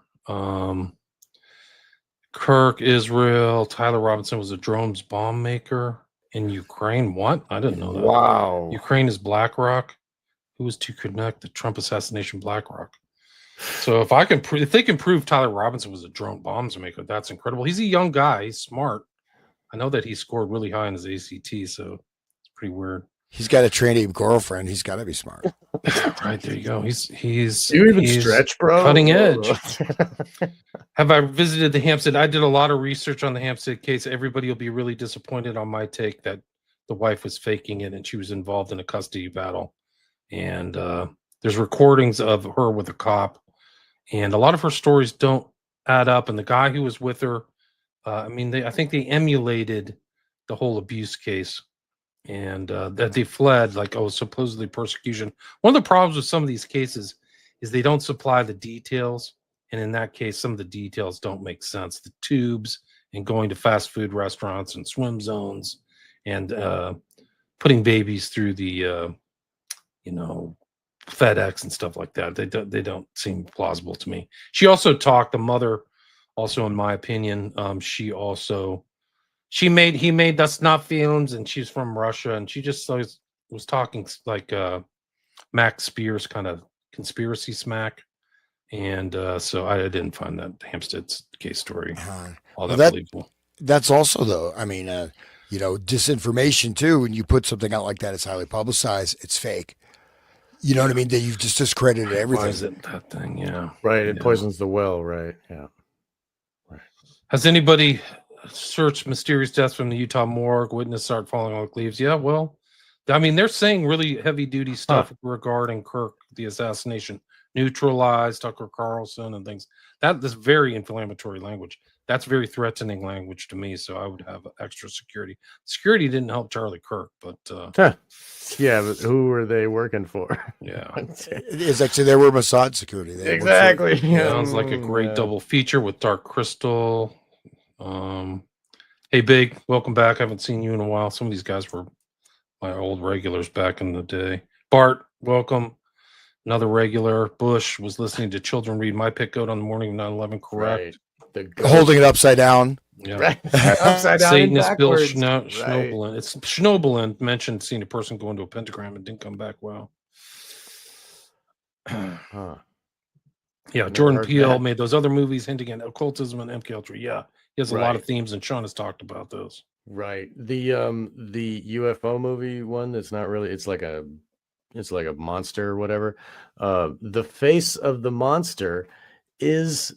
Kirk, Israel, Tyler Robinson was a drones bomb maker in Ukraine. What? I didn't know that. Wow. Ukraine is BlackRock. Who was to connect the Trump assassination BlackRock? So if they can prove Tyler Robinson was a drone bombs maker, that's incredible. He's a young guy. He's smart. I know that he scored really high in his ACT, so it's pretty weird. He's got a trainee girlfriend. He's got to be smart. Right, there you go. He's you even stretch, bro? Cutting edge. Have I visited the Hampstead? I did a lot of research on the Hampstead case. Everybody will be really disappointed on my take that the wife was faking it and she was involved in a custody battle. And there's recordings of her with a cop, and a lot of her stories don't add up. And the guy who was with her, I think they emulated the whole abuse case, and that they fled like, oh, supposedly persecution. One of the problems with some of these cases is they don't supply the details, and in that case, some of the details don't make sense. The tubes and going to fast food restaurants and swim zones, and putting babies through the FedEx and stuff like that. They don't seem plausible to me. She also talked, the mother, also in my opinion, he made the snuff films, and she's from Russia, and she just was talking like Max Spears kind of conspiracy smack. And so I didn't find that Hampstead's case story all that believable. That's also, though, disinformation too. When you put something out like that, it's highly publicized. It's fake. You know what I mean? That you've just discredited everything. Why is it that thing? Yeah. Right. It poisons the well. Right. Yeah. Right. Has anybody searched mysterious deaths from the Utah morgue? Witness start falling off leaves. Yeah. Well, I mean, they're saying really heavy duty stuff regarding Kirk, the assassination. neutralize Tucker Carlson and things. That's very inflammatory language. That's very threatening language to me. So I would have extra security. Security didn't help Charlie Kirk, but yeah, but who were they working for? yeah, It's actually they were Mossad security. They worked for- exactly. sounds like a great double feature with Dark Crystal. Hey, Big, welcome back. I haven't seen you in a while. Some of these guys were my old regulars back in the day. Bart, welcome. Another regular. Bush was listening to children read My Pet Goat on the morning of 9/11. Correct. Right. The holding it upside down. Yeah. right. Upside down and Satanist Bill backwards. Schnoebelen. It's Schnoebelen mentioned seeing a person go into a pentagram and didn't come back well. Huh. Yeah, Never Jordan heard Peele that. made those other movies hinting at occultism and MK Ultra. Yeah, he has a lot of Right. themes, and Sean has talked about those. Right. The UFO movie one that's not really it's like a monster or whatever. The face of the monster is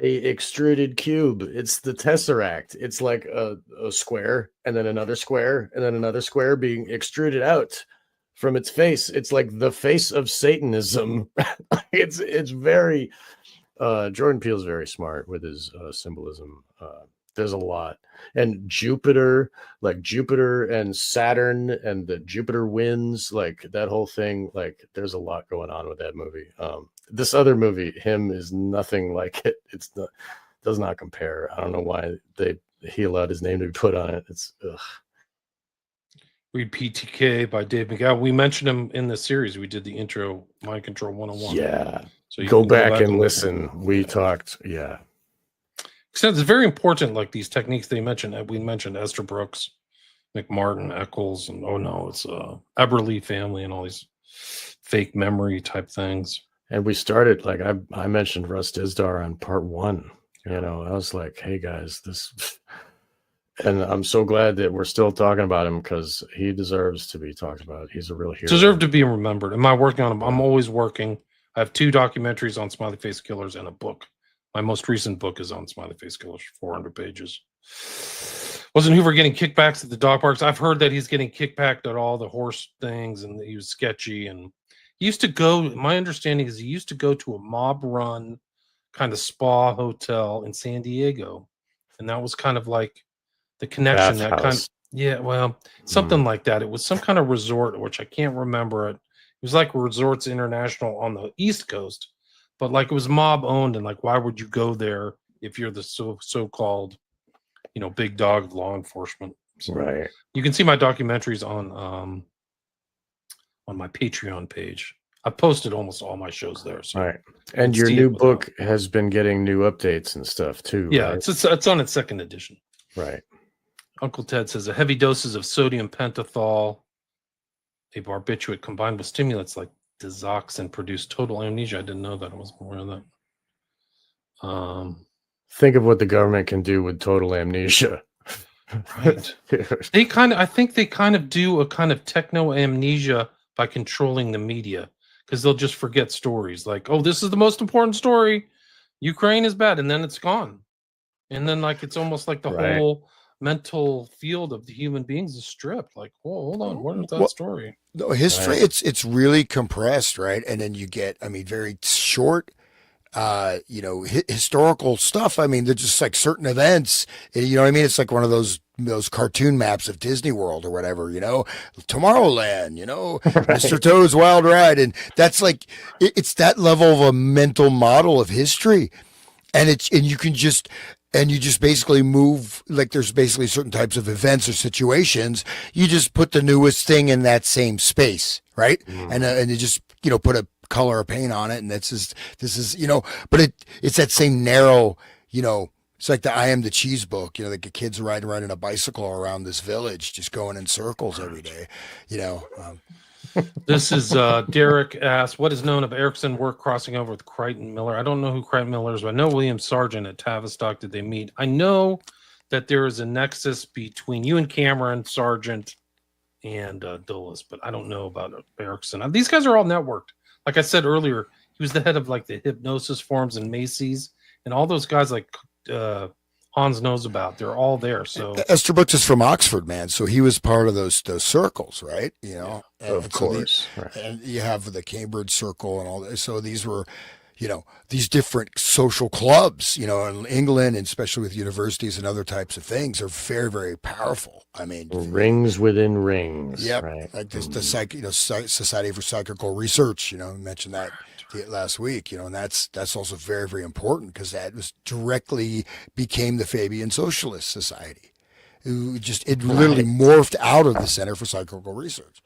a extruded cube. It's the Tesseract. It's like a square and then another square and then another square being extruded out from its face. It's like the face of Satanism. It's very Jordan Peele's very smart with his symbolism. There's a lot. And Jupiter, like Jupiter and Saturn and the Jupiter winds, like that whole thing, like there's a lot going on with that movie. This other movie, him, is nothing like it. Does not compare. I don't know why he allowed his name to be put on it. It's ugh. Read PTK by Dave McGowan. We mentioned him in the series. We did the intro, Mind Control 101. Yeah. So you Go can back and listen. We talked. Yeah. Except it's very important, like these techniques they mentioned. We mentioned Esther Brooks, McMartin, Eccles, and it's Eberly family and all these fake memory type things. And we started, like I mentioned Russ Dizdar on part 1. You know, I was like, hey guys, this, and I'm so glad that we're still talking about him because he deserves to be talked about. He's a real hero. Deserve to be remembered. Am I working on him? I'm always working. I have 2 documentaries on Smiley Face Killers and a book. My most recent book is on Smiley Face Killers, 400 pages. Wasn't Hoover getting kickbacks at the dog parks? I've heard that he's getting kickbacked at all the horse things and he was sketchy. And he used to go, my understanding is he used to go to a mob run kind of spa hotel in San Diego. And that was kind of like the connection. Bath that kind of, house. yeah, well, something like that. It was some kind of resort, which I can't remember it. It was like Resorts International on the East Coast. But like it was mob owned, and like why would you go there if you're the so-called, big dog of law enforcement? So Right. you can see my documentaries on my Patreon page. I've posted almost all my shows there. So Right. And your new book has been getting new updates and stuff too. Yeah, right? it's on its 2nd edition. Right. Uncle Ted says a heavy doses of sodium pentothal, a barbiturate combined with stimulants like digoxin produce total amnesia. I didn't know that. I wasn't aware of that. Think of what the government can do with total amnesia. Right. I think they kind of do a kind of techno amnesia by controlling the media because they'll just forget stories like, oh, this is the most important story. Ukraine is bad. And then it's gone. And then like, it's almost like the whole mental field of the human beings is stripped. Like, whoa, hold on. What is that story? No, history, it's really compressed, right? And then you get, very short, historical stuff. They're just like certain events. You know what I mean? It's like one of those cartoon maps of Disney World or whatever. Tomorrowland. Mr. Toad's Wild Ride, and that's like it's that level of a mental model of history, and you just basically move, like there's basically certain types of events or situations. You just put the newest thing in that same space, right? And you just, put a color or paint on it. And this is, but it's that same narrow, it's like the I Am the Cheese book, like the kids riding around in a bicycle around this village, just going in circles every day, This is Derek asks, what is known of Erickson work crossing over with Crichton Miller? I don't know who Crichton Miller is, but I know William Sargent at Tavistock. Did they meet? I know that there is a nexus between you and Cameron, Sargent, and Dulles, but I don't know about Erickson. These guys are all networked. Like I said earlier, he was the head of like the hypnosis forums and Macy's, and all those guys like Hans knows about. They're all there. So Esterbrook is from Oxford, man. So he was part of those circles, right? You know, Of course. Right. and you have the Cambridge Circle and all that. So these were, you know, these different social clubs, you know, in England, and especially with universities and other types of things, are very, very powerful. I mean, Rings within rings. yep, Right. like the Society for Psychical Research. You know, I mentioned that last week. You know, and that's also very, very important because that was directly became the Fabian Socialist Society. It literally morphed out of the Center for Psychical Research.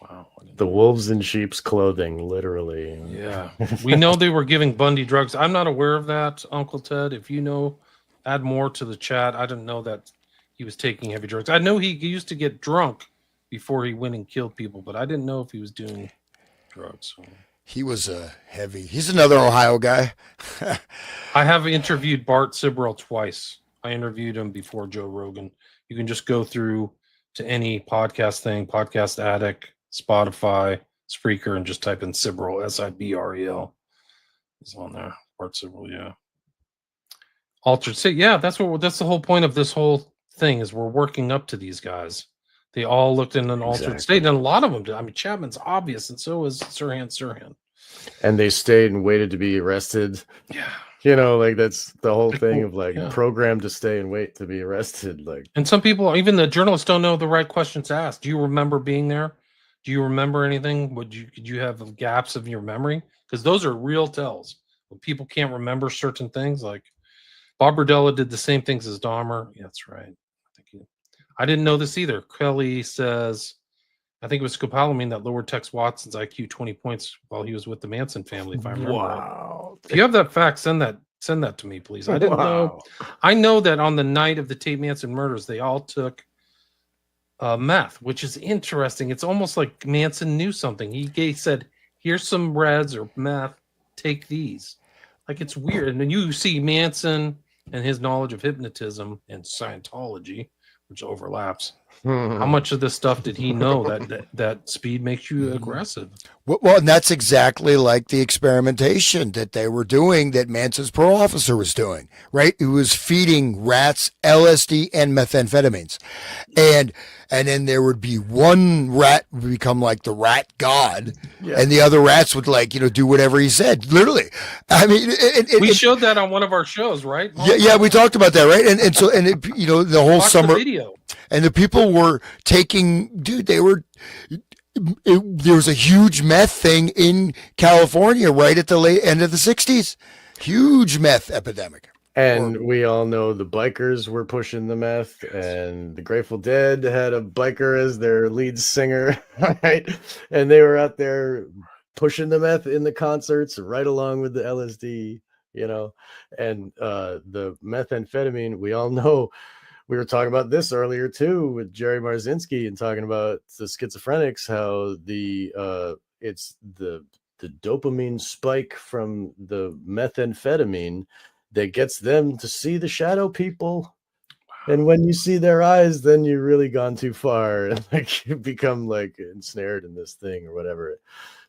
wow. The wolves in sheep's clothing, literally. Yeah. We know they were giving Bundy drugs. I'm not aware of that, Uncle Ted. If you know, add more to the chat. I didn't know that he was taking heavy drugs. I know he used to get drunk before he went and killed people, but I didn't know if he was doing drugs. So. He was he's another Ohio guy. I have interviewed Bart Sibrel twice. I interviewed him before Joe Rogan. You can just go through to any podcast thing, Podcast Addict, Spotify, Spreaker, and just type in Sibrel, Sibrel. He's on there. Bart Sibrel, yeah. Altered State, yeah, that's the whole point of this whole thing is we're working up to these guys. They all looked in an altered state, and a lot of them did. I mean, Chapman's obvious, and so is Sirhan. And they stayed and waited to be arrested. Yeah. You know, like that's the whole thing of like programmed to stay and wait to be arrested. Like, and some people, even the journalists, don't know the right questions to ask. Do you remember being there? Do you remember anything? Could you have gaps of your memory? Because those are real tells. When people can't remember certain things, like Bob Berdella did the same things as Dahmer. Yeah, that's right. I didn't know this either. Kelly says, I think it was scopolamine that lowered Tex Watson's IQ 20 points while he was with the Manson family, if I remember. Wow. If you have that fact, send that to me, please. I didn't know. I know that on the night of the Tate Manson murders, they all took meth, which is interesting. It's almost like Manson knew something. He said, here's some reds or meth, take these. Like, it's weird. And then you see Manson and his knowledge of hypnotism and Scientology, which overlaps. How much of this stuff did he know that speed makes you aggressive? Well, and that's exactly like the experimentation that they were doing, that Manson's parole officer was doing, right? He was feeding rats LSD and methamphetamines. And then there would be one rat would become like the rat god, and the other rats would, like, you know, do whatever he said. Literally. I mean, we showed that on one of our shows, right? Yeah, we talked about that, right? And so you know, the whole Watch summer the video. And the people were taking, there was a huge meth thing in California right at the late end of the 60s. Huge meth epidemic. And we all know the bikers were pushing the meth, and the Grateful Dead had a biker as their lead singer, right? And they were out there pushing the meth in the concerts right along with the LSD, you know. And the methamphetamine, we all know. We were talking about this earlier too with Jerry Marzinski and talking about the schizophrenics, how it's the dopamine spike from the methamphetamine that gets them to see the shadow people. And when you see their eyes, then you've really gone too far and like you become like ensnared in this thing or whatever.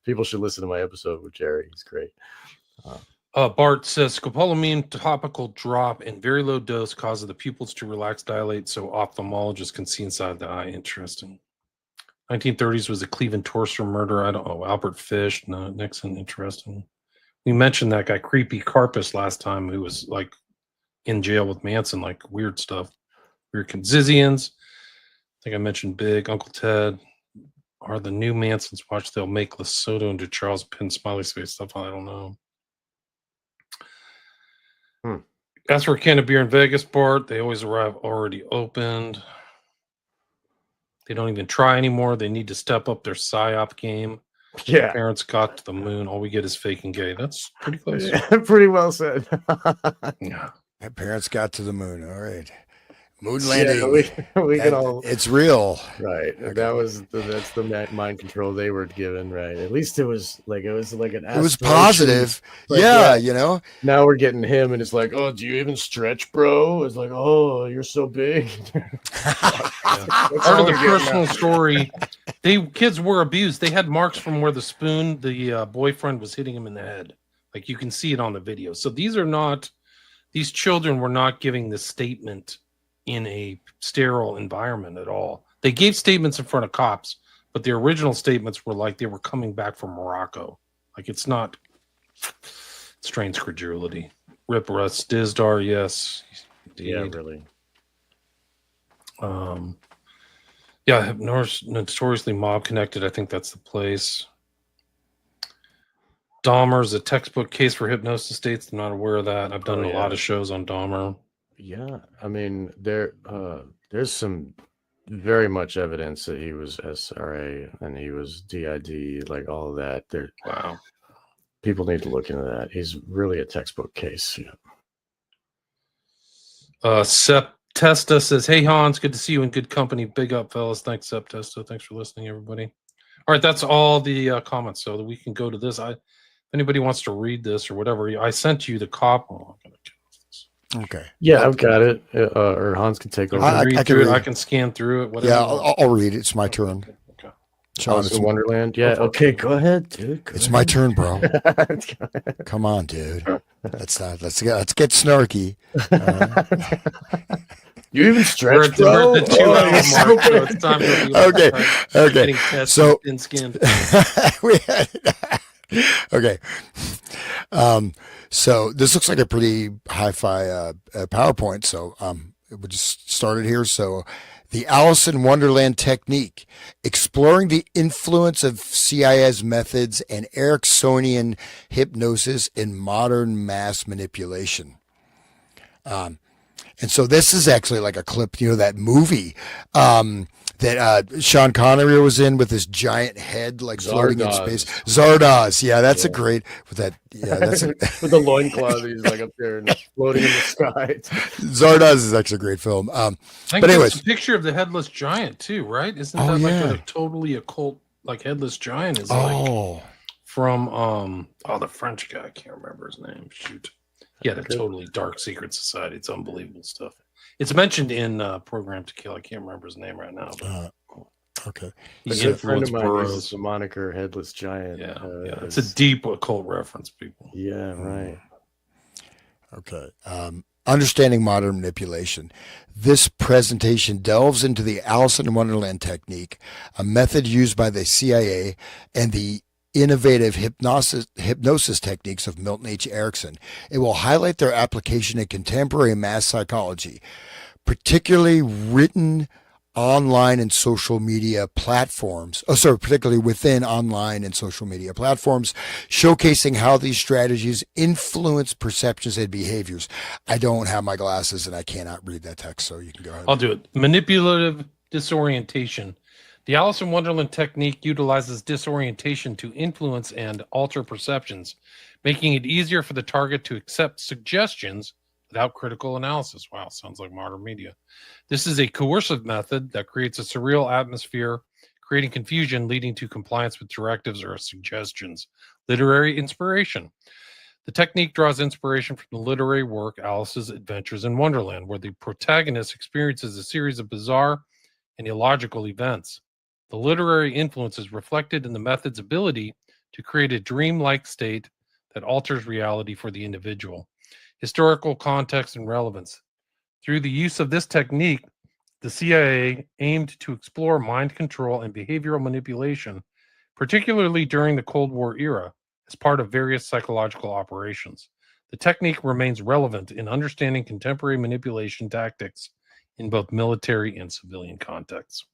People should listen to my episode with Jerry. He's great. Bart says scopolamine topical drop in very low dose causes the pupils to relax, dilate, so ophthalmologists can see inside the eye. Interesting. 1930s was a Cleveland torture murder. I don't know. Albert Fish, no, Nixon. Interesting. We mentioned that guy Creepy Carpus last time, who was like in jail with Manson, like weird stuff. Weird Zizians. I think I mentioned Big Uncle Ted. Are the new Mansons watch? They'll make Lesotho into Charles Penn smiley face stuff. I don't know. That's where can of beer in Vegas, Bart. They always arrive already opened. They don't even try anymore. They need to step up their PSYOP game. Yeah. Parents got to the moon. All we get is fake and gay. That's pretty close. Yeah, pretty well said. Yeah. My parents got to the moon. All right. Moon landing. Yeah, we can all. It's real. Right. Okay. That's the mind control they were given. Right. At least it was like an. It was positive. Like, yeah, you know. Now we're getting him, and it's like, oh, do you even stretch, bro? It's like, oh, you're so big. Part of the personal story. Kids were abused. They had marks from where the boyfriend was hitting him in the head. Like you can see it on the video. So these are not These children were not giving the statement in a sterile environment at all. They gave statements in front of cops, but the original statements were like they were coming back from Morocco. Like, it's not strange credulity. Rip Russ Dizdar, yes. Indeed. Yeah, really. Yeah, notoriously mob connected. I think that's the place. Dahmer's a textbook case for hypnosis states. I'm not aware of that. I've done a lot of shows on Dahmer. Yeah, I mean, there's some very much evidence that he was SRA and he was DID, like all of that. Wow. People need to look into that. He's really a textbook case. Yeah. Sep Testa says, "Hey Hans, good to see you in good company. Big up, fellas. Thanks, Sep Testa. Thanks for listening, everybody." All right, that's all the comments, so that we can go to this. If anybody wants to read this or whatever, I sent you the copy. Oh, Okay. Yeah, I've got it. Or Hans can take over. I can read it. I can scan through it. Whatever. Yeah, I'll read it. It's my turn. Okay. Sean, it's Wonderland. Yeah. Okay. Go ahead, dude. It's my turn, bro. Come on, dude. Let's get snarky. You even stretch, we're at the 2 hour mark, so it's time for okay. So thin skin. Okay. So this looks like a pretty hi-fi PowerPoint. So we'll just start it here. So the Alice in Wonderland technique, exploring the influence of CIA's methods and Ericksonian hypnosis in modern mass manipulation. And so this is actually like a clip, that movie that Sean Connery was in with this giant head like floating in space. Zardoz. Yeah, that's a great with that. Yeah, that's with the loincloth. He's like up there and floating in the sky. Zardoz is actually a great film. But anyways, a picture of the headless giant too, right? Isn't that like a totally occult, like headless giant is like from the French guy, I can't remember his name. Shoot. He had a totally dark secret society. It's unbelievable stuff. It's mentioned in Program to Kill. I can't remember his name right now. But okay. He's a friend of mine uses the moniker Headless Giant. Yeah, it's a deep occult reference, people. Yeah, right. Okay. Understanding modern manipulation. This presentation delves into the Alice in Wonderland technique, a method used by the CIA and the innovative hypnosis techniques of Milton H. Erickson. It will highlight their application in contemporary mass psychology, particularly written online and social media platforms. Particularly within online and social media platforms, showcasing how these strategies influence perceptions and behaviors. I don't have my glasses and I cannot read that text, so you can go ahead. I'll do it. Manipulative disorientation. The Alice in Wonderland technique utilizes disorientation to influence and alter perceptions, making it easier for the target to accept suggestions without critical analysis. Wow, sounds like modern media. This is a coercive method that creates a surreal atmosphere, creating confusion, leading to compliance with directives or suggestions. Literary inspiration. The technique draws inspiration from the literary work Alice's Adventures in Wonderland, where the protagonist experiences a series of bizarre and illogical events. The literary influence is reflected in the method's ability to create a dreamlike state that alters reality for the individual. Historical context and relevance. Through the use of this technique, the CIA aimed to explore mind control and behavioral manipulation, particularly during the Cold War era, as part of various psychological operations. The technique remains relevant in understanding contemporary manipulation tactics in both military and civilian contexts.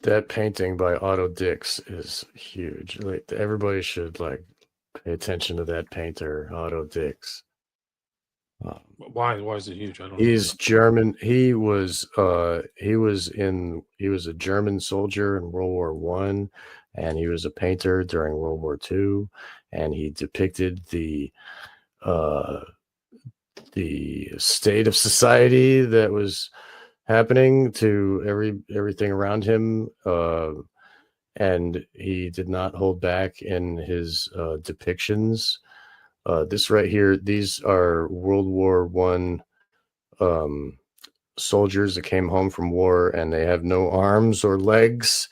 That painting by Otto Dix is huge. Like, everybody should pay attention to that painter, Otto Dix. Why is it huge? I don't know. He's German. He was a German soldier in World War I, and he was a painter during World War II, and he depicted the state of society that was happening to everything around him, and he did not hold back in his depictions. This right here, these are World War I soldiers that came home from war, and they have no arms or legs.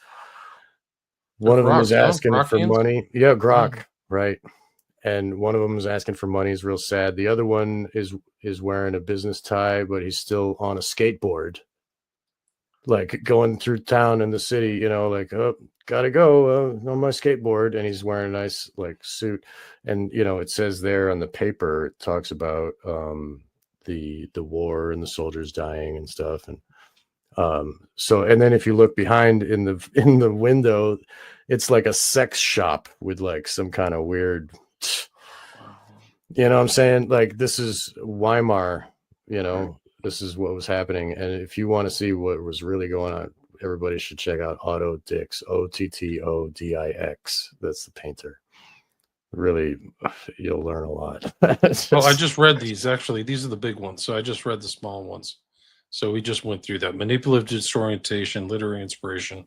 One of them is asking for money. Yeah, Grok, right? and one of them is asking for money. He's real sad. The other one is wearing a business tie, but he's still on a skateboard, like going through town in the city, you know, like, oh, gotta go on my skateboard. And he's wearing a nice like suit. And, you know, it says there on the paper, it talks about the war and the soldiers dying and stuff. And so, and then if you look behind in the window, it's like a sex shop with like some kind of weird, you know what I'm saying? Like, this is Weimar, you know, this is what was happening. And if you want to see what was really going on, everybody should check out Otto Dix, Ottodix. That's the painter. Really, you'll learn a lot. Well, I just read these. Actually, these are the big ones. So I just read the small ones. So we just went through that. Manipulative disorientation, literary inspiration,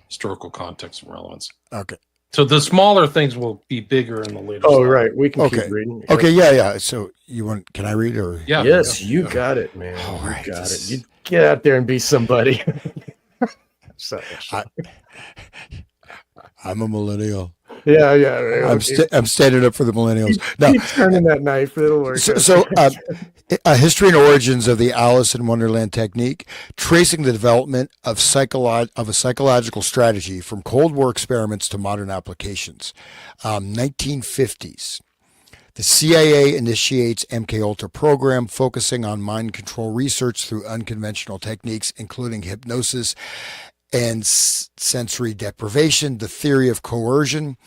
historical context, and relevance. Okay. So the smaller things will be bigger in the later. Oh, slide. right. We can Okay. keep reading. Okay. Yeah. So you want? Can I read or? Yeah. Yes, you got it, man. All right, You got this- it. You get out there and be somebody. Sorry. I'm a millennial. Yeah, yeah. I'm standing up for the millennials. No, Keep turning that knife. It'll work. So a history and origins of the Alice in Wonderland technique, tracing the development of a psychological strategy from Cold War experiments to modern applications. 1950s. The CIA initiates MKUltra program focusing on mind control research through unconventional techniques, including hypnosis and sensory deprivation, the theory of coercion.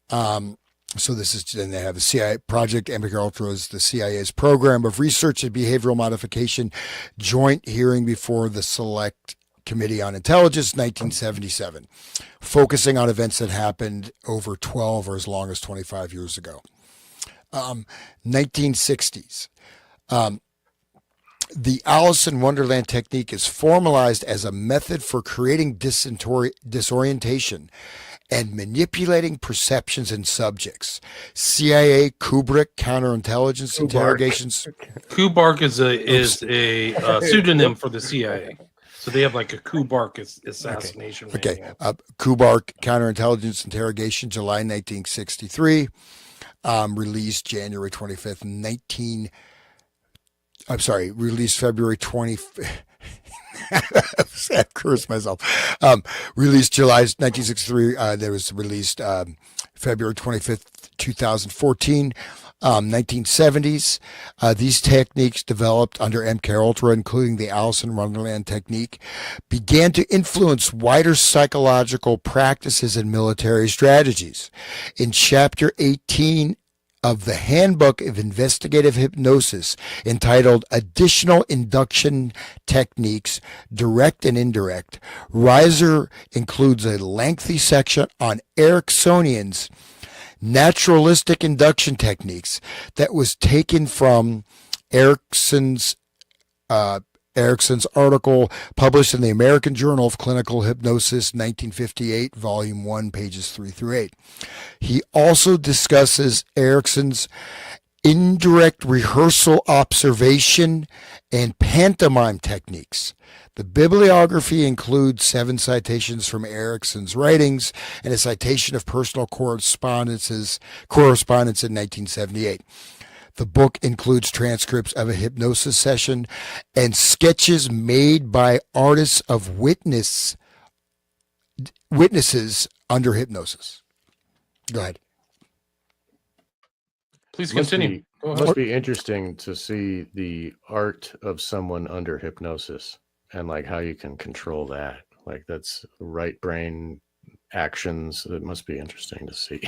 So this is, then they have the CIA project. MKUltra is the CIA's program of research and behavioral modification, joint hearing before the Select Committee on Intelligence, 1977, focusing on events that happened over 12 or as long as 25 years ago. 1960s. The Alice in Wonderland technique is formalized as a method for creating disorientation and manipulating perceptions in subjects. CIA Kubrick counterintelligence interrogations. Kubark is a pseudonym for the CIA. So they have like a Kubark assassination. Okay. manual. Kubark counterintelligence interrogation, July 1963. Released January 25th, released February 25th. I cursed myself. Released July 1963. There was released February 25th, 2014. 1970s. These techniques developed under MKUltra, including the Alice in Wonderland technique, began to influence wider psychological practices and military strategies. In Chapter 18 of the Handbook of Investigative Hypnosis, entitled Additional Induction Techniques, Direct and Indirect, Reiser includes a lengthy section on Ericksonian's naturalistic induction techniques that was taken from Erickson's article published in the American Journal of Clinical Hypnosis, 1958, Volume 1, pages 3 through 8. He also discusses Erickson's indirect rehearsal observation and pantomime techniques. The bibliography includes 7 citations from Erickson's writings and a citation of personal correspondence in 1978. The book includes transcripts of a hypnosis session and sketches made by artists of witnesses under hypnosis. Go ahead. Please continue. Go ahead. Must be interesting to see the art of someone under hypnosis and like how you can control that. Like that's right brain actions. It must be interesting to see.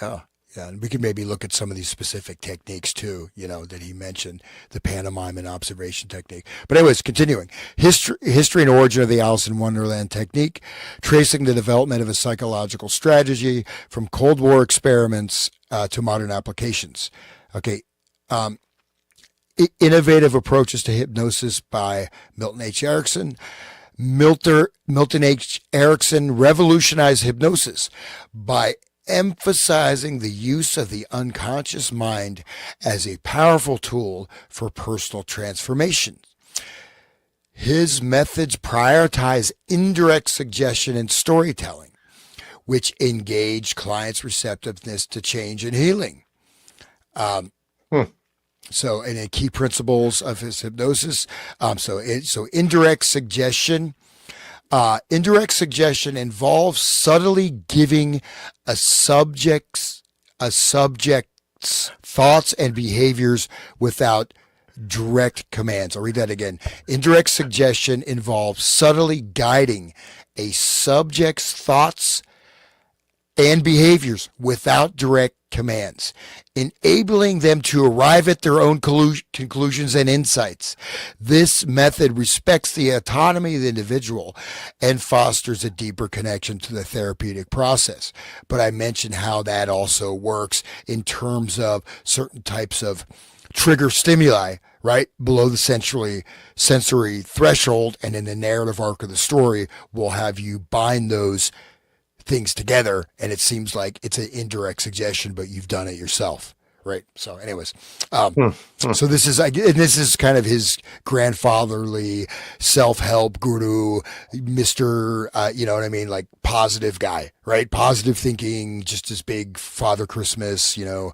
Yeah. Yeah, and we could maybe look at some of these specific techniques too, that he mentioned, the pantomime and observation technique. But anyways, continuing. History and origin of the Alice in Wonderland technique, tracing the development of a psychological strategy from Cold War experiments to modern applications. Okay. Innovative approaches to hypnosis by Milton H. Erickson. Milton H. Erickson revolutionized hypnosis by emphasizing the use of the unconscious mind as a powerful tool for personal transformation. His methods prioritize indirect suggestion and storytelling, which engage clients' receptiveness to change and healing. So, and the key principles of his hypnosis. So indirect suggestion. Indirect suggestion involves subtly giving a subject's thoughts and behaviors without direct commands. I'll read that again. Indirect suggestion involves subtly guiding a subject's thoughts and behaviors without direct commands, enabling them to arrive at their own conclusions and insights. This method respects the autonomy of the individual and fosters a deeper connection to the therapeutic process. But I mentioned how that also works in terms of certain types of trigger stimuli, right? Below the sensory threshold, and in the narrative arc of the story, will have you bind those things together, and it seems like it's an indirect suggestion, but you've done it yourself, right? So anyways, so this is kind of his grandfatherly self-help guru, Mr. You know what I mean? Like positive guy, right? Positive thinking, just this big Father Christmas, you know,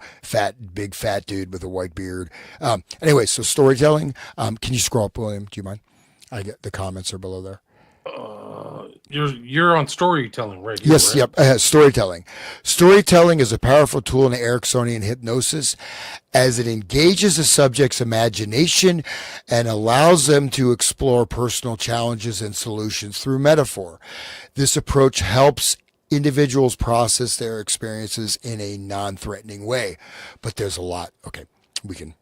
big fat dude with a white beard. Anyway, so storytelling, can you scroll up, William? Do you mind? I get the comments are below there. You're on storytelling right here. Yes, right? yep. Storytelling. Storytelling is a powerful tool in Ericksonian hypnosis as it engages a subject's imagination and allows them to explore personal challenges and solutions through metaphor. This approach helps individuals process their experiences in a non-threatening way. But there's a lot. Okay, we can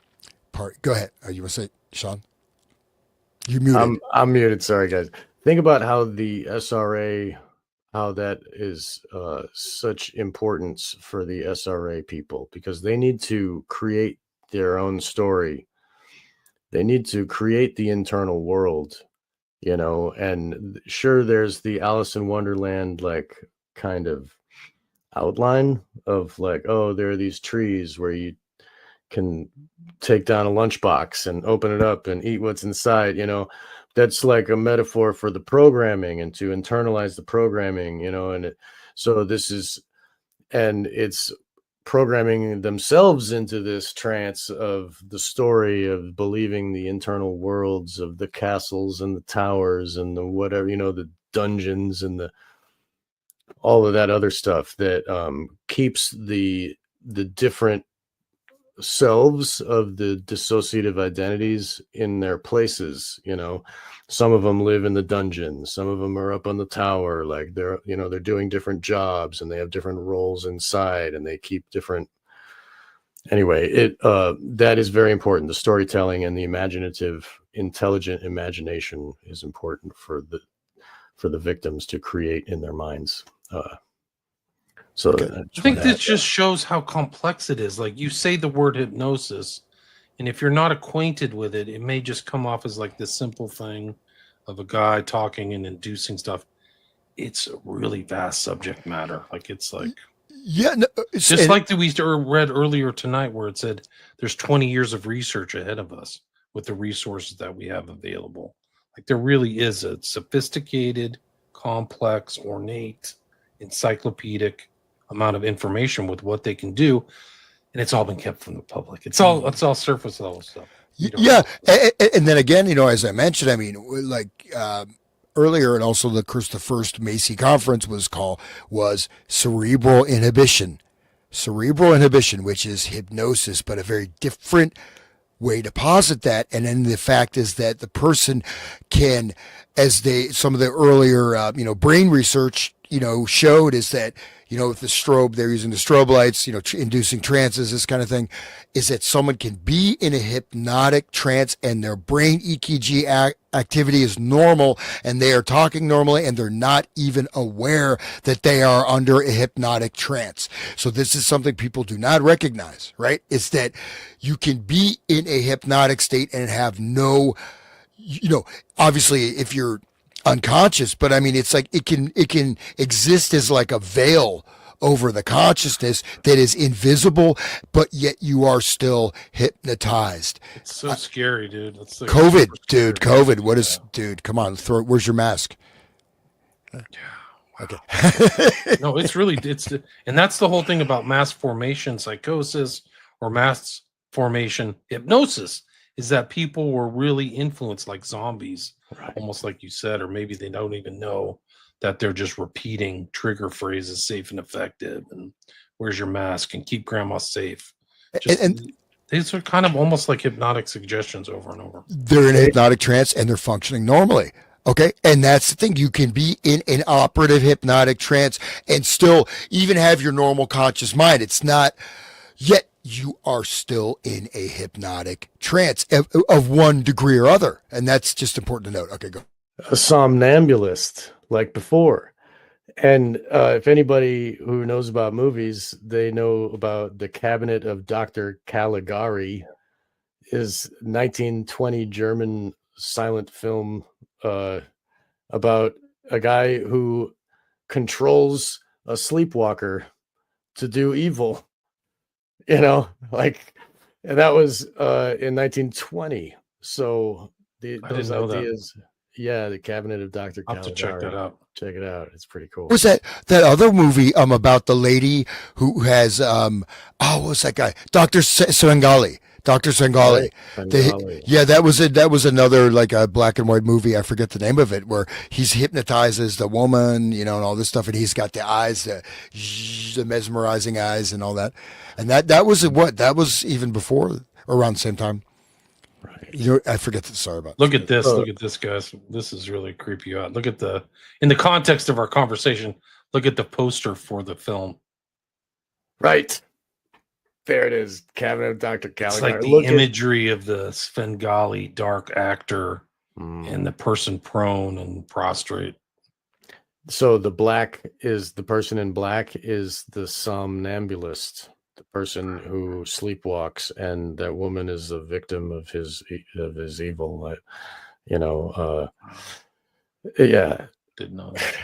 go ahead. You want to say, Sean? You muted. I'm muted. Sorry, guys. Think about how the SRA, how that is such importance for the SRA people, because they need to create their own story. They need to create the internal world, you know, and sure, there's the Alice in Wonderland, like kind of outline of like, oh, there are these trees where you can take down a lunchbox and open it up and eat what's inside, you know. That's like a metaphor for the programming and to internalize the programming, you know, and it's programming themselves into this trance of the story of believing the internal worlds of the castles and the towers and the whatever, you know, the dungeons and all of that other stuff that keeps the different selves of the dissociative identities in their places. You know, some of them live in the dungeon, some of them are up on the tower, like they're doing different jobs and they have different roles inside and they keep different. Anyway, that is very important. The storytelling and the imaginative, intelligent imagination is important for the victims to create in their minds. I think this just shows how complex it is. Like, you say the word hypnosis, and if you're not acquainted with it, it may just come off as like this simple thing of a guy talking and inducing stuff. It's a really vast subject matter. Like, it's like, just like we read earlier tonight, where it said there's 20 years of research ahead of us with the resources that we have available. Like, there really is a sophisticated, complex, ornate, encyclopedic amount of information with what they can do, and it's all been kept from the public. It's all surface level stuff. Yeah, and then again, you know, as I mentioned, I mean, like earlier, and also the first Macy conference was cerebral inhibition, which is hypnosis, but a very different way to posit that. And then the fact is that the person can, some of the earlier brain research showed, is that, with the strobe, they're using the strobe lights, inducing trances, this kind of thing, is that someone can be in a hypnotic trance and their brain EKG activity is normal and they are talking normally and they're not even aware that they are under a hypnotic trance. So this is something people do not recognize, right? It's that you can be in a hypnotic state and have no, obviously if you're unconscious, but I mean, it's like it can exist as like a veil over the consciousness that is invisible, but yet you are still hypnotized. It's so scary, dude. It's like COVID, dude. COVID. What is, dude? Come on, where's your mask? Yeah. Okay. No, it's really and that's the whole thing about mass formation psychosis or mass formation hypnosis is that people were really influenced like zombies, Right. almost like you said, or maybe they don't even know that they're just repeating trigger phrases, safe and effective, and where's your mask and keep grandma safe. Just And these are kind of almost like hypnotic suggestions over and over. they're in a hypnotic trance and they're functioning normally. Okay. And that's the thing. You can be in an operative hypnotic trance and still even have your normal conscious mind. It's not yet you are still in a hypnotic trance of one degree or other. And that's just important to note. Okay, go. A somnambulist, like before. And if anybody who knows about movies, they know about The Cabinet of Dr. Caligari, is 1920 German silent film about a guy who controls a sleepwalker to do evil. You know, like, and that was in 1920. So those know that. ideas, yeah, The Cabinet of Dr. I'll have to check that out. Check it out. It's pretty cool. Was that other movie about the lady who has what was that guy? Dr. Svengali. Dr. Svengali. Bengali. Yeah, that was another like a black and white movie. I forget the name of it, where he's hypnotizes the woman, you know, and all this stuff, and he's got the eyes, the mesmerizing eyes, and all that. And that was what? That was even before, around the same time. Right. You know, I forget. Sorry about. Look at this. Look at this, guys. This is really creepy out. Look at in the context of our conversation. Look at the poster for the film. Right. There it is. Cabinet of Dr. Caligari. It's like the imagery of the Svengali dark actor and the person prone and prostrate. So the person in black is the somnambulist, the person who sleepwalks, and that woman is the victim of his evil. Yeah. Didn't know that.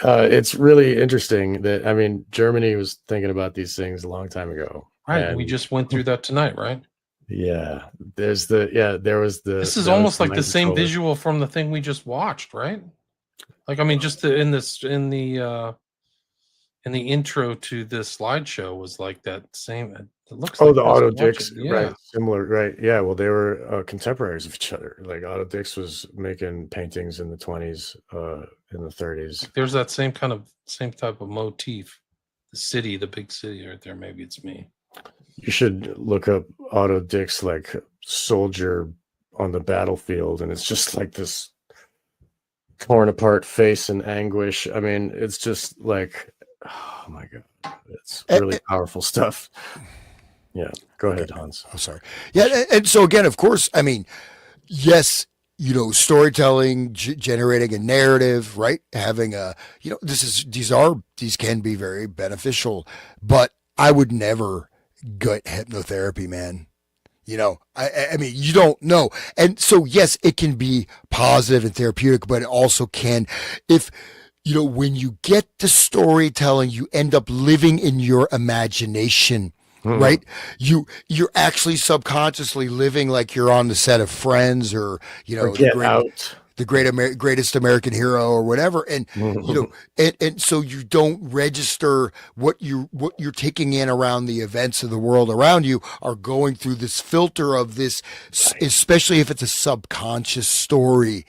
It's really interesting that, I mean, Germany was thinking about these things a long time ago. Right. And We just went through that tonight, right? Yeah. There was This is almost like the same visual from the thing we just watched, right? Like, I mean, just in the intro to this slideshow was like that same. It looks like the this. Otto Watch Dix, it. Yeah. right? Similar, right? Yeah. Well, they were contemporaries of each other. Like Otto Dix was making paintings in the 20s, in the 30s. There's that same type of motif. The city, the big city right there. Maybe it's me. You should look up Otto Dix, like soldier on the battlefield, and it's just like this torn apart face in anguish. I mean, it's just like, oh my God, it's really powerful stuff. Yeah, go ahead, Hans. Oh, sorry. Yeah, and so again, of course, I mean, yes, you know, storytelling, generating a narrative, right? Having these can be very beneficial, but I would never gut hypnotherapy, man. You know, I mean, you don't know. And so, yes, it can be positive and therapeutic, but it also can, if, you know, when you get the storytelling, you end up living in your imagination, right? You're actually subconsciously living like you're on the set of Friends, or, you know, the greatest American hero or whatever. And, you know, and so you don't register what you're taking in around the events of the world around you are going through this filter of this, especially if it's a subconscious story.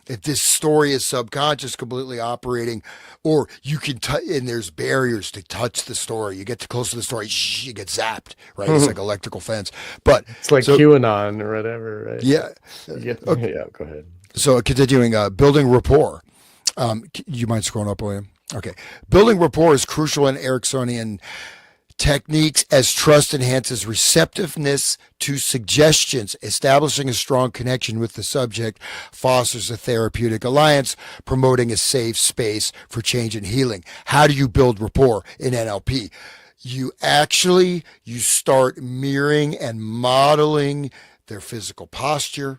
If this story is subconscious, completely operating, or you can and there's barriers to touch the story. You get too close to the story, you get zapped, right? It's like electrical fence. But it's like QAnon or whatever, right? Yeah. Yeah, go ahead. So continuing, building rapport. You mind scrolling up, William? Okay. Building rapport is crucial in Ericksonian techniques as trust enhances receptiveness to suggestions. Establishing a strong connection with the subject fosters a therapeutic alliance, promoting a safe space for change and healing. How do you build rapport in NLP? You start mirroring and modeling their physical posture.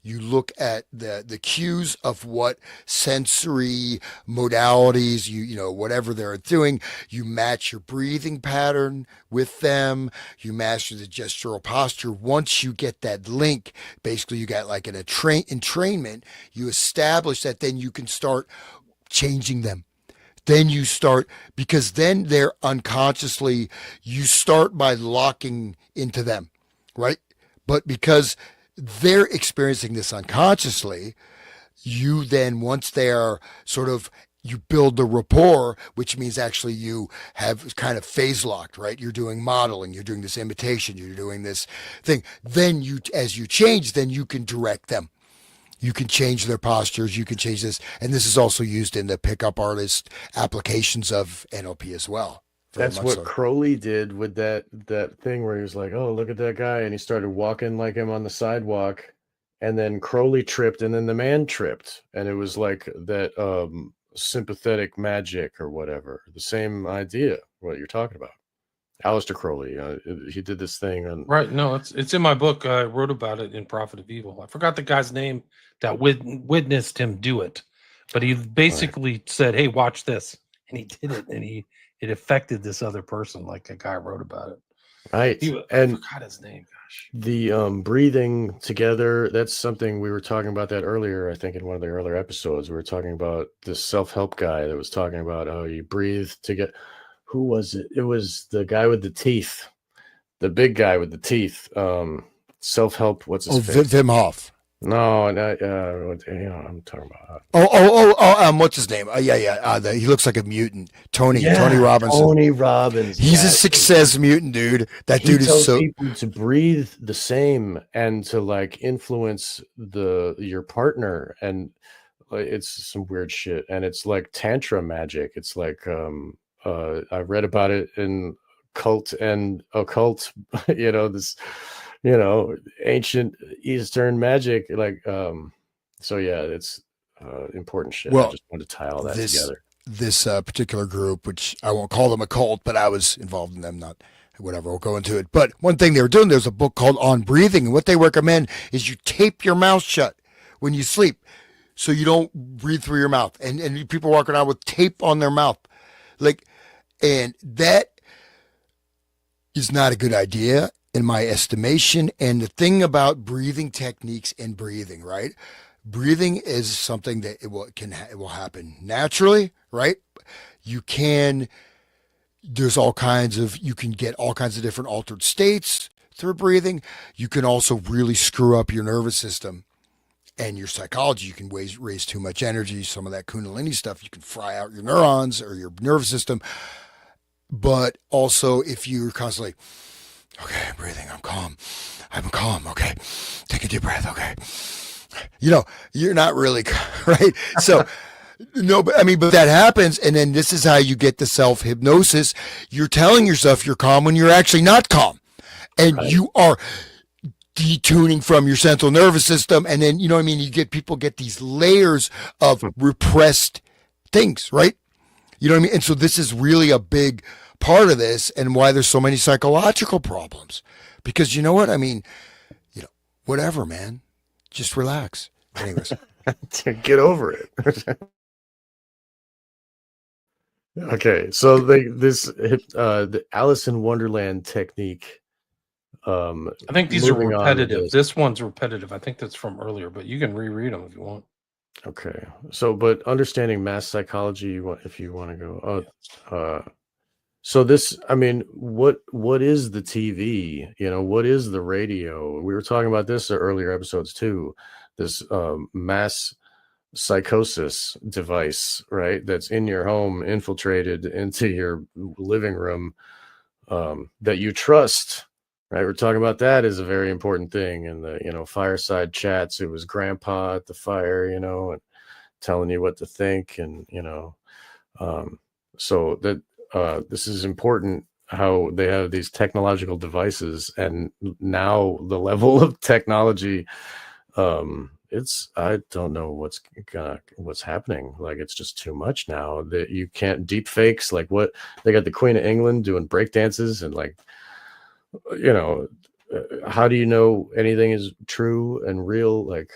You look at the cues of what sensory modalities, you know, whatever they're doing. You match your breathing pattern with them. You master the gestural posture. Once you get that link, basically you got like an entrainment, you establish that, then you can start changing them. Then you start, because then they're unconsciously, you start by locking into them, right? But because they're experiencing this unconsciously, you then, once they are sort of, you build the rapport, which means actually you have kind of phase locked, right? You're doing modeling, you're doing this imitation, you're doing this thing. Then you, as you change, then you can direct them. You can change their postures. You can change this. And this is also used in the pickup artist applications of NLP as well. That's what Crowley did with that thing where he was like, oh, look at that guy. And he started walking like him on the sidewalk. And then Crowley tripped and then the man tripped. And it was like that sympathetic magic or whatever. The same idea, what you're talking about. Aleister Crowley, he did this thing on right. No, it's in my book. I wrote about it in Prophet of Evil. I forgot the guy's name that witnessed him do it, but he basically said, "Hey, watch this," and he did it, and it affected this other person. Like a guy wrote about it. Right, I forgot his name. Gosh, the breathing together. That's something we were talking about that earlier. I think in one of the earlier episodes, we were talking about this self-help guy that was talking about how you breathe together. Who was it? It was the guy with the teeth, the big guy with the teeth. Self-help. What's his face? Wim Hof. No, I'm talking about. What's his name? He looks like a mutant. Tony Robbins. Tony Robbins. He's a success mutant, dude. That dude is so. People to breathe the same and to like influence your partner, and it's some weird shit. And it's like tantra magic. It's like I read about it in Cult and Occult. This. Ancient Eastern magic, so yeah, it's important shit. Well, I just wanted to tie all that together. This particular group, which I won't call them a cult, but I was involved in them, not whatever, we'll go into it. But one thing they were doing, there's a book called On Breathing, and what they recommend is you tape your mouth shut when you sleep so you don't breathe through your mouth. And people walking around with tape on their mouth. And that is not a good idea in my estimation. And the thing about breathing techniques and breathing, right? Breathing is something that it will happen naturally, right? You can get all kinds of different altered states through breathing. You can also really screw up your nervous system and your psychology. You can raise too much energy, some of that Kundalini stuff. You can fry out your neurons or your nervous system. But also if you're constantly, okay, I'm breathing, I'm calm. Okay. Take a deep breath. Okay. You're not really, right? So, no, but that happens. And then this is how you get the self-hypnosis. You're telling yourself you're calm when you're actually not calm. And you are detuning from your central nervous system. And then, people get these layers of repressed things, right? You know what I mean? And so this is really a big part of this and why there's so many psychological problems. Because you know what? Whatever, man. Just relax. Anyways. Get over it. Okay. So the Alice in Wonderland technique. I think these are repetitive. This one's repetitive. I think that's from earlier, but you can reread them if you want. Okay. So, but understanding mass psychology, if you want to go, so this, what is the TV? What is the radio? We were talking about this in earlier episodes too. This mass psychosis device, right? That's in your home, infiltrated into your living room, that you trust. Right, we're talking about that is a very important thing. In the fireside chats, it was grandpa at the fire, and telling you what to think, and so that this is important. How they have these technological devices, and now the level of technology, I don't know what's happening. Like, it's just too much now that you can't deep fakes. Like, what they got the Queen of England doing break dances and like. How do you know anything is true and real? Like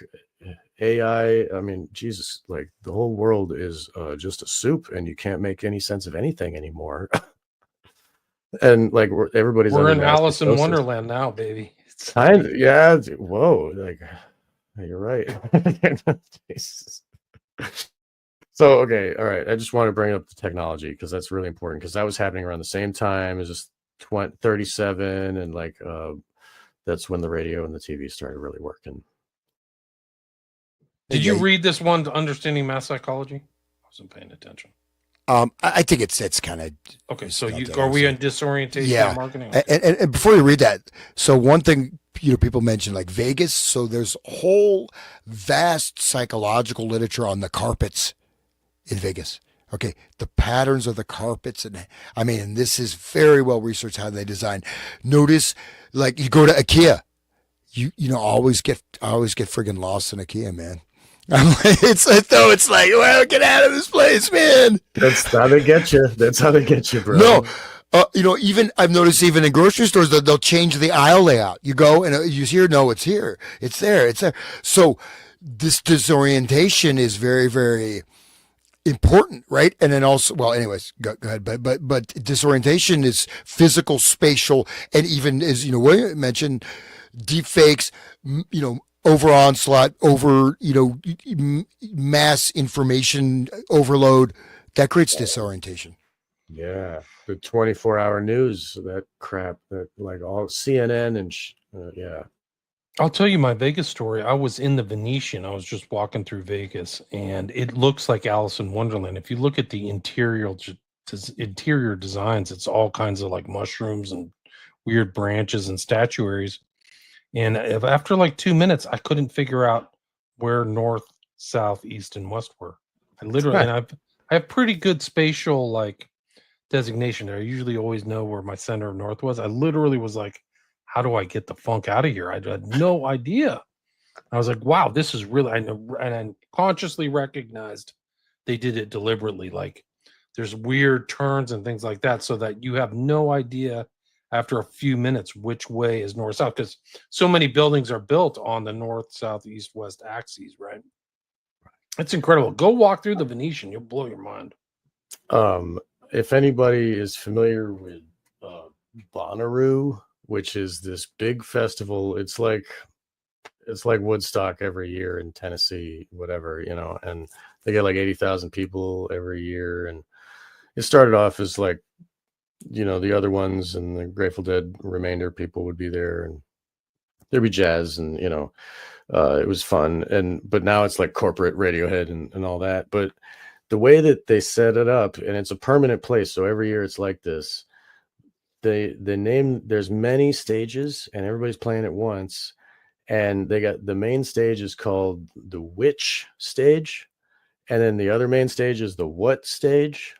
AI, Jesus, like the whole world is just a soup, and you can't make any sense of anything anymore. And like we're in Alice in Wonderland now, baby. Yeah. Whoa, like you're right. Jesus. So, okay, all right. I just want to bring up the technology because that's really important because that was happening around the same time as just 37 and like that's when the radio and the TV started really working. Did you read this one, Understanding Mass Psychology? I wasn't paying attention. I think it's kind of okay. So are we on disorientation yeah. marketing? Okay. And before you read that, so one thing people mention like Vegas. So there's whole vast psychological literature on the carpets in Vegas. Okay, the patterns of the carpets, and I mean, and this is very well researched how they design. Notice, like you go to IKEA, you know, I always get friggin' lost in IKEA, man. It's like, well, get out of this place, man. That's how they get you. That's how they get you, bro. No, even I've noticed even in grocery stores they'll change the aisle layout. You go and you hear, no, it's here, it's there. So this disorientation is very, very important, right? And then also, well, anyways, go ahead. But disorientation is physical, spatial, and even as William mentioned, deep fakes, over onslaught, over mass information overload that creates disorientation. Yeah, the 24-hour news, that crap, that like all CNN and yeah. I'll tell you my Vegas story. I was in the Venetian. I was just walking through Vegas, and it looks like Alice in Wonderland. If you look at the interior designs, it's all kinds of like mushrooms and weird branches and statuaries. And after like 2 minutes, I couldn't figure out where north, south, east, and west were. I literally, and I have pretty good spatial like designation there. I usually always know where my center of north was. I literally was like, how do I get the funk out of here? I had no idea. I was like, wow, this is really, and I consciously recognized they did it deliberately. Like there's weird turns and things like that so that you have no idea after a few minutes which way is north south, because so many buildings are built on the north, south, east, west axes, right? It's incredible. Go walk through the Venetian, you'll blow your mind. If anybody is familiar with Bonnaroo, which is this big festival, it's like Woodstock every year in Tennessee, whatever, and they get like 80,000 people every year, and it started off as like, the other ones and the Grateful Dead remainder people would be there, and there'd be jazz, and it was fun, but now it's like corporate Radiohead and all that. But the way that they set it up, and it's a permanent place, so every year it's like this. There's many stages, and everybody's playing at once, and they got the main stage is called the Which stage, and then the other main stage is the What stage.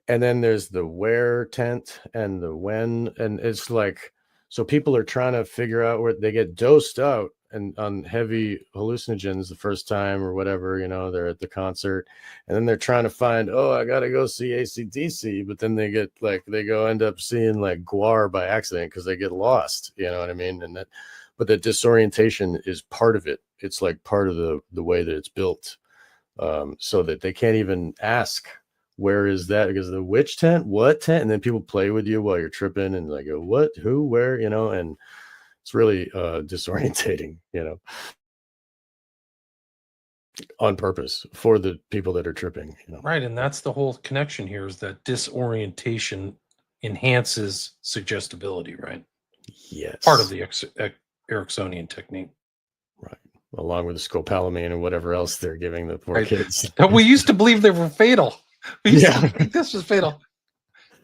And then there's the where tent and the when, and it's like, so people are trying to figure out where they get dosed out and on heavy hallucinogens the first time or whatever, they're at the concert, and then they're trying to find, I got to go see AC/DC, but then they get like, end up seeing like Guar by accident because they get lost, you know what I mean? But the disorientation is part of it. It's like part of the way that it's built, so that they can't even ask, where is that? Because the which tent, what tent, and then people play with you while you're tripping and like, what, who, where, and it's really disorientating, on purpose for the people that are tripping. Right, and that's the whole connection here, is that disorientation enhances suggestibility, right? Yes. Part of the Ericksonian technique. Right. Along with the scopolamine and whatever else they're giving the poor kids. We used to believe they were fatal. We used to think this was fatal.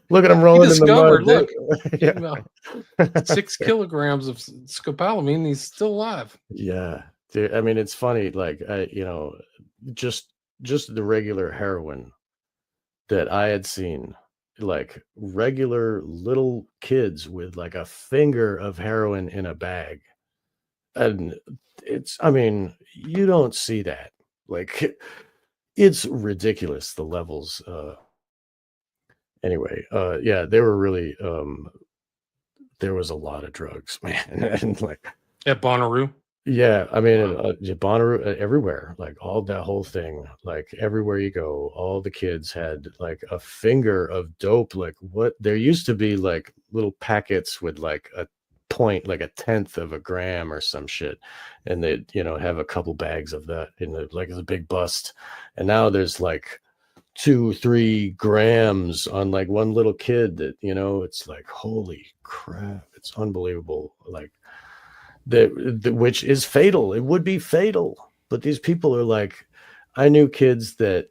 Look at them rolling in the mud. Look, 6 kilograms of scopolamine. He's still alive. Yeah, dude, I mean, it's funny. Like, just the regular heroin that I had seen, like regular little kids with like a finger of heroin in a bag, and you don't see that. Like, it's ridiculous, the levels. Anyway, they were really, there was a lot of drugs, man. And like at Bonnaroo. Yeah, I mean, Bonnaroo, everywhere, like all that whole thing, like everywhere you go, all the kids had like a finger of dope. Like, what there used to be like little packets with like a point, like a tenth of a gram or some shit, and they, you know, have a couple bags of that in the, like, it's a big bust, and now there's like 2-3 grams on like one little kid that, you know, it's like, holy crap, it's unbelievable. Like which is fatal. It would be fatal, but these people are like, I knew kids that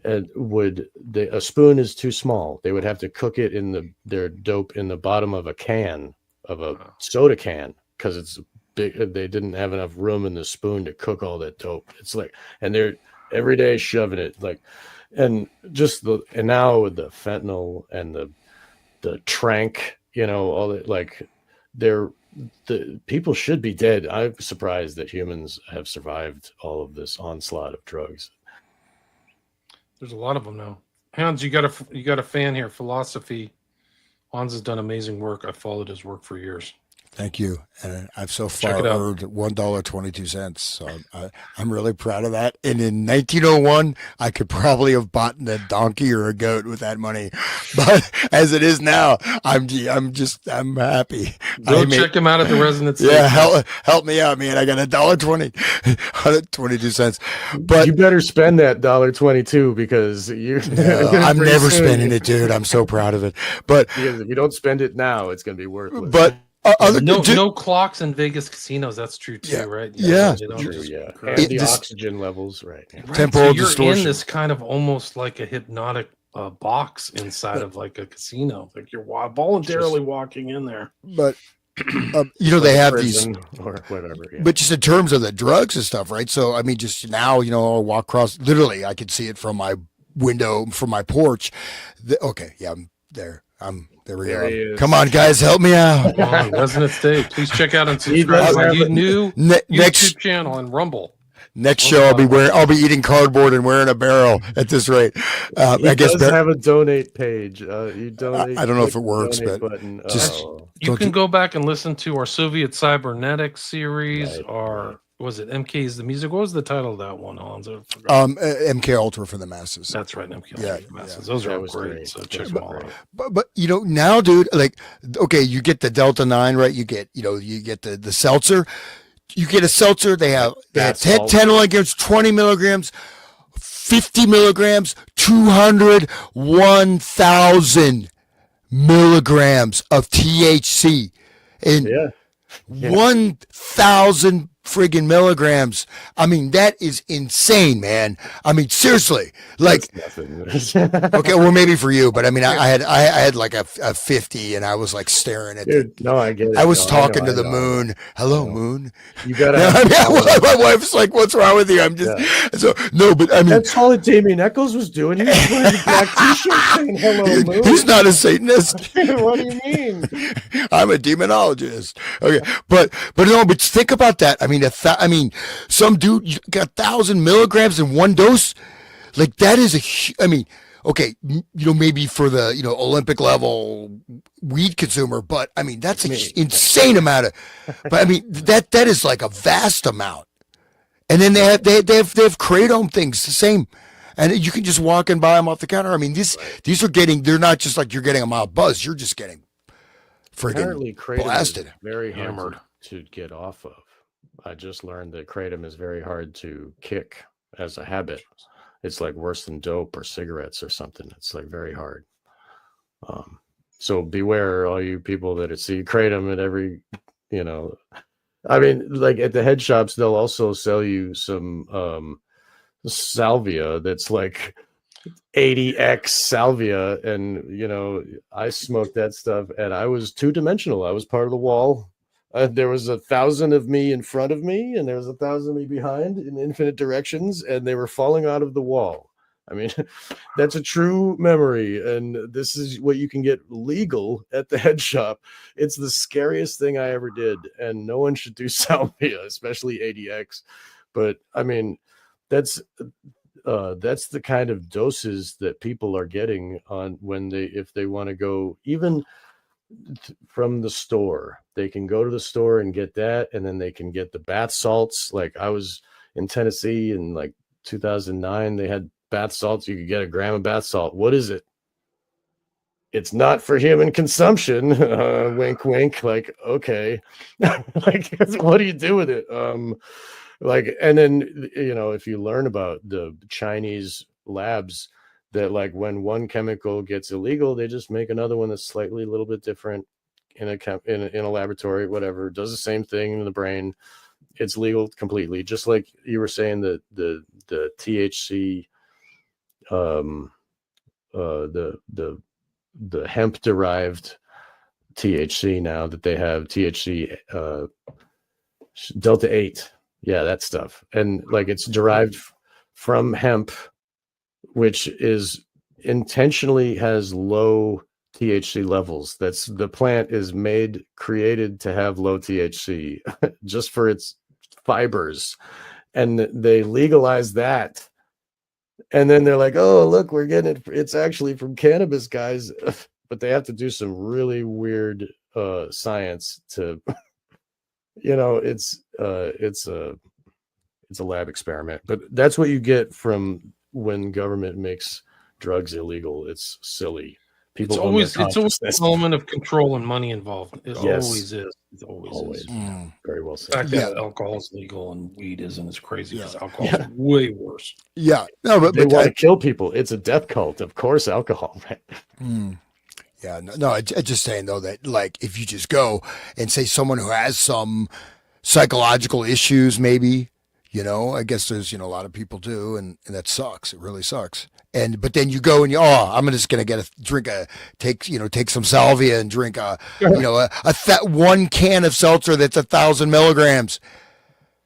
a spoon is too small. They would have to cook it in their dope in the bottom of a can of a soda can, because it's big. They didn't have enough room in the spoon to cook all that dope. It's like, and they're every day shoving it, like, and now with the fentanyl and the trank, you know, all that, like, the people should be dead. I'm surprised that humans have survived all of this onslaught of drugs. There's a lot of them now. Hans, you got a fan here. Philosophy. Hans has done amazing work. I followed his work for years. Thank you. And I've so far earned $1.22. So I'm really proud of that. And in 1901, I could probably have bought a donkey or a goat with that money. But as it is now, I'm happy. Go check him out at the Resonant State. Yeah, help me out, man. I got $1.20, 22 cents. But you better spend that $1.22, because I'm never spending it, dude. I'm so proud of it. But because if you don't spend it now, it's going to be worthless. But no clocks in Vegas casinos. That's true too, right? Yeah, true. Yeah, and the oxygen levels, right? Temporal you're distortion. in this kind of almost like a hypnotic box inside of like a casino. Like you're voluntarily walking in there. But you know, they have these or whatever. Yeah. But just in terms of the drugs and stuff, right? So I mean, just now, you know, I'll walk across. Literally, I could see it from my window, from my porch. Okay, yeah, I'm there. There we go. Come on, guys, help me out. Come on, Resonant State. Please check out and subscribe to my new YouTube channel and Rumble. Next show, I'll be eating cardboard and wearing a barrel at this rate. I guess have a donate page. You donate. I don't know if it works, but you can go back and listen to our Soviet Cybernetics series. Or was it MK's the Music? What was the title of that one, Hans? MK Ultra for the Masses. That's right, MK Ultra for the Masses. Those are all great. So check them all out. But you know, now, dude, like, okay, you get the Delta 9, right? You get the seltzer. You get a seltzer. They have 10 milligrams, 20 milligrams, 50 milligrams, 200, 1,000 milligrams of THC, and 1,000 friggin' milligrams. I mean, that is insane, man. I mean, seriously, like, okay, well, maybe for you, but I mean, I had like a 50, and I was like staring at it. No, I get it. I was talking to the moon. Hello, moon. You gotta. My wife's like, "What's wrong with you?" I'm just so no, but I mean, that's all that Damien Eccles was doing. He was wearing a black t-shirt saying "Hello, moon." He's not a Satanist. What do you mean? I'm a demonologist. Okay, but think about that. I mean, some dude got 1,000 milligrams in one dose. Like, that is okay, you know, maybe for the, you know, Olympic level weed consumer, but I mean, that's an insane amount of. But I mean, that is like a vast amount. And then they have kratom things, the same. And you can just walk and buy them off the counter. I mean, these are they're not just like you're getting a mild buzz. You're just getting friggin' blasted. Very hammered to get off of. I just learned that kratom is very hard to kick as a habit. It's like worse than dope or cigarettes or something. It's like very hard. So beware, all you people that see kratom at every, you know, I mean, like at the head shops, they'll also sell you some salvia that's like 80x salvia. And, you know, I smoked that stuff and I was two-dimensional. I was part of the wall. There was 1,000 of me in front of me, and there was 1,000 of me behind in infinite directions, and they were falling out of the wall. I mean, that's a true memory, and this is what you can get legal at the head shop. It's the scariest thing I ever did, and no one should do salvia, especially ADX. But I mean, that's the kind of doses that people are getting on if they want to go even from the store. They can go to the store and get that, and then they can get the bath salts. Like, I was in Tennessee in like 2009, they had bath salts. You could get a gram of bath salt. What is it? it's not for human consumption. Wink, wink. Like, okay, like, what do you do with it? Like, and then if you learn about the Chinese labs, that like when one chemical gets illegal, they just make another one that's slightly a little bit different in a laboratory, whatever, does the same thing in the brain. It's legal completely, just like you were saying that the THC, the hemp derived THC, now that they have THC delta 8, yeah, that stuff, and like it's derived from hemp, which is intentionally has low THC levels. That's the plant is created to have low THC just for its fibers, and they legalize that. And then they're like, oh, look, we're getting it. It's actually from cannabis, guys. But they have to do some really weird science to, it's a lab experiment. But that's what you get from when government makes drugs illegal. It's silly. It's always an element of control and money involved. It always is. It always is. Very well said. The fact that alcohol is legal and weed isn't is crazy because alcohol is way worse. Yeah. No, but they want to kill people. It's a death cult. Of course, alcohol. Right? Yeah. No, I'm just saying, though, that like if you just go and say someone who has some psychological issues, maybe, I guess there's, a lot of people do. And that sucks. It really sucks. But then you go and I'm just going to take some salvia and drink one can of seltzer that's 1,000 milligrams.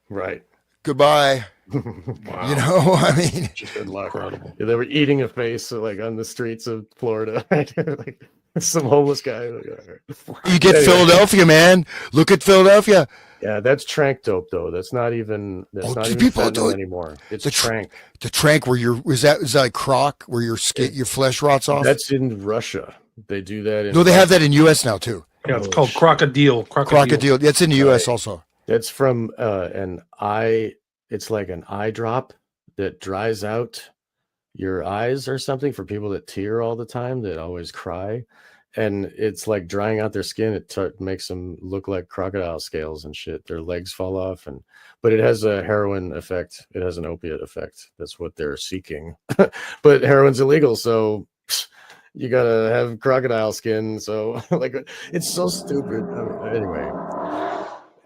Right. Goodbye. Wow. I mean, just good luck. Incredible. Yeah, they were eating a face like on the streets of Florida. Like some homeless guy. You get Philadelphia, man. Look at Philadelphia. Yeah, that's trank dope though. That's not even people do it anymore. It's the trank. The trank where is that like croc where your flesh rots off? That's in Russia. They do that. No, they have that in US now too. Yeah, it's called crocodile. Crocodile. That's in the US also. That's from an eye. It's like an eye drop that dries out your eyes or something for people that tear all the time, that always cry. And it's like drying out their skin. It makes them look like crocodile scales and shit. Their legs fall off, but it has a heroin effect. It has an opiate effect. That's what they're seeking. But heroin's illegal, so you gotta have crocodile skin. So like, it's so stupid. Anyway,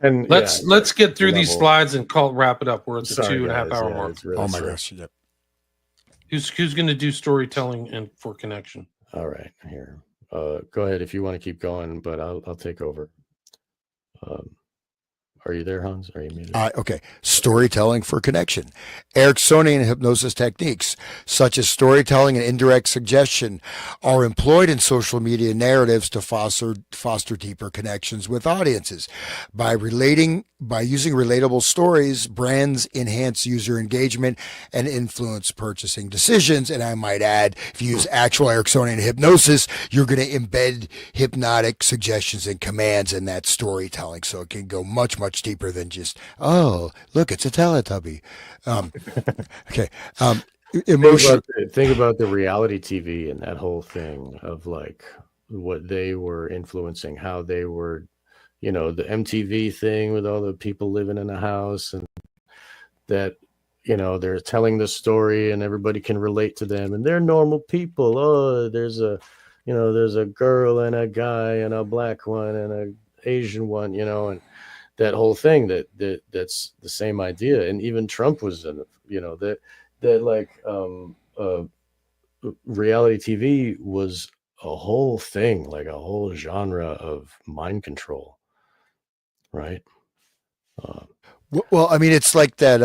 and let's get through these slides and wrap it up. We're at the 2.5 hour mark. Really my gosh! Yeah. Who's going to do storytelling and for connection? All right, here. Go ahead if you want to keep going, but I'll take over. Are you there, Hans? Are you muted? Okay. Storytelling for connection. Ericksonian hypnosis techniques, such as storytelling and indirect suggestion, are employed in social media narratives to foster deeper connections with audiences. By using relatable stories, brands enhance user engagement and influence purchasing decisions. And I might add, if you use actual Ericksonian hypnosis, you're going to embed hypnotic suggestions and commands in that storytelling. So it can go much, much deeper than just, oh, look, it's a Teletubby. Okay. Emotion. Think about the reality TV and that whole thing of like what they were influencing, how they were, the MTV thing with all the people living in a house, and that, they're telling the story and everybody can relate to them and they're normal people. Oh, there's a girl and a guy and a black one and an Asian one, and that whole thing that's the same idea. And even Trump was in it, that like reality TV was a whole thing, like a whole genre of mind control, right? Well, I mean, it's like that,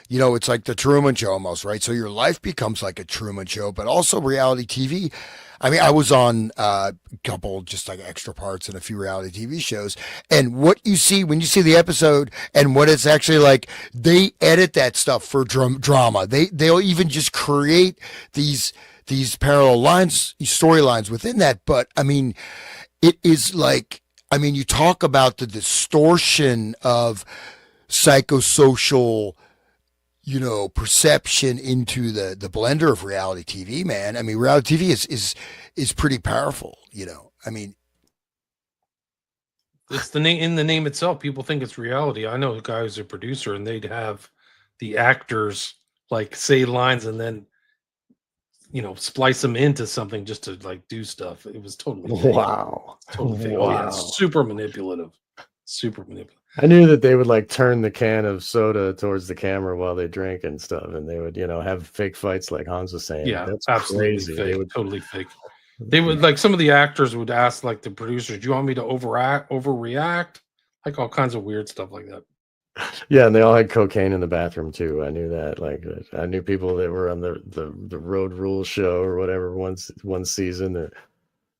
it's like the Truman Show almost, right? So your life becomes like a Truman Show, but also reality TV. I mean, I was on a couple just like extra parts in a few reality TV shows, and what you see when you see the episode and what it's actually like, they edit that stuff for drama. They'll even just create these parallel lines, storylines within that. But I mean, it is like, you talk about the distortion of psychosocial perception into the blender of reality TV, man. I mean, reality TV is pretty powerful, I mean, It's the name in the name itself. People think it's reality. I know a guy who's a producer, and they'd have the actors like say lines and then splice them into something just to like do stuff. It was totally fake. Wow. Totally fake. Oh yeah, super manipulative. Super manipulative. I knew that they would like turn the can of soda towards the camera while they drink and stuff, and they would, have fake fights like Hans was saying. Yeah, that's absolutely crazy. fake. They would Totally fake. They would like some of the actors would ask like the producers, "Do you want me to overreact?" Like all kinds of weird stuff like that. Yeah, and they all had cocaine in the bathroom too. I knew that. Like, I knew people that were on the Road Rules show or whatever one season. That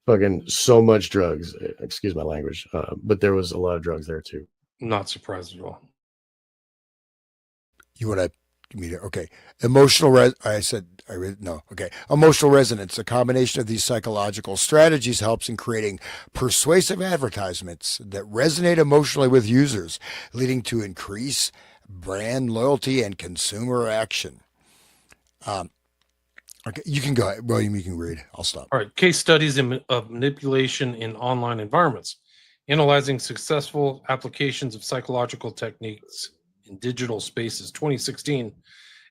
fucking so much drugs. Excuse my language, but there was a lot of drugs there too. Not surprised at all. You want to okay. Emotional resonance. A combination of these psychological strategies helps in creating persuasive advertisements that resonate emotionally with users, leading to increased brand loyalty and consumer action. Okay, you can go ahead, William. You can read. I'll stop. All right. Case studies of manipulation in online environments, analyzing successful applications of psychological techniques in digital spaces. 2016,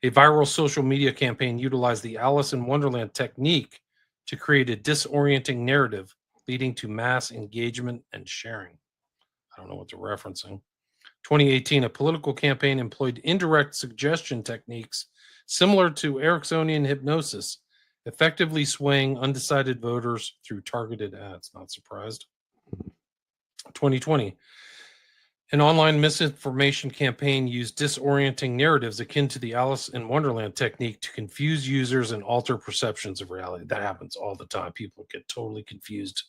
a viral social media campaign utilized the Alice in Wonderland technique to create a disorienting narrative, leading to mass engagement and sharing. I don't know what they're referencing. 2018, a political campaign employed indirect suggestion techniques similar to Ericksonian hypnosis, effectively swaying undecided voters through targeted ads. Not surprised. 2020, an online misinformation campaign used disorienting narratives akin to the Alice in Wonderland technique to confuse users and alter perceptions of reality. That happens all the time. People get totally confused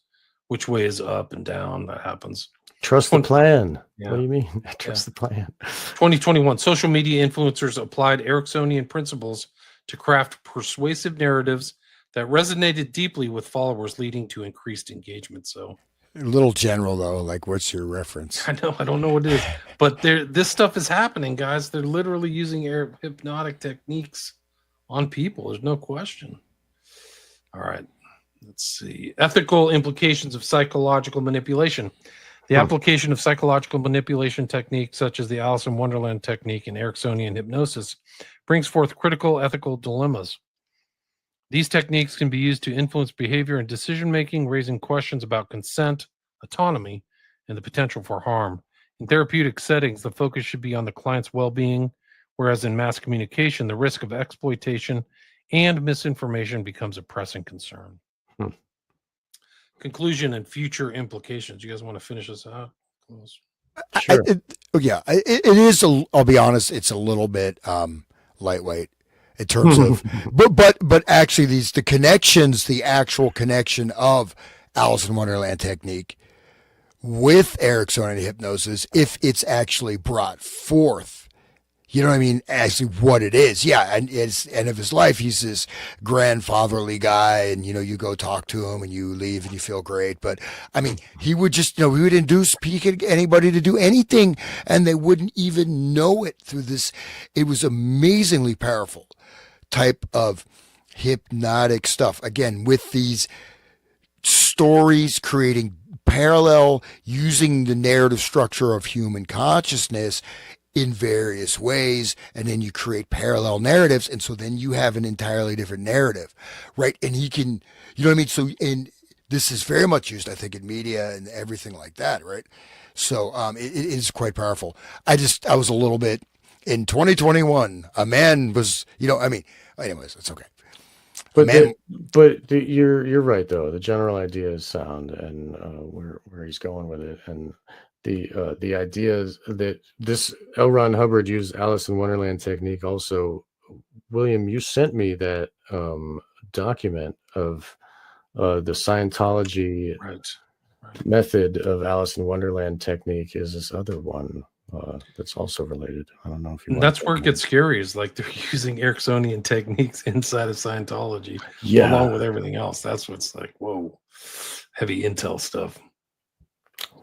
which way is up and down. That happens. Trust the plan. Yeah. What do you mean? Trust the plan. 2021, social media influencers applied Ericksonian principles to craft persuasive narratives that resonated deeply with followers, leading to increased engagement. So, a little general though, like what's your reference? I don't know what it is, but this stuff is happening, guys. They're literally using hypnotic techniques on people. There's no question. All right, let's see. Ethical implications of psychological manipulation. The application of psychological manipulation techniques such as the Alice in Wonderland technique and Ericksonian hypnosis brings forth critical ethical dilemmas. These techniques can be used to influence behavior and decision-making, raising questions about consent, autonomy, and the potential for harm. In therapeutic settings, the focus should be on the client's well-being, whereas in mass communication, the risk of exploitation and misinformation becomes a pressing concern. Conclusion and future implications. You guys want to finish this out? Sure. It is. I'll be honest. It's a little bit lightweight in terms of, but actually the actual connection of Alice in Wonderland technique with Ericksonian hypnosis, if it's actually brought forth. You know what I mean? Actually, what it is. Yeah. And it's end of his life. He's this grandfatherly guy, and, you go talk to him and you leave and you feel great. But I mean, he would just, he would induce anybody to do anything and they wouldn't even know it through this. It was amazingly powerful type of hypnotic stuff. Again, with these stories creating parallel, using the narrative structure of human consciousness in various ways, and then you create parallel narratives, and so then you have an entirely different narrative, right? And he can, you know what I mean? So, and this is very much used, I think, in media and everything like that, right? So it is quite powerful. I was a little bit, in 2021, a man was, anyways, it's okay. But you're right though. The general idea is sound, and where he's going with it, and the idea is that this L. Ron Hubbard used Alice in Wonderland technique. Also, William, you sent me that document of the Scientology method of Alice in Wonderland technique. Is this other one that's also related? I don't know if you. That's where it gets scary. Is like they're using Ericksonian techniques inside of Scientology, along with everything else. That's what's like, whoa, heavy intel stuff.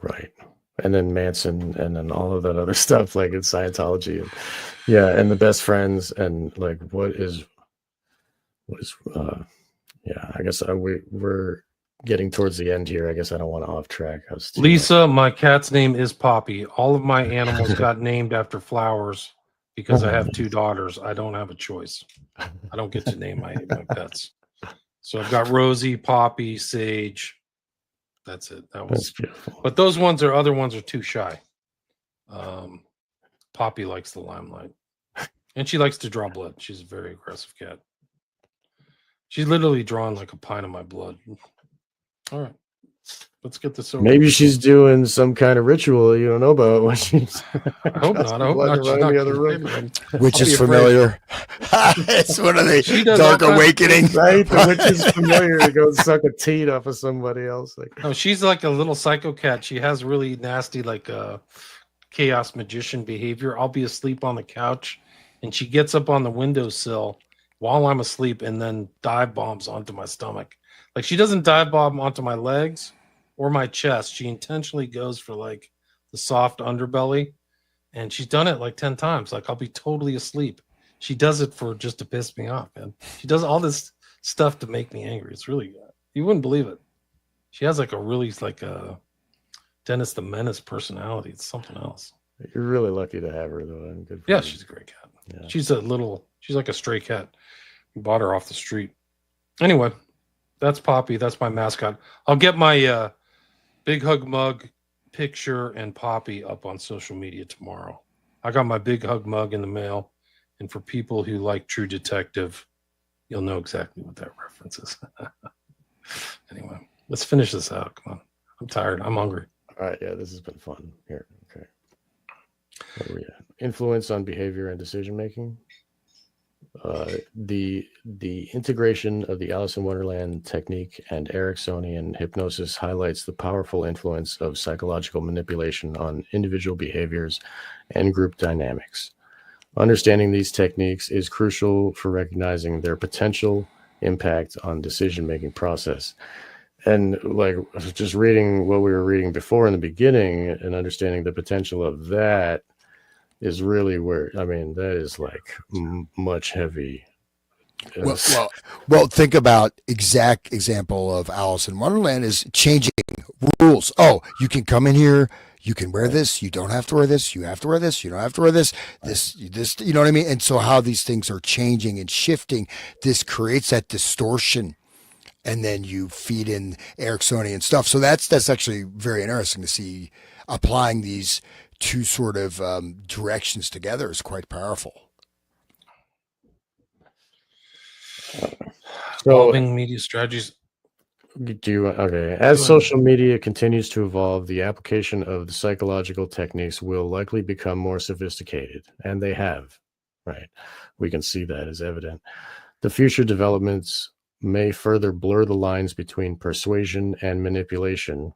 Right. and then Manson, and then all of that other stuff, like in Scientology, and and the best friends, and like what is I guess we're getting towards the end here. I guess I don't want to off track. Lisa, my cat's name is Poppy. All of my animals got named after flowers because I have 2 daughters. I don't have a choice. I don't get to name my pets. So I've got Rosie, Poppy, Sage. That's it. That's beautiful. But those other ones are too shy. Poppy likes the limelight, and she likes to draw blood. She's a very aggressive cat. She's literally drawn like a pint of my blood. All right, let's get this over. Maybe she's doing some kind of ritual you don't know about. When she's I hope not. I hope not. She's not the other room. Which is familiar. It's one of the dark awakening. Right, the witch is familiar to go suck a teat off of somebody else. Like, no, she's like a little psycho cat. She has really nasty, like chaos magician behavior. I'll be asleep on the couch, and she gets up on the windowsill while I'm asleep and then dive bombs onto my stomach. Like, she doesn't dive bomb onto my legs or my chest. She intentionally goes for like the soft underbelly, and she's done it like 10 times. Like, I'll be totally asleep. She does it for just to piss me off, man. She does all this stuff to make me angry. It's really good. You wouldn't believe it. She has like a really like a Dennis the Menace personality. It's something else. you're really lucky to have her, though. And good for Yeah, you. she's a great cat. Yeah. She's like a stray cat. We bought her off the street. Anyway, that's Poppy. That's my mascot. I'll get my big hug mug picture and Poppy up on social media tomorrow. I got my big hug mug in the mail. And for people who like True Detective, you'll know exactly what that reference is. Anyway, let's finish this out. Come on. I'm tired. I'm hungry. All right. Yeah, this has been fun. Here. Okay. Where are we at? Influence on behavior and decision making. The integration of the Alice in Wonderland technique and Ericksonian hypnosis highlights the powerful influence of psychological manipulation on individual behaviors and group dynamics. Understanding these techniques is crucial for recognizing their potential impact on decision-making process. And like just reading what we were reading before in the beginning and understanding the potential of that is really where, I mean, that is like much heavy. Well, think about exact example of Alice in Wonderland is changing rules. Oh, you can come in here. You can wear this. You don't have to wear this. You have to wear this. You don't have to wear this. This, you know what I mean? And so how these things are changing and shifting, this creates that distortion. And then you feed in Ericksonian stuff. So that's actually very interesting to see applying these two sort of directions together is quite powerful. Evolving media strategies. As social media continues to evolve, the application of the psychological techniques will likely become more sophisticated, and they have, right? We can see that as evident. The future developments may further blur the lines between persuasion and manipulation,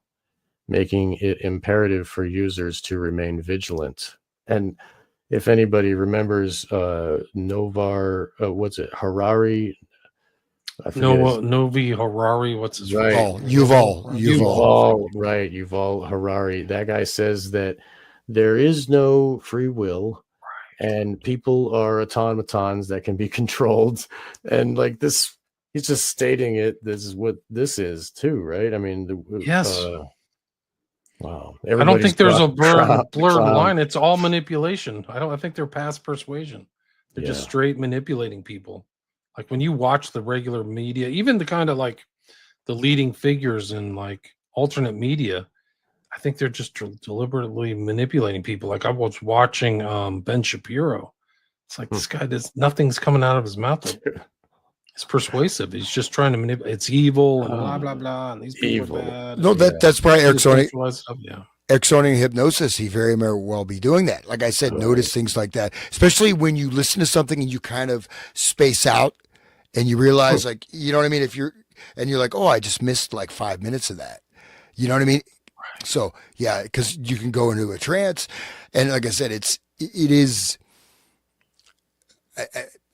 making it imperative for users to remain vigilant. And if anybody remembers Harari, Novi Harari, what's his right? Yuval. Right, Yuval Harari. That guy says that there is no free will, and people are automatons that can be controlled. And like this, he's just stating it. This is what this is too, right? I mean, yes. Wow. I don't think there's a blurred line. It's all manipulation. I think they're past persuasion. They're just straight manipulating people. Like when you watch the regular media, even the kind of like the leading figures in like alternate media, I think they're just deliberately manipulating people. Like I was watching Ben Shapiro. It's like this guy nothing's coming out of his mouth. It's persuasive. He's just trying to manipulate. It's evil and blah blah blah. And these people are bad. No, that's probably Ericksonian. Yeah. Ericksonian hypnosis. He very well be doing that. Like I said, notice things like that, especially when you listen to something and you kind of space out and you realize, like, you know what I mean. You're like, oh, I just missed like 5 minutes of that. You know what I mean? So yeah, because you can go into a trance, and like I said, it is.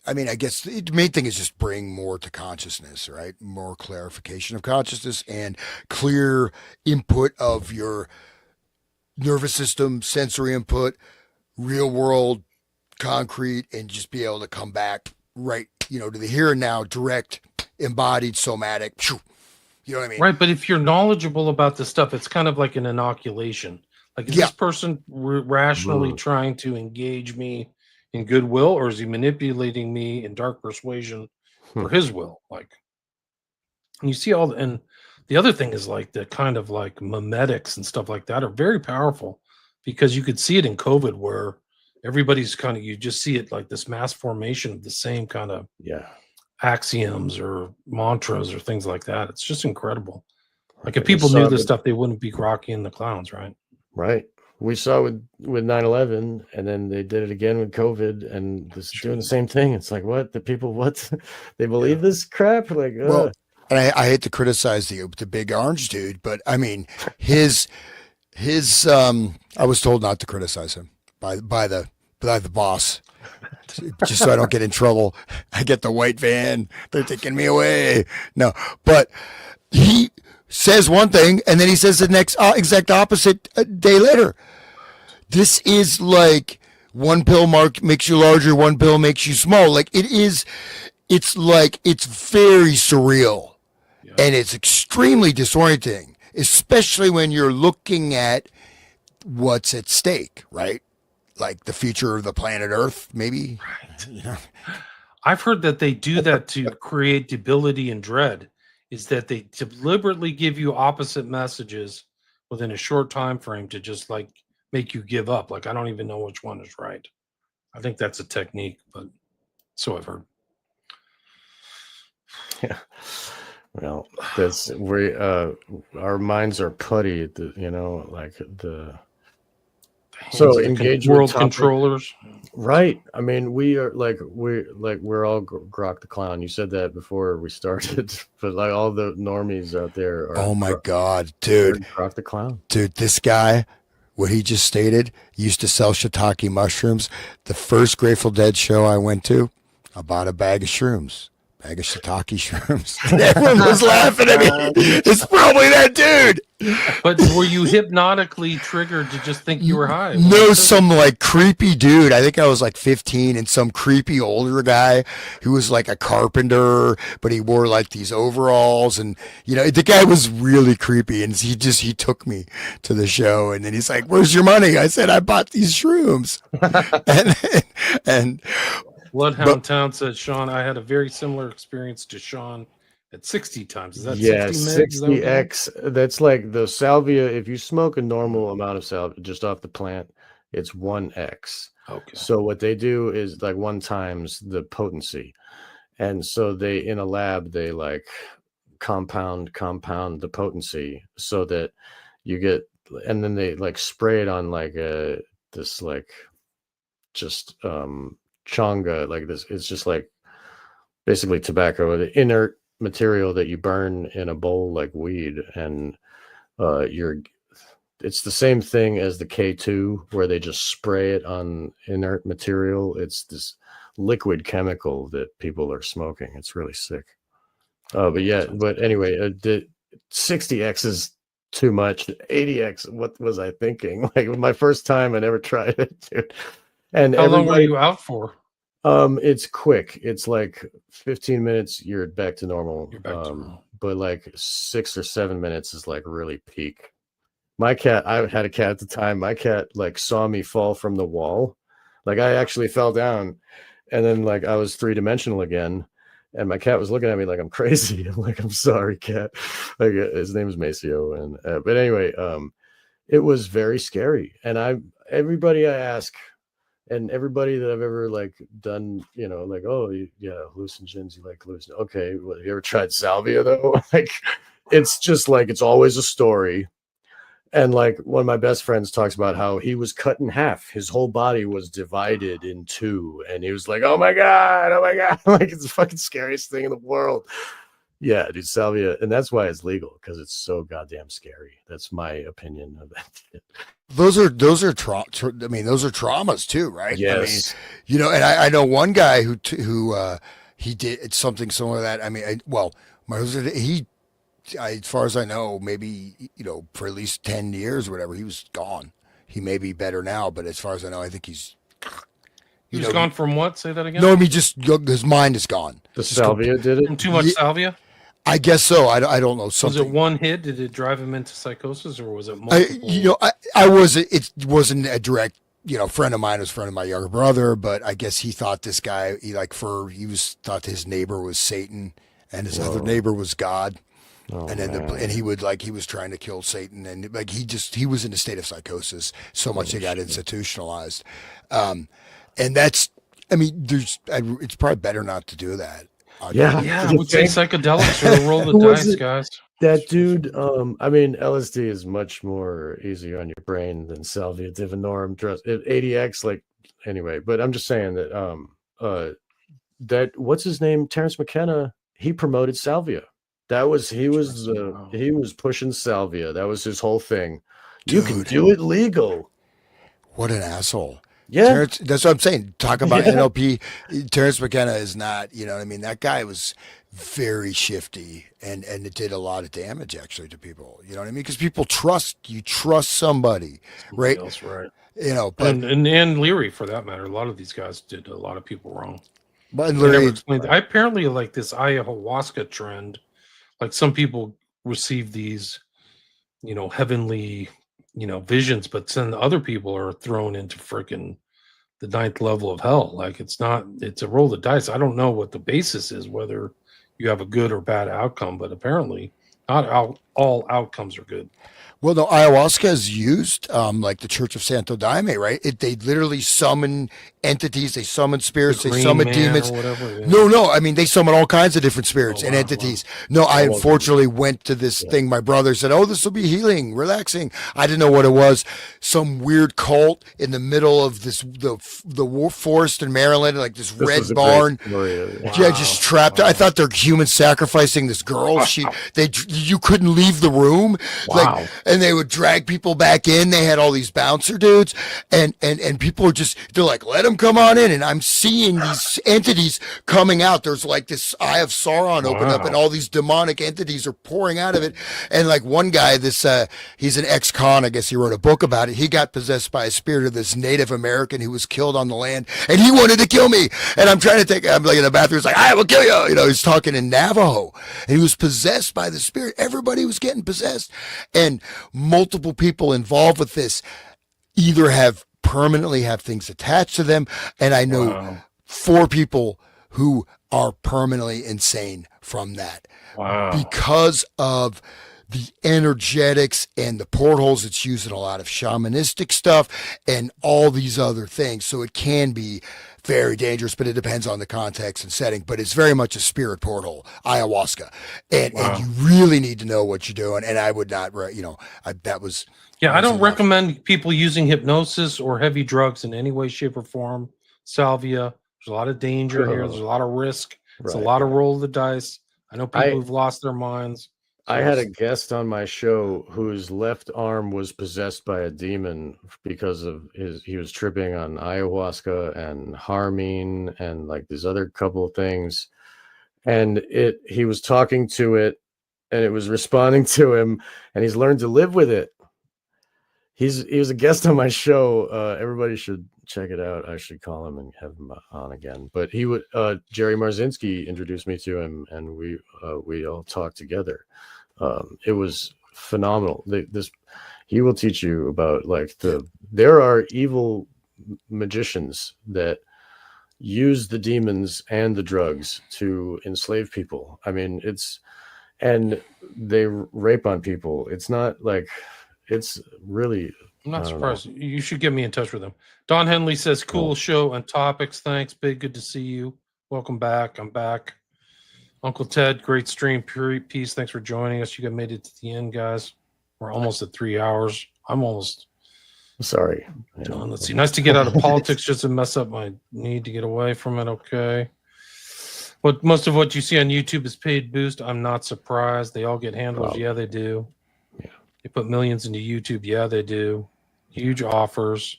I mean, I guess the main thing is just bring more to consciousness, right? More clarification of consciousness and clear input of your nervous system, sensory input, real world, concrete, and just be able to come back right, to the here and now, direct, embodied, somatic. You know what I mean? Right, but if you're knowledgeable about this stuff, it's kind of like an inoculation. Like, is Yeah. this person rationally trying to engage me in goodwill, or is he manipulating me in dark persuasion for his will? Like, and you see and the other thing is like the kind of like memetics and stuff like that are very powerful, because you could see it in COVID where everybody's kind of, you just see it like this mass formation of the same kind of axioms or mantras or things like that. It's just incredible. Like, if people knew this stuff, they wouldn't be Rocky and the Clowns, right? Right. We saw with 9/11, and then they did it again with COVID, and doing the same thing. It's like, what? The people, what? They believe this crap? Like, well, and I hate to criticize the big orange dude, but I mean, his I was told not to criticize him by the boss, just so I don't get in trouble. I get the white van, they're taking me away. No, but he says one thing and then he says the next exact opposite a day later. This is like one pill makes you larger, one pill makes you small. Like it's like, it's very surreal. And it's extremely disorienting, especially when you're looking at what's at stake, right? Like the future of the planet Earth, maybe. Right. I've heard that they do that to create debility and dread, is that they deliberately give you opposite messages within a short time frame to just like make you give up. Like, I don't even know which one is right. I think that's a technique, but so I've heard. Yeah. Well, our minds are putty, so engage world controllers, right? I mean, we're all Grok the Clown. You said that before we started, but like all the normies out there are. Oh my God, dude! Grok the Clown, dude. This guy, what he just stated, used to sell shiitake mushrooms. The first Grateful Dead show I went to, I bought a bag of shrooms. Bag of shiitake shrooms. Everyone was laughing at me. It's probably that dude. But were you hypnotically triggered to just think you were high? No, some like creepy dude. I think I was like 15, and some creepy older guy who was like a carpenter, but he wore like these overalls, and the guy was really creepy. And he took me to the show, and then he's like, "Where's your money?" I said, "I bought these shrooms." and Bloodhound Town says, Sean, I had a very similar experience to Sean at 60 times. Is that 60x? That's like the salvia. If you smoke a normal amount of salvia just off the plant, it's 1x. Okay. So what they do is like 1 times the potency. And so they, in a lab, they like compound the potency so that you get, and then they like spray it on like this like just changa, like this. It's just like basically tobacco, the inert material that you burn in a bowl like weed, and it's the same thing as the K2 where they just spray it on inert material. It's this liquid chemical that people are smoking. It's really sick. But anyway, the 60x is too much. 80x, what was I thinking? Like my first time, I never tried it, dude. And how long were you out for? It's quick. It's like 15 minutes. You're back to normal. But like 6 or 7 minutes is like really peak. My cat, I had a cat at the time. My cat like saw me fall from the wall. Like I actually fell down, and then like I was 3-dimensional again. And my cat was looking at me like I'm crazy. I'm like, I'm sorry, cat. Like his name is Maceo. And but anyway, it was very scary. And everybody I ask, and everybody that I've ever like done, like, oh yeah, hallucinogens, you like hallucinogens. Okay, well, have you ever tried salvia though? Like, it's just like it's always a story. And like one of my best friends talks about how he was cut in half. His whole body was divided in 2, and he was like, "Oh my god!" Like it's the fucking scariest thing in the world. Yeah, dude, salvia, and that's why it's legal, because it's so goddamn scary. That's my opinion of that shit. Those are those are traumas too, right? Yes. I mean, and I know one guy who he did something similar to that. I mean, as far as I know, maybe for at least 10 years or whatever, he was gone. he may be better now, but as far as I know, I think he's He's gone from what? Say that again. No, I mean just his mind is gone. The salvia did From it. too much Yeah, salvia. I guess so. I don't know Was something. it one hit? Did it drive him into psychosis, or was it multiple? I wasn't. It wasn't a direct. Friend of mine was a friend of my younger brother, but I guess he thought this guy. Thought his neighbor was Satan, and his other neighbor was God. Oh, And then man. he was trying to kill Satan, and like he was in a state of psychosis so much he got institutionalized. And that's, I mean, it's probably better not to do that. Yeah. Yeah, I would say psychedelics are a roll of Who the was dice, it? guys. That dude, I mean, LSD is much more easier on your brain than salvia divinorum. Trust 80x, like anyway. But I'm just saying that that what's his name, Terrence McKenna, he promoted salvia. He was pushing salvia. That was his whole thing. You can Dude. do it legal. What an asshole. Yeah. Terrence, that's what I'm saying. Talk about Yeah. NLP. Terrence McKenna is not, what I mean? That guy was very shifty and it did a lot of damage actually to people. You know what I mean? Because people trust somebody, right? Else, right. But And Leary, for that matter, a lot of these guys did a lot of people wrong. but They never Larry, explained. I apparently like this ayahuasca trend. Like some people receive these, heavenly, visions, but then other people are thrown into freaking the ninth level of hell. Like it's a roll of the dice. I don't know what the basis is, whether you have a good or bad outcome, but apparently not all outcomes are good. well, no, ayahuasca is used, like the Church of Santo Daime, right? They literally summon entities, they summon spirits, they Green summon Man demons. or whatever. Yeah. No, I mean, they summon all kinds of different spirits and wow, entities. No, I unfortunately went to this thing. My brother said, "Oh, this will be healing, relaxing." I didn't know what it was. Some weird cult in the middle of the forest in Maryland, like this red was a barn. great story. Yeah, just trapped. I thought they're human sacrificing this girl. You couldn't leave the room. Wow. And they would drag people back in. They had all these bouncer dudes, and people are they're like, "Let them come on in." And I'm seeing these entities coming out. There's like this Eye of Sauron opened up, and all these demonic entities are pouring out of it. And like one guy, he's an ex-con. I guess he wrote a book about it. He got possessed by a spirit of this Native American who was killed on the land, and he wanted to kill me. And I'm like in the bathroom. He's like, "I will kill you." He's talking in Navajo, and he was possessed by the spirit. Everybody was getting possessed, and multiple people involved with this either permanently have things attached to them, and I know 4 people who are permanently insane from that. Wow. Because of the energetics and the portholes. It's used in a lot of shamanistic stuff and all these other things. So it can be very dangerous, but it depends on the context and setting. But it's very much a spirit portal, ayahuasca. And you really need to know what you're doing. And I would not, that was... Yeah, I don't recommend people using hypnosis or heavy drugs in any way, shape, or form. Salvia. There's a lot of danger here. There's a lot of risk. It's a lot of roll of the dice. I know people who've lost their minds. I had a guest on my show whose left arm was possessed by a demon because of he was tripping on ayahuasca and harmine and like these other couple of things. And he was talking to it and it was responding to him, and he's learned to live with it. He was a guest on my show. Everybody should check it out. I should call him and have him on again. But Jerry Marzinski introduced me to him, and we all talked together. It was phenomenal. He will teach you about there are evil magicians that use the demons and the drugs to enslave people. I mean, and they rape on people. It's not like, it's really, I'm not surprised. You should get me in touch with them. Don Henley says, cool show and topics. Thanks, Big. Good to see you. Welcome back. I'm back. Uncle Ted, great stream. Pure peace. Thanks for joining us. You guys made it to the end, guys. We're almost at 3 hours. I'm almost sorry. done. Let's see. Nice to get out of politics just to mess up my need to get away from it. Okay. But most of what you see on YouTube is paid boost. I'm not surprised. They all get handlers. Yeah, they do. Yeah. They put millions into YouTube. Yeah, they do. Huge offers.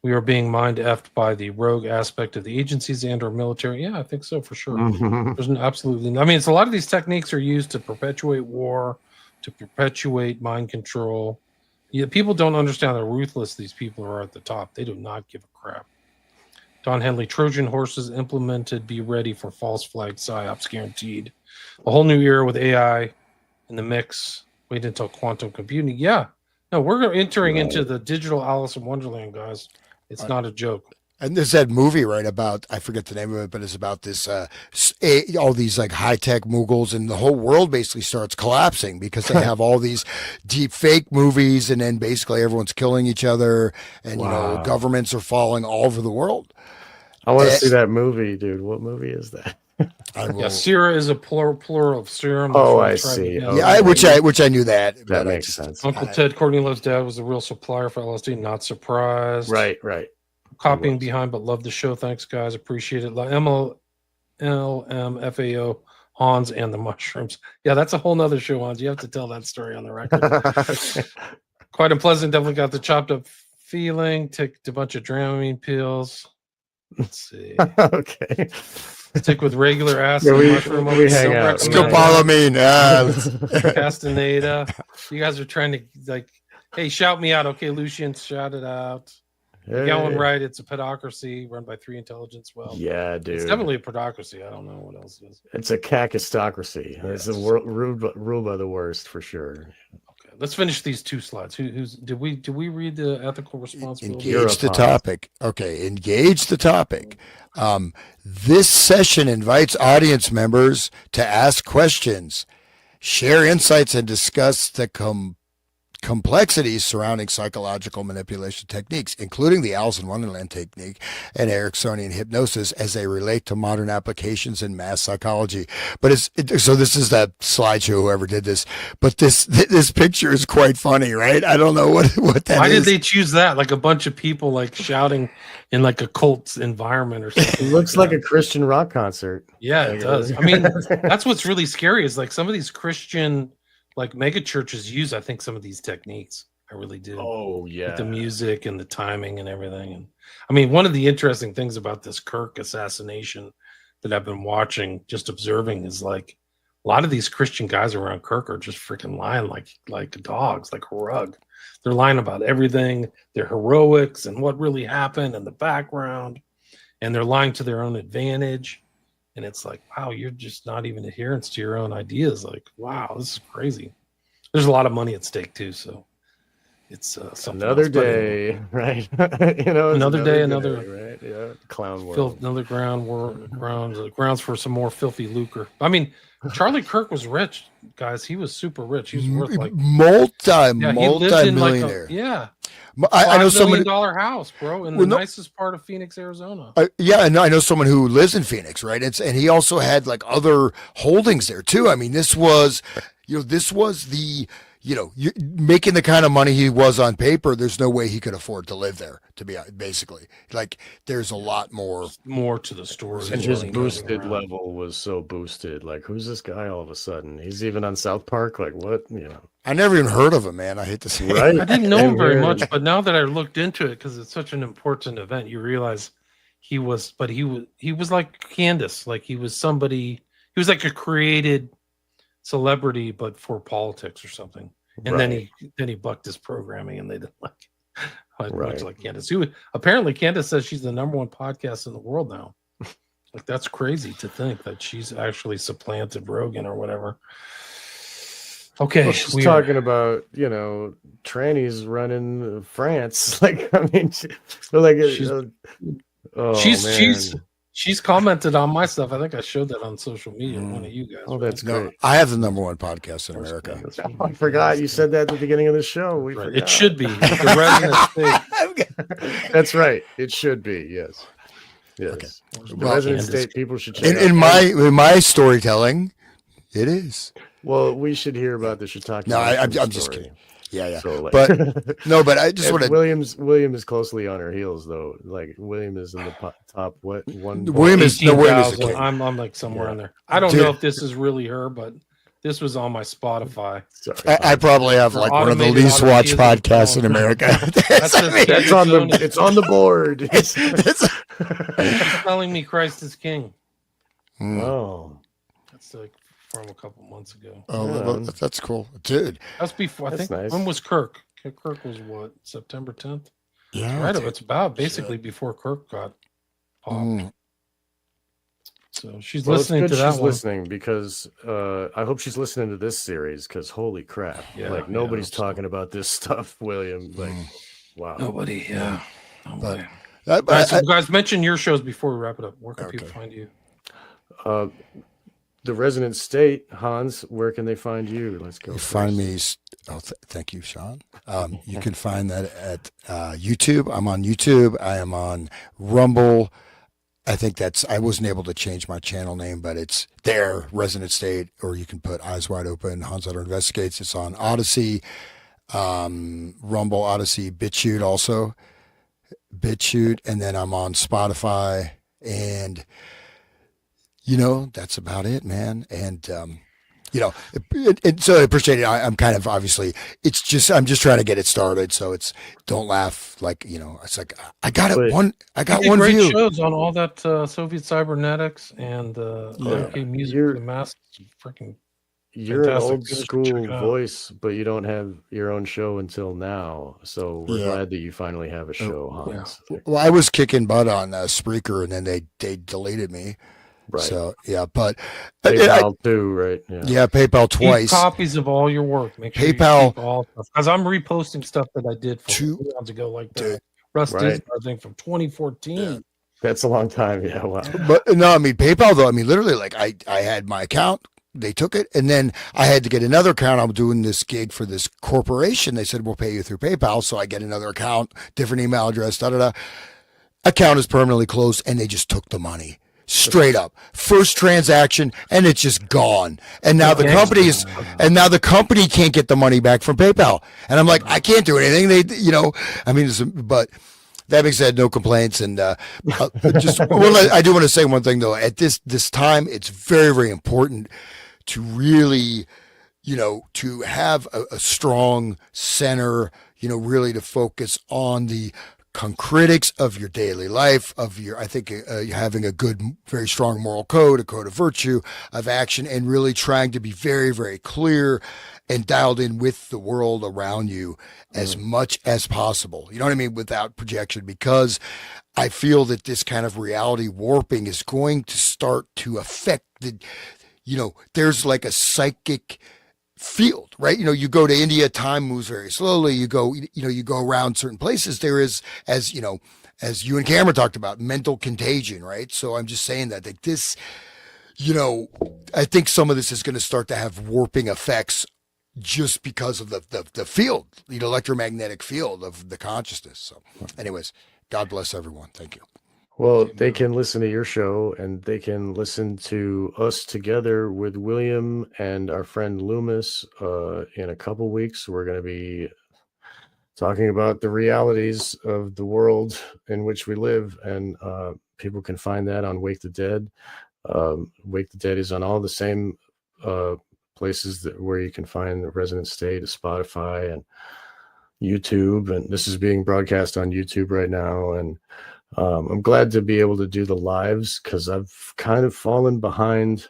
We are being mind-effed by the rogue aspect of the agencies and our military. Yeah, I think so for sure. There's absolutely. I mean, it's a lot of these techniques are used to perpetuate war, to perpetuate mind control. Yeah, people don't understand how ruthless these people are at the top. They do not give a crap. Don Henley, Trojan horses implemented. Be ready for false flag psyops guaranteed. A whole new era with AI in the mix. Wait until quantum computing. Yeah. No, we're entering into the digital Alice in Wonderland, guys. It's not a joke. And there's that movie, right, about, I forget the name of it, but it's about this, all these like high tech Mughals, and the whole world basically starts collapsing because they have all these deep fake movies, and then basically everyone's killing each other, and, you know, governments are falling all over the world. I want to see that movie, dude. What movie is that? Yeah, Sera is a plural of serum. Oh, I see. Oh, yeah, which I knew that. That makes sense. Uncle Ted, Courtney Love's dad, was the real supplier for LSD. Not surprised. Right. Copying behind, but love the show. Thanks, guys. Appreciate it. LMFAO, Hans and the mushrooms. Yeah, that's a whole nother show, Hans. You have to tell that story on the record. Quite unpleasant. Definitely got the chopped up feeling. Took a bunch of Dramamine pills. Let's see. Okay. Stick with regular acid. Mushroom. We hang out. Scopolamine. Castaneda. You guys are trying to, like, hey, shout me out. Okay, Lucian, shout it out. Hey. Going right. It's a pedocracy run by 3 intelligence. Well, yeah, dude. It's definitely a pedocracy. I don't know what else it is. It's a cacistocracy. Yes. It's a rule by the worst for sure. Okay, let's finish these 2 slides. Did we read the ethical responsibility? Engage the topic. Okay, engage the topic. This session invites audience members to ask questions, share insights, and discuss the complexities surrounding psychological manipulation techniques, including the Alice in Wonderland technique and Ericksonian hypnosis as they relate to modern applications in mass psychology. But so this is that slideshow, whoever did this, but this picture is quite funny, right? I don't know what that Why is. did they choose that? Like a bunch of people like shouting in like a cult environment or something. It looks like a Christian rock concert. Yeah, it does. I mean, that's what's really scary is like some of these Christian like mega churches use, I think, some of these techniques. I really do. Oh, yeah. With the music and the timing and everything. And I mean, one of the interesting things about this Kirk assassination that I've been watching, just observing, is like a lot of these Christian guys around Kirk are just freaking lying like dogs, like a rug. They're lying about everything, their heroics and what really happened and the background. And they're lying to their own advantage. And it's like, wow, you're just not even adherence to your own ideas. Like, wow, this is crazy. There's a lot of money at stake too, so it's something another else. Day, right? Another day, right? Yeah, clown world. Another grounds for some more filthy lucre. I mean, Charlie Kirk was rich, guys. He was super rich. He was worth like multi-millionaire. I know someone $5 million house, bro, in the nicest part of Phoenix, Arizona. I know someone who lives in Phoenix, right? And he also had like other holdings there too. I mean, this was the, making the kind of money he was on paper. There's no way he could afford to live there. To be basically, like, there's a lot more to the story. And his boosted level was so boosted. Like, who's this guy all of a sudden? He's even on South Park. Like, what? I never even heard of him, man. I hate to say it. I didn't know him very much, but now that I looked into it, because it's such an important event, you realize he was like Candace. Like, he was like a created celebrity, but for politics or something. And then he bucked his programming, and they didn't like much like Candace. Apparently Candace says she's the #1 podcast in the world now. Like, that's crazy to think that she's actually supplanted Rogan or whatever. Okay, well, she's talking about trannies running France. Like, I mean, she's commented on my stuff. I think I showed that on social media. One of you guys. Oh, that's great. I have the #1 podcast in America. I forgot you said that at the beginning of the show. It should be the Resonant State. That's right. It should be. Yes. Okay. The Resonant State people should check in my storytelling. It is. Well, we should hear about the shiitake. No, I'm just kidding. Yeah. So, but I just want to. William is closely on her heels, though. Like, William is in the top. What one? William is the king. I'm like somewhere in there. I don't know if this is really her, but this was on my Spotify. Sorry. I probably have like one of the least watched podcasts in America. It's on the board. She's telling me Christ is King. Oh, that's like from a couple months ago. Oh, that's cool, dude. That's before. I think. Nice. When was Kirk? Kirk was what, September 10th? Yeah, Right. It's about basically before Kirk got popped. So she's Well, it's listening good to that she's one. listening because I hope she's listening to this series because holy crap. Yeah, like yeah, nobody's I hope so. talking about this stuff, William. Like, wow. Nobody. Yeah. But Nobody. All right, so guys, mention your shows before we wrap it up. Where can people Okay. find you? The Resonant State, Hans, where can they find you? Let's go. you first. find me. Thank you, Sean. You can find that at YouTube. I'm on YouTube. I am on Rumble. I think I wasn't able to change my channel name, but it's there, Resonant State, or you can put Eyes Wide Open, Hans Utter Investigates. It's on Odyssey, Rumble, Odyssey, BitChute also. BitChute, and then I'm on Spotify, and that's about it, man. And so I appreciate it. I'm kind of obviously I'm just trying to get it started. So don't laugh like it's like I got it one. I got one great view. shows on all that Soviet cybernetics and UK music for the masses. Freaking. You're fantastic. an old school voice, but you don't have your own show until now. So we're glad that you finally have a show, Hans. Yeah. Well, I was kicking butt on Spreaker, and then they deleted me. Right. So but PayPal too, right? Yeah, PayPal twice. Keep copies of all your work. Make sure PayPal you keep all stuff, because I'm reposting stuff that I did 2 years ago, like the Russ Disney thing from 2014. Yeah. That's a long time. Yeah, wow. But no, I mean PayPal though. I mean literally, like I had my account. They took it, and then I had to get another account. I'm doing this gig for this corporation. They said, we'll pay you through PayPal. So I get another account, different email address, Account is permanently closed, and they just took the money. Straight up. First transaction, and it's just gone. And now the company can't get the money back from PayPal. And I'm like, I can't do anything. But that being said, no complaints. And I do want to say one thing though. At this time, it's very, very important to really, to have a strong center, really to focus on the concritics of your daily life, having a good, very strong moral code, a code of virtue, of action, and really trying to be very, very clear and dialed in with the world around you as much as possible. You know what I mean? Without projection, because I feel that this kind of reality warping is going to start to affect there's like a psychic field, right? You go to India, time moves very slowly. You go around certain places. There is, as you and Cameron talked about, mental contagion, right? So I'm just saying that like this, I think some of this is going to start to have warping effects just because of the field, electromagnetic field of the consciousness. So anyways, God bless everyone. Thank you. Well, they can listen to your show, and they can listen to us together with William and our friend Loomis in a couple weeks. We're going to be talking about the realities of the world in which we live, and people can find that on Wake the Dead. Wake the Dead is on all the same places where you can find the Resonant State, Spotify and YouTube, and this is being broadcast on YouTube right now. And I'm glad to be able to do the lives because I've kind of fallen behind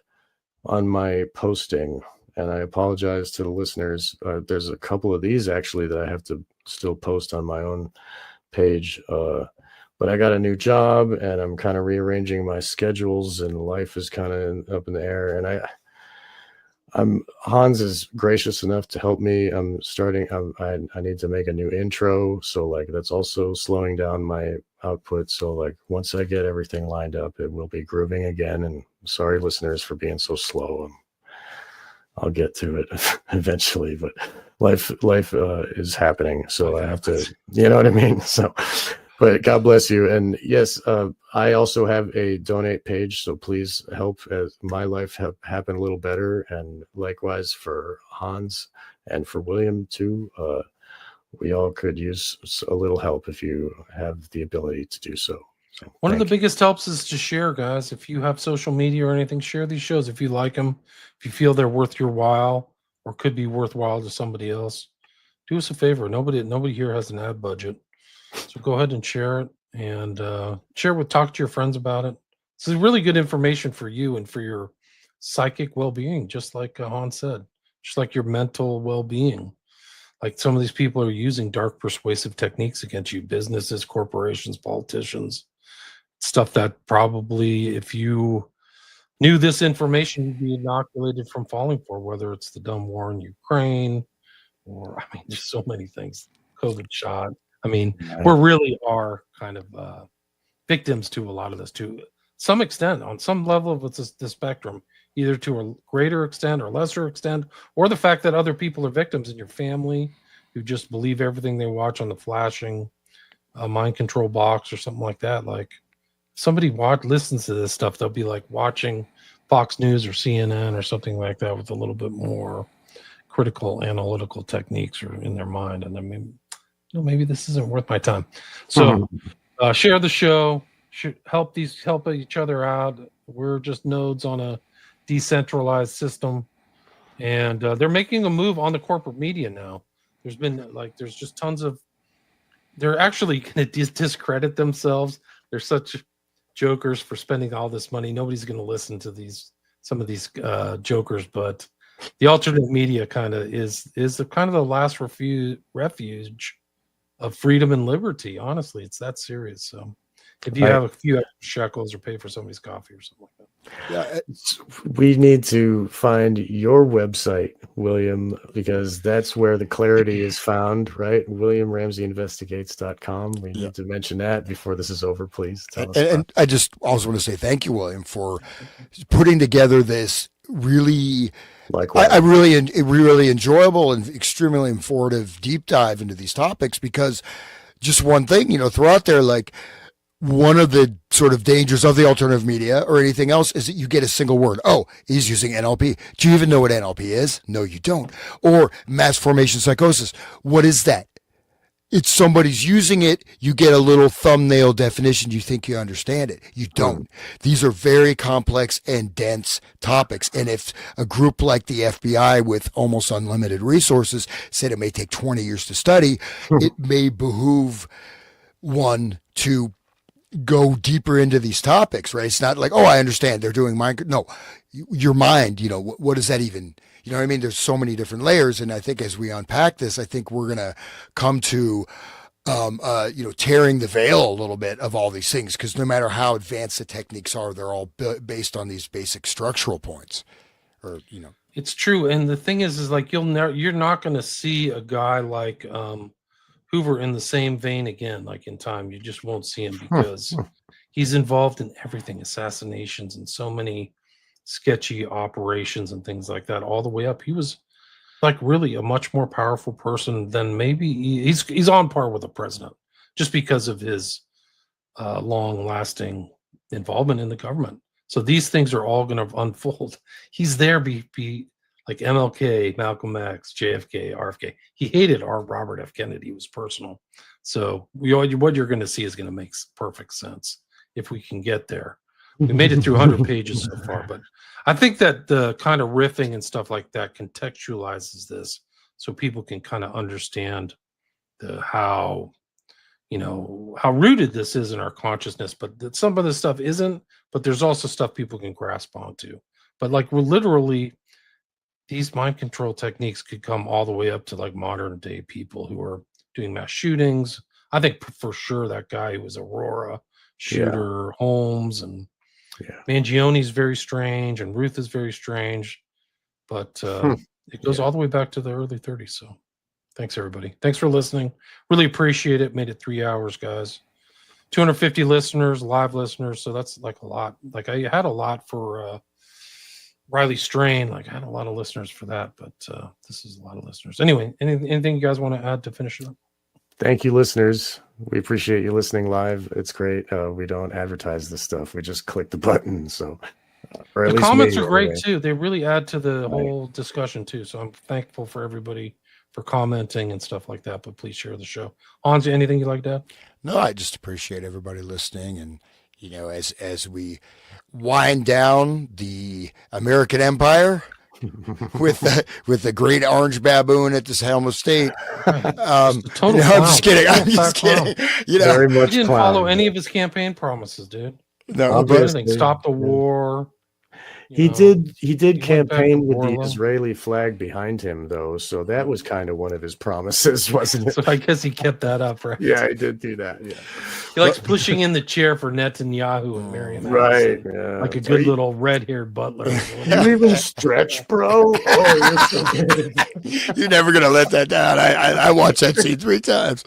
on my posting, and I apologize to the listeners. There's a couple of these actually that I have to still post on my own page, but I got a new job and I'm kind of rearranging my schedules, and life is kind of up in the air. And Hans is gracious enough to help me. I need to make a new intro, so like that's also slowing down my output. So like once I get everything lined up, it will be grooving again. And sorry, listeners, for being so slow. I'll get to it eventually, but life is happening, so I have to, you know what I mean? So, but God bless you. And yes, I also have a donate page, so please help as my life happen a little better. And likewise for Hans and for William too. We all could use a little help if you have the ability to do so. One of the biggest helps is to share, guys. If you have social media or anything, share these shows. If you like them, if you feel they're worth your while or could be worthwhile to somebody else, do us a favor. Nobody here has an ad budget. So go ahead and share it, and talk to your friends about it. This is really good information for you and for your psychic well-being, just like Hans said, just like your mental well-being. Like some of these people are using dark persuasive techniques against you, businesses, corporations, politicians, stuff that probably if you knew this information, you'd be inoculated from falling for, whether it's the dumb war in Ukraine or, I mean, there's so many things, COVID shot. I mean, we really are kind of victims to a lot of this to some extent, on some level of the spectrum, either to a greater extent or lesser extent, or the fact that other people are victims in your family who just believe everything they watch on the flashing mind control box or something like that. Like somebody listens to this stuff, they'll be like watching Fox News or CNN or something like that with a little bit more critical analytical techniques or in their mind. And I mean, maybe this isn't worth my time. So share the show, help each other out. We're just nodes on a decentralized system, and they're making a move on the corporate media now. There's just tons of, they're actually going to discredit themselves. They're such jokers for spending all this money. Nobody's going to listen to some of these jokers, but the alternate media kind of is the kind of the last refuge of freedom and liberty. Honestly, it's that serious. So if you have a few extra shekels or pay for somebody's coffee or something like that. Yeah, we need to find your website, William, because that's where the clarity is found, right? WilliamRamseyInvestigates.com. We need to mention that before this is over, please. Tell us and I just also want to say thank you, William, for putting together this really, really enjoyable and extremely informative deep dive into these topics, because just one thing, throw out there, like, one of the sort of dangers of the alternative media or anything else is that you get a single word. Oh, he's using NLP. Do you even know what NLP is? No, you don't. Or mass formation psychosis. What is that? It's somebody's using it. You get a little thumbnail definition. You think you understand it. You don't. These are very complex and dense topics. And if a group like the FBI with almost unlimited resources said it may take 20 years to study, it may behoove one to go deeper into these topics, right? It's not like, oh, I understand they're doing mind. No, your mind, what does that even, what I mean? There's so many different layers. And I think as we unpack this, I think we're going to come to, tearing the veil a little bit of all these things, because no matter how advanced the techniques are, they're all based on these basic structural points It's true. And the thing is like, you're not going to see a guy like, Hoover in the same vein again, like in time. You just won't see him because he's involved in everything, assassinations and so many sketchy operations and things like that all the way up. He was like really a much more powerful person than maybe he's on par with the president just because of his long lasting involvement in the government. So these things are all going to unfold. He's there be like MLK, Malcolm X, JFK, RFK. He hated Robert F. Kennedy. It was personal. So what you're going to see is going to make perfect sense if we can get there. We made it through 100 pages so far, but I think that the kind of riffing and stuff like that contextualizes this so people can kind of understand how rooted this is in our consciousness, but that some of the stuff isn't, but there's also stuff people can grasp onto. But like we're literally, these mind control techniques could come all the way up to like modern day people who are doing mass shootings. I think for sure that guy who was Aurora shooter, Holmes, and Mangione's very strange, and Ruth is very strange, but it goes all the way back to the early 30s. So thanks everybody. Thanks for listening. Really appreciate it. Made it 3 hours, guys. 250 listeners, live listeners. So that's like a lot. Like I had a lot for Riley Strain, like I had a lot of listeners for that, but this is a lot of listeners. Anyway, anything you guys want to add to finish it up? Thank you, listeners. We appreciate you listening live. It's great. We don't advertise this stuff. We just click the button. So, or at the least comments me, are great anyway. too. They really add to the whole discussion too. So I'm thankful for everybody for commenting and stuff like that. But please share the show. Hans, anything you'd like to add? No, I just appreciate everybody listening, and as we wind down the American Empire with the great orange baboon at this helm of state. I'm just kidding. I'm just kidding. Very much he didn't clown. follow any of his campaign promises, dude. No, Anything. Stop the war. He know. did He went back campaign to with the Warlow. Israeli flag behind him, though, so that was kind of one of his promises, wasn't it? So I guess he kept that up, right? Yeah, he did do that. Yeah, He likes pushing in the chair for Netanyahu and Miriam right. Allison, Yeah, like a Are good you, little red-haired butler. you even stretch, bro? Oh, you're so good. You're never gonna let that down. I watched that scene 3 times.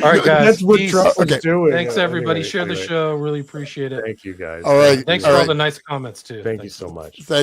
All right, guys. That's what Peace. Trump was Okay. doing. Thanks, everybody. Anyway, Share the show. Really appreciate it. Thank you, guys. All right. Thanks All for all right. the nice comments, too. Thank you Thanks. so much. Thank